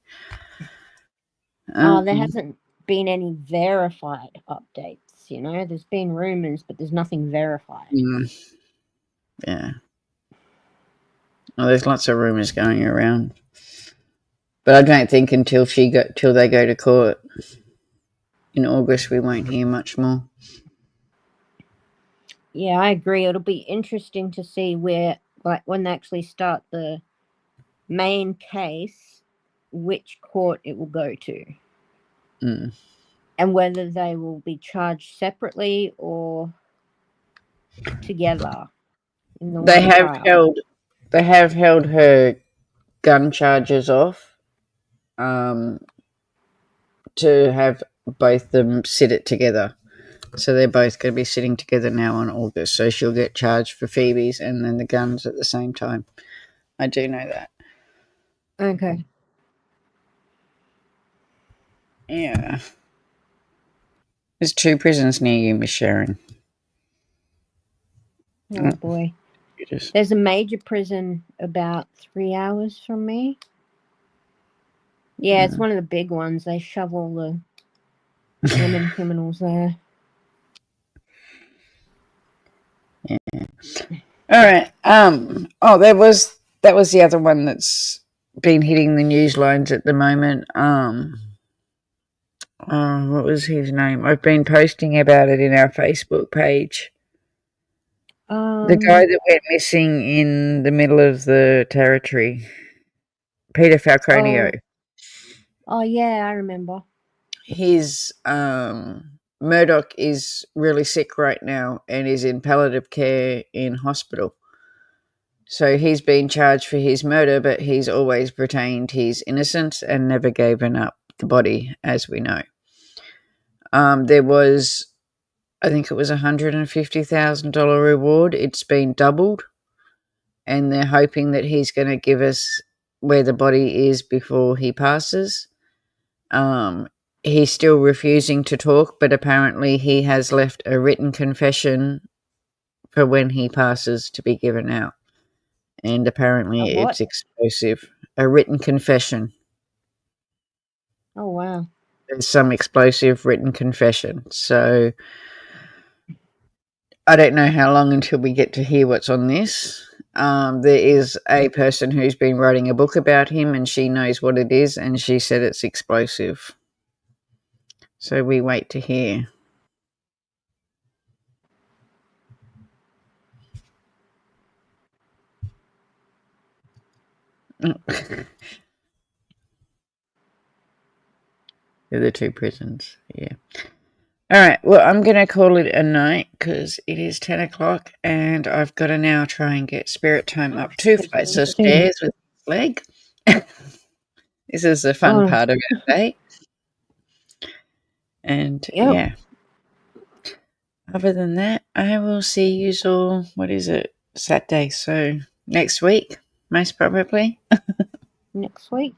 [SPEAKER 3] There hasn't been any verified updates. You know, there's been rumors, but there's nothing verified.
[SPEAKER 2] Yeah. Well, there's lots of rumors going around, but I don't think until they go to court in August, we won't hear much more.
[SPEAKER 3] Yeah, I agree. It'll be interesting to see where, like, when they actually start the main case, which court it will go to. And whether they will be charged separately or together in the
[SPEAKER 2] They have held her gun charges off to have both them sit it together. So they're both going to be sitting together now on August. So she'll get charged for Phoebe's and then the guns at the same time. I do know that.
[SPEAKER 3] Okay.
[SPEAKER 2] Yeah. There's 2 prisons near you, Miss Sharon.
[SPEAKER 3] Oh, boy. There's a major prison about 3 hours from me. Yeah, it's one of the big ones. They shove all the women criminals there.
[SPEAKER 2] Yeah. All right. That was the other one that's been hitting the news lines at the moment. What was his name? I've been posting about it in our Facebook page. The guy that went missing in the middle of the territory, Peter Falconio.
[SPEAKER 3] Oh yeah, I remember.
[SPEAKER 2] His Murdoch is really sick right now and is in palliative care in hospital. So he's been charged for his murder, but he's always retained his innocence and never given up the body, as we know. There was, I think it was $150,000 reward. It's been doubled, and they're hoping that he's going to give us where the body is before he passes. He's still refusing to talk, but apparently he has left a written confession for when he passes to be given out. And apparently it's explosive. A written confession.
[SPEAKER 3] Oh, wow.
[SPEAKER 2] There's some explosive written confession. So I don't know how long until we get to hear what's on this. There is a person who's been writing a book about him, and she knows what it is, and she said it's explosive. So we wait to hear. They're the 2 prisons, yeah. All right. Well, I'm going to call it a night because it is 10 o'clock and I've got to now try and get Spirit Time up 2 flights of stairs with his leg. This is the fun part of our day. And yeah. Other than that, I will see you all, what is it, Saturday. So next week, most probably.
[SPEAKER 3] Next week.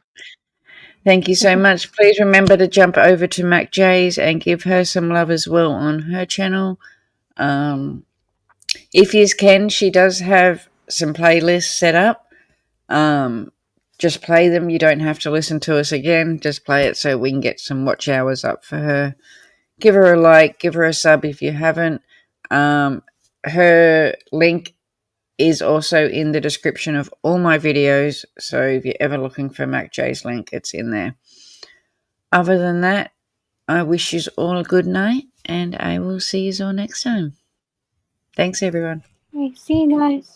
[SPEAKER 2] Thank you so much. Please remember to jump over to Macjay's and give her some love as well on her channel. If you can, she does have some playlists set up. Just play them. You don't have to listen to us again. Just play it so we can get some watch hours up for her. Give her a like. Give her a sub if you haven't. Her link is also in the description of all my videos. So if you're ever looking for Macjay's link, it's in there. Other than that, I wish you all a good night and I will see you all next time. Thanks, everyone.
[SPEAKER 3] Hey, see you guys.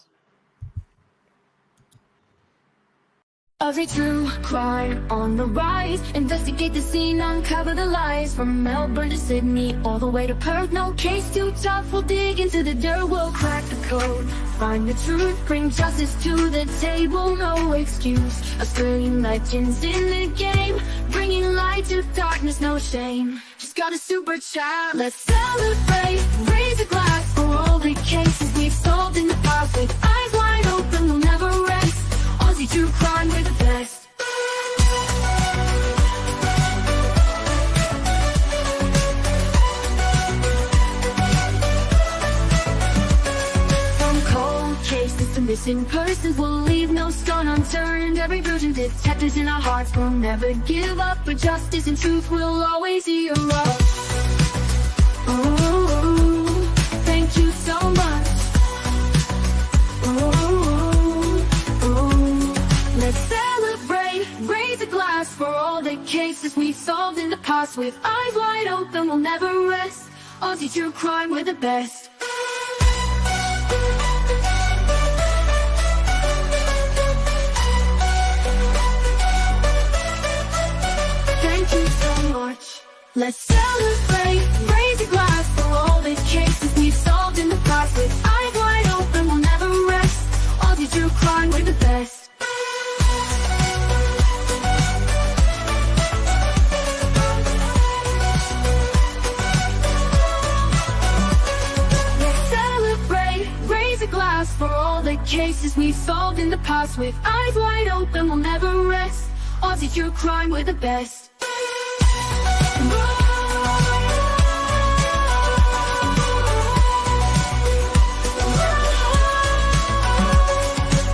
[SPEAKER 1] Every true crime on the rise. Investigate the scene, uncover the lies. From Melbourne to Sydney, all the way to Perth. No case too tough, we'll dig into the dirt. We'll crack the code, find the truth, bring justice to the table. No excuse, Australian legends in the game, bringing light to darkness, no shame. Just got a super child, let's celebrate. Raise a glass for all the cases we've solved in the past. With eyes wide open, we'll never rest. Aussie true crime, we're the best. From cold cases to missing persons, we'll leave no stone unturned. Every virgin detectives in our hearts will never give up. But justice and truth will always hear us. Ooh, thank you so much. Let's celebrate, raise a glass for all the cases we've solved in the past. With eyes wide open, we'll never rest. Aussie true crime, we're the best. Thank you so much. Let's celebrate, raise a glass for all the cases we've solved in the past. With eyes wide open, we'll never rest. Aussie true crime, we're the best. For all the cases we've solved in the past. With eyes wide open, we'll never rest. Aussie true crime, we're the best.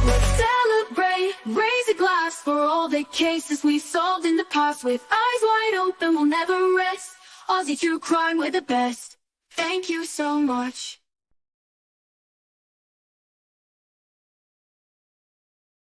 [SPEAKER 1] Let's celebrate, raise a glass for all the cases we've solved in the past. With eyes wide open, we'll never rest. Aussie true crime, we're the best. Thank you so much.